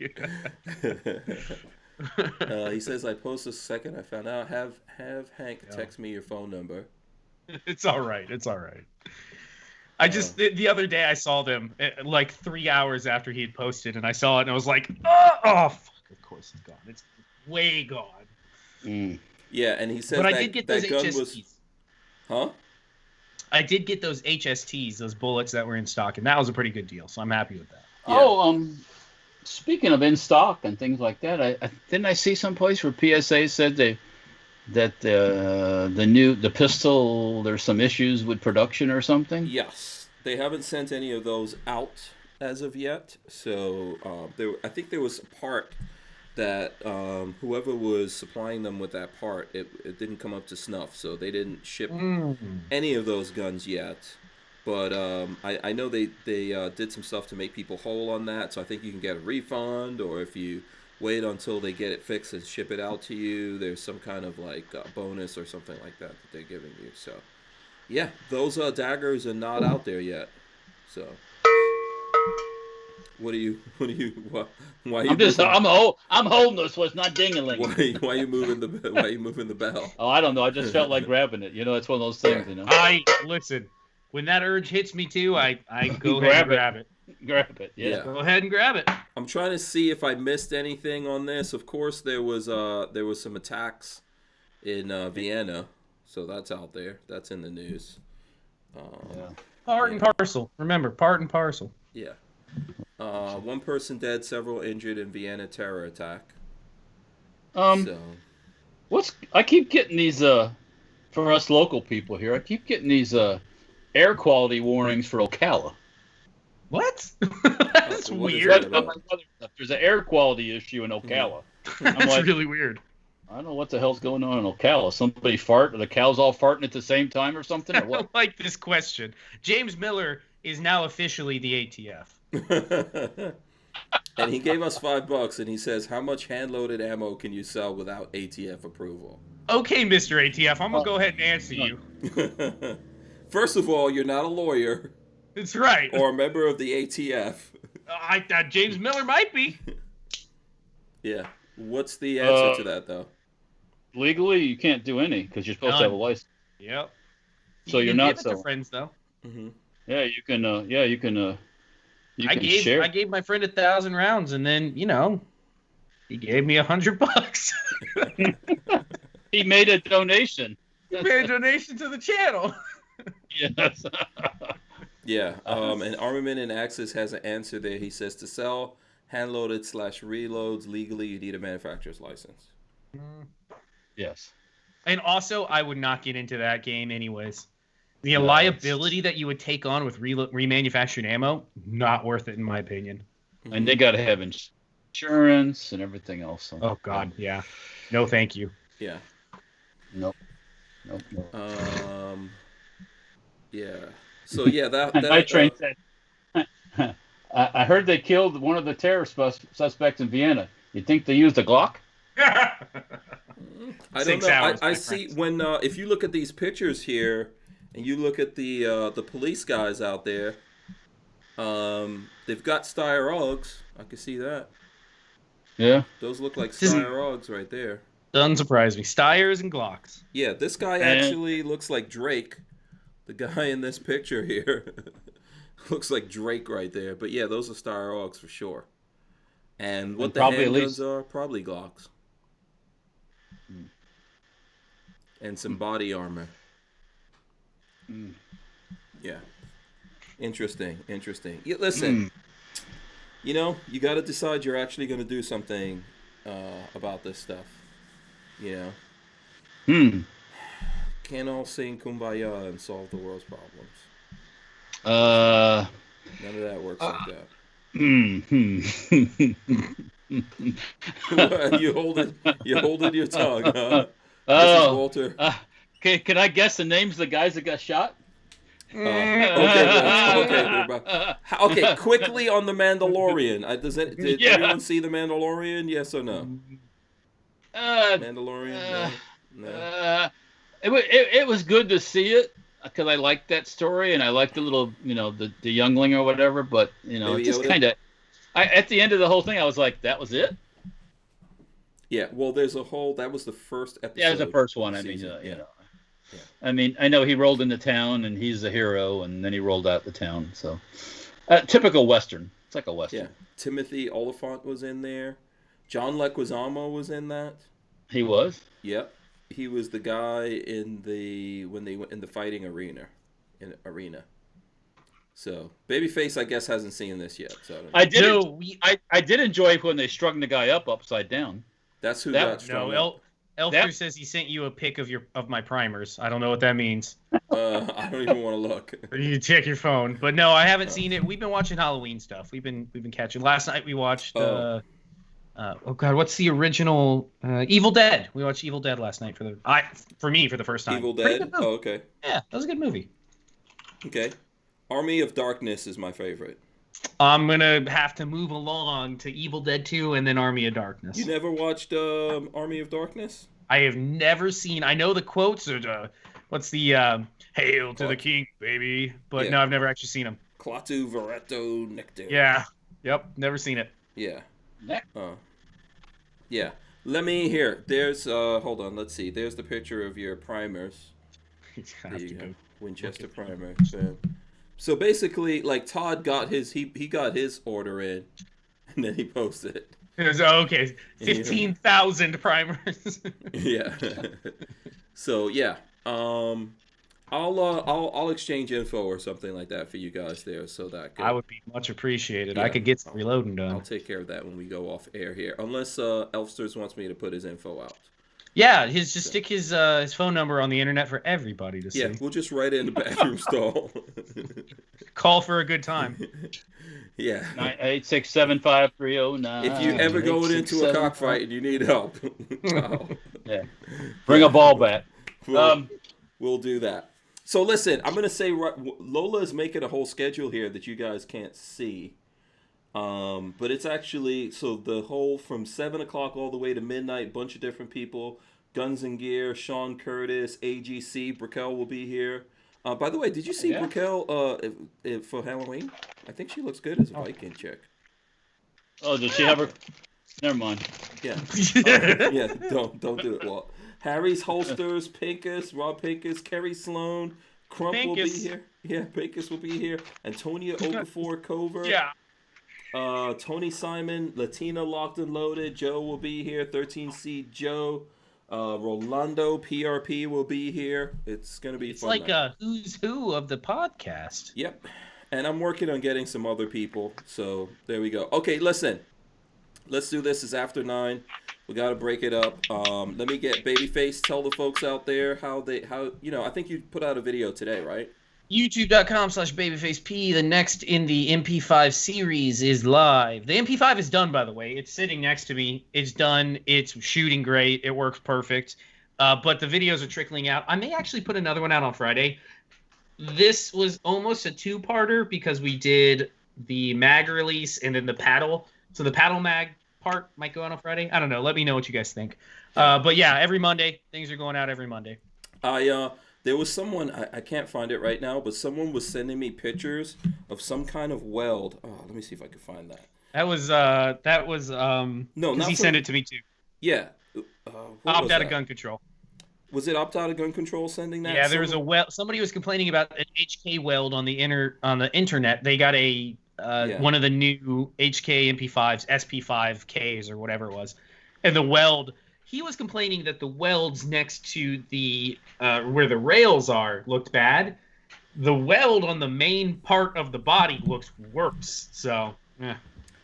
He says, "I posted a second. I found out. Have Hank text me your phone number."
It's all right. It's all right. I just the other day I saw them like 3 hours after he had posted, and I saw it and I was like, oh fuck! Of course it's gone. It's way gone.
Mm. Yeah, and he said,
but I did get those HSTs.
Huh?
I did get those HSTs, those bullets that were in stock, and that was a pretty good deal. So I'm happy with that.
Yeah.
Oh, speaking of in stock and things like that, didn't I see someplace where PSA said that the pistol, there's some issues with production or something?
Yes, they haven't sent any of those out as of yet. So I think there was a part that whoever was supplying them with that part, it didn't come up to snuff, so they didn't ship any of those guns yet. But I know they did some stuff to make people whole on that, so I think you can get a refund, or if you wait until they get it fixed and ship it out to you, there's some kind of like bonus or something like that they're giving you. So yeah, those daggers are not out there yet. So why are you
I'm holding this so it's not ding-a-ling.
Why are you moving the bell?
Oh, I don't know. I just felt like grabbing it. It's one of those things,
Listen, when that urge hits me too, I go ahead and grab it.
Grab it. Yeah.
Go ahead and grab it.
I'm trying to see if I missed anything on this. Of course, there was some attacks in Vienna, so that's out there. That's in the news.
Part and parcel. Remember, part and parcel.
Yeah. One person dead, several injured in Vienna terror attack.
I keep getting these for us local people here. I keep getting these air quality warnings for Ocala.
What? That's weird.
There's an air quality issue in Ocala.
That's really weird.
I don't know what the hell's going on in Ocala. Somebody fart, or the cows all farting at the same time or something, or what?
I like this question. James Miller is now officially the ATF.
And he gave us $5, and he says, "How much hand-loaded ammo can you sell without ATF approval?"
Okay, Mr. ATF, I'm gonna go ahead and answer you.
First of all, you're not a lawyer.
That's right.
Or a member of the ATF.
James Miller might be.
Yeah. What's the answer to that, though?
Legally, you can't do any because you're supposed to have a license.
Yep.
So you're not
selling. Friends though.
Mm-hmm.
Yeah, you can. You can share.
I gave my friend 1,000 rounds, and then he gave me $100.
He made a donation.
He made a donation to the channel.
Yes.
Yeah. And Armament and Axis has an answer there. He says to sell hand-loaded / reloads legally, you need a manufacturer's license.
Yes.
And also, I would not get into that game anyways. The liability that you would take on with remanufactured ammo, not worth it in my opinion.
And they got to have insurance and everything else. So.
Oh, God, yeah. No, thank you.
Yeah.
Nope.
Yeah. So, yeah, that
my train said, I heard they killed one of the terror suspects in Vienna. You think they used a Glock?
I don't know. I see when if you look at these pictures here, and you look at the police guys out there, they've got Steyr AUGs. I can see that.
Yeah.
Those look like Steyr AUGs right there.
Doesn't surprise me. Steyrs and Glocks.
Yeah, this guy actually looks like Drake. The guy in this picture here looks like Drake right there. But yeah, those are Steyr AUGs for sure. And what the handguns are? Probably Glocks. and some body armor. Yeah. Interesting. Listen, you got to decide you're actually going to do something about this stuff. Can't all sing Kumbaya and solve the world's problems. None of that works like that. You holding your tongue, huh? This is Walter.
Can I guess the names of the guys that got shot?
Okay, quickly on the Mandalorian. Did everyone see the Mandalorian? Yes or no? Mandalorian? No.
It was good to see it because I liked that story and I liked the little, the youngling or whatever. But
Maybe
just kind of, at the end of the whole thing, I was like, that was it.
Yeah. Well, that was the first episode.
Yeah, it was the first one. I mean, Yeah. I mean, I know he rolled into town and he's the hero, and then he rolled out the town. So, typical Western. It's like a Western.
Yeah. Timothy Oliphant was in there. John Leguizamo was in that.
He was.
Yep. He was the guy when they went in the fighting arena. So Babyface, I guess, hasn't seen this yet. So I don't know.
I did enjoy when they strung the guy up upside down.
That's who got strung up.
Elfter says he sent you a pic of my primers. I don't know what that means.
I don't even want to look.
You check your phone, but no, I haven't seen it. We've been watching Halloween stuff. We've been catching. Last night we watched. Oh God, what's the original? Evil Dead. We watched Evil Dead last night for the first time.
Evil Dead. Oh, okay.
Yeah, that was a good movie.
Okay. Army of Darkness is my favorite.
I'm gonna have to move along to Evil Dead 2 and then Army of Darkness.
You never watched Army of Darkness?
I have never seen. I know the quotes. What's the "Hail to the King, baby"? But no, I've never actually seen them.
Klaatu Vereto Nectar.
Yeah. Yep. Never seen it.
Yeah. Yeah. Let me hear. There's hold on. Let's see. There's the picture of your primers. There you go. Winchester primer. So basically, like Todd got his he got his order in, and then he posted it.
It was, okay, 15,000 primers.
Yeah. So yeah, I'll exchange info or something like that for you guys there, so that
I would be much appreciated. Yeah, I could get some reloading done.
I'll take care of that when we go off air here, unless Elfsters wants me to put his info out.
Yeah, stick his phone number on the internet for everybody to see.
Yeah, we'll just write it in the bathroom stall.
Call for a good time.
Yeah.
986753009.
If you ever go into a cockfight and you need help,
yeah, bring a ball bat.
We'll do that. So listen, I'm gonna say Lola is making a whole schedule here that you guys can't see. But it's actually the whole from 7 o'clock all the way to midnight. Bunch of different people. Guns and Gear, Sean Curtis, AGC, Brickell will be here. By the way, did you see Brickell for Halloween? I think she looks good as a Viking chick.
Oh, did she have her? Never mind.
Yeah. Yeah. Don't do it, Walt. Harry's Holsters, Pinkus, Rob Pinkus, Kerry Sloan, Crump will be here. Yeah, Pinkus will be here. Antonia Okafor Cover.
Yeah.
Tony Simon, Latina Locked and Loaded, Joe will be here. 13C Joe, Rolando PRP will be here. It's gonna be fun.
It's like a who's who of the podcast.
Yep, and I'm working on getting some other people. So there we go. Okay, listen, let's do this. It's after 9. We gotta break it up. Let me get Babyface. Tell the folks out there how I think you put out a video today, right?
YouTube.com/babyfaceP. The next in the MP5 series is live. The MP5 is done, by the way. It's sitting next to me. It's done. It's shooting great. It works perfect. But the videos are trickling out. I may actually put another one out on Friday. This was almost a 2-parter because we did the mag release and then the paddle. So the paddle mag part might go out on Friday. I don't know. Let me know what you guys think. But yeah, every Monday. Things are going out every Monday.
There was someone, I can't find it right now, but someone was sending me pictures of some kind of weld. Oh, let me see if I can find that.
That was no, not he sent it to me too.
Yeah.
Opt out of gun control.
Was it Opt Out of Gun Control sending that?
Yeah, there was a weld. Somebody was complaining about an HK weld on the internet. They got a one of the new HK MP5s, SP5Ks or whatever it was, and the weld he was complaining that the welds next to the where the rails are looked bad. The weld on the main part of the body looks worse. So,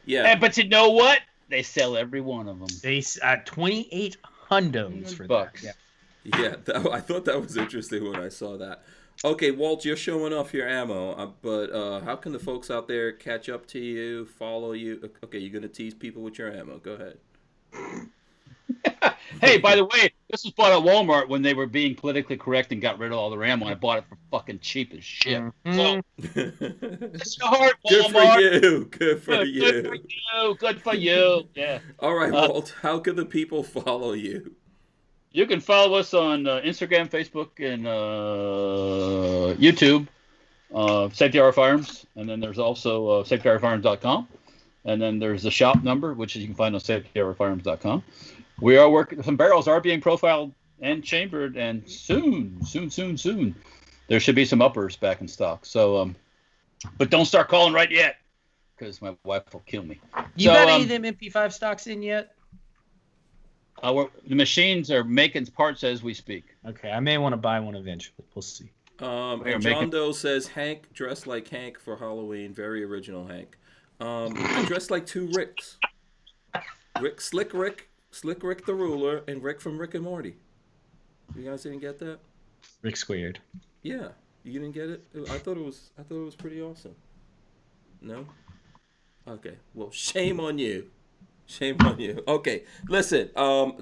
yeah.
But you know what? They sell every one of them.
They 2,800 hundos for
bucks.
that.
Yeah, I thought that was interesting when I saw that. Okay, Walt, you're showing off your ammo, but how can the folks out there catch up to you, follow you? Okay, you're gonna tease people with your ammo. Go ahead.
Hey, by the way, this was bought at Walmart when they were being politically correct and got rid of all their ammo. I bought it for fucking cheap as shit. So, it's hard, Walmart.
Good for you.
Good for you. Yeah.
All right, Walt, how can the people follow you?
You can follow us on Instagram, Facebook, and YouTube, Safety Hour Firearms. And then there's also safetyhourfirearms.com. And then there's the shop number, which you can find on safetyhourfirearms.com. We are working, some barrels are being profiled and chambered, and soon, there should be some uppers back in stock. So, but don't start calling right yet, because my wife will kill me.
You got any of them MP5 stocks in yet?
The machines are making parts as we speak.
Okay, I may want to buy one eventually. We'll see.
And John Doe says, Hank dressed like Hank for Halloween. Very original, Hank. I dressed like two Ricks. Slick Rick the Ruler, and Rick from Rick and Morty. You guys didn't get that?
Rick squared.
Yeah, you didn't get it. I thought it was pretty awesome. No? Okay. Well, shame on you. Shame on you. Okay, listen.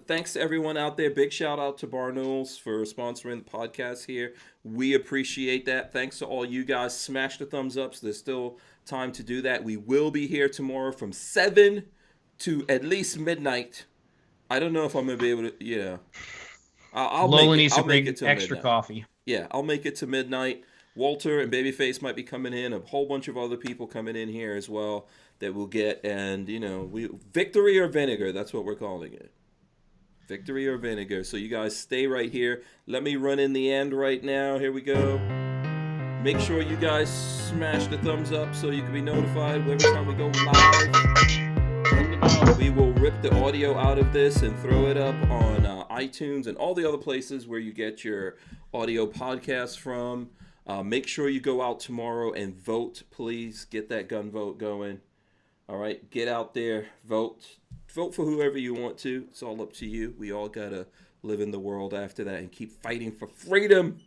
Thanks to everyone out there. Big shout out to Barnauls for sponsoring the podcast here. We appreciate that. Thanks to all you guys. Smash the thumbs ups. There's still time to do that. We will be here tomorrow from 7 to at least midnight. I don't know if I'm gonna be able to. Yeah,
Lola needs to bring extra
midnight.
coffee.
Yeah, I'll make it to midnight. Walter and Babyface might be coming in. A whole bunch of other people coming in here as well that we'll get. And, victory or vinegar, that's what we're calling it. Victory or vinegar. So you guys stay right here. Let me run in the end right now. Here we go. Make sure you guys smash the thumbs up so you can be notified every time we go live. We will rip the audio out of this and throw it up on iTunes and all the other places where you get your audio podcasts from. Make sure you go out tomorrow and vote, please. Get that gun vote going. All right, get out there, vote. Vote for whoever you want to. It's all up to you. We all got to live in the world after that and keep fighting for freedom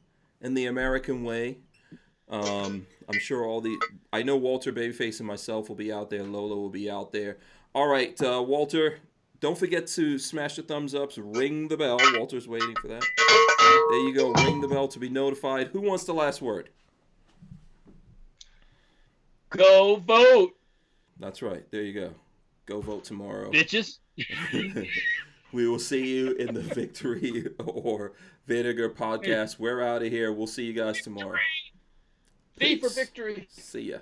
in the American way. I'm sure I know Walter, Babyface, and myself will be out there. Lola will be out there. All right, Walter, don't forget to smash the thumbs ups, ring the bell. Walter's waiting for that. There you go, ring the bell to be notified. Who wants the last word?
Go vote.
That's right. There you go. Go vote tomorrow.
Bitches.
We will see you in the Victory or Vinegar podcast. We're out of here. We'll see you guys tomorrow.
V for victory.
See ya.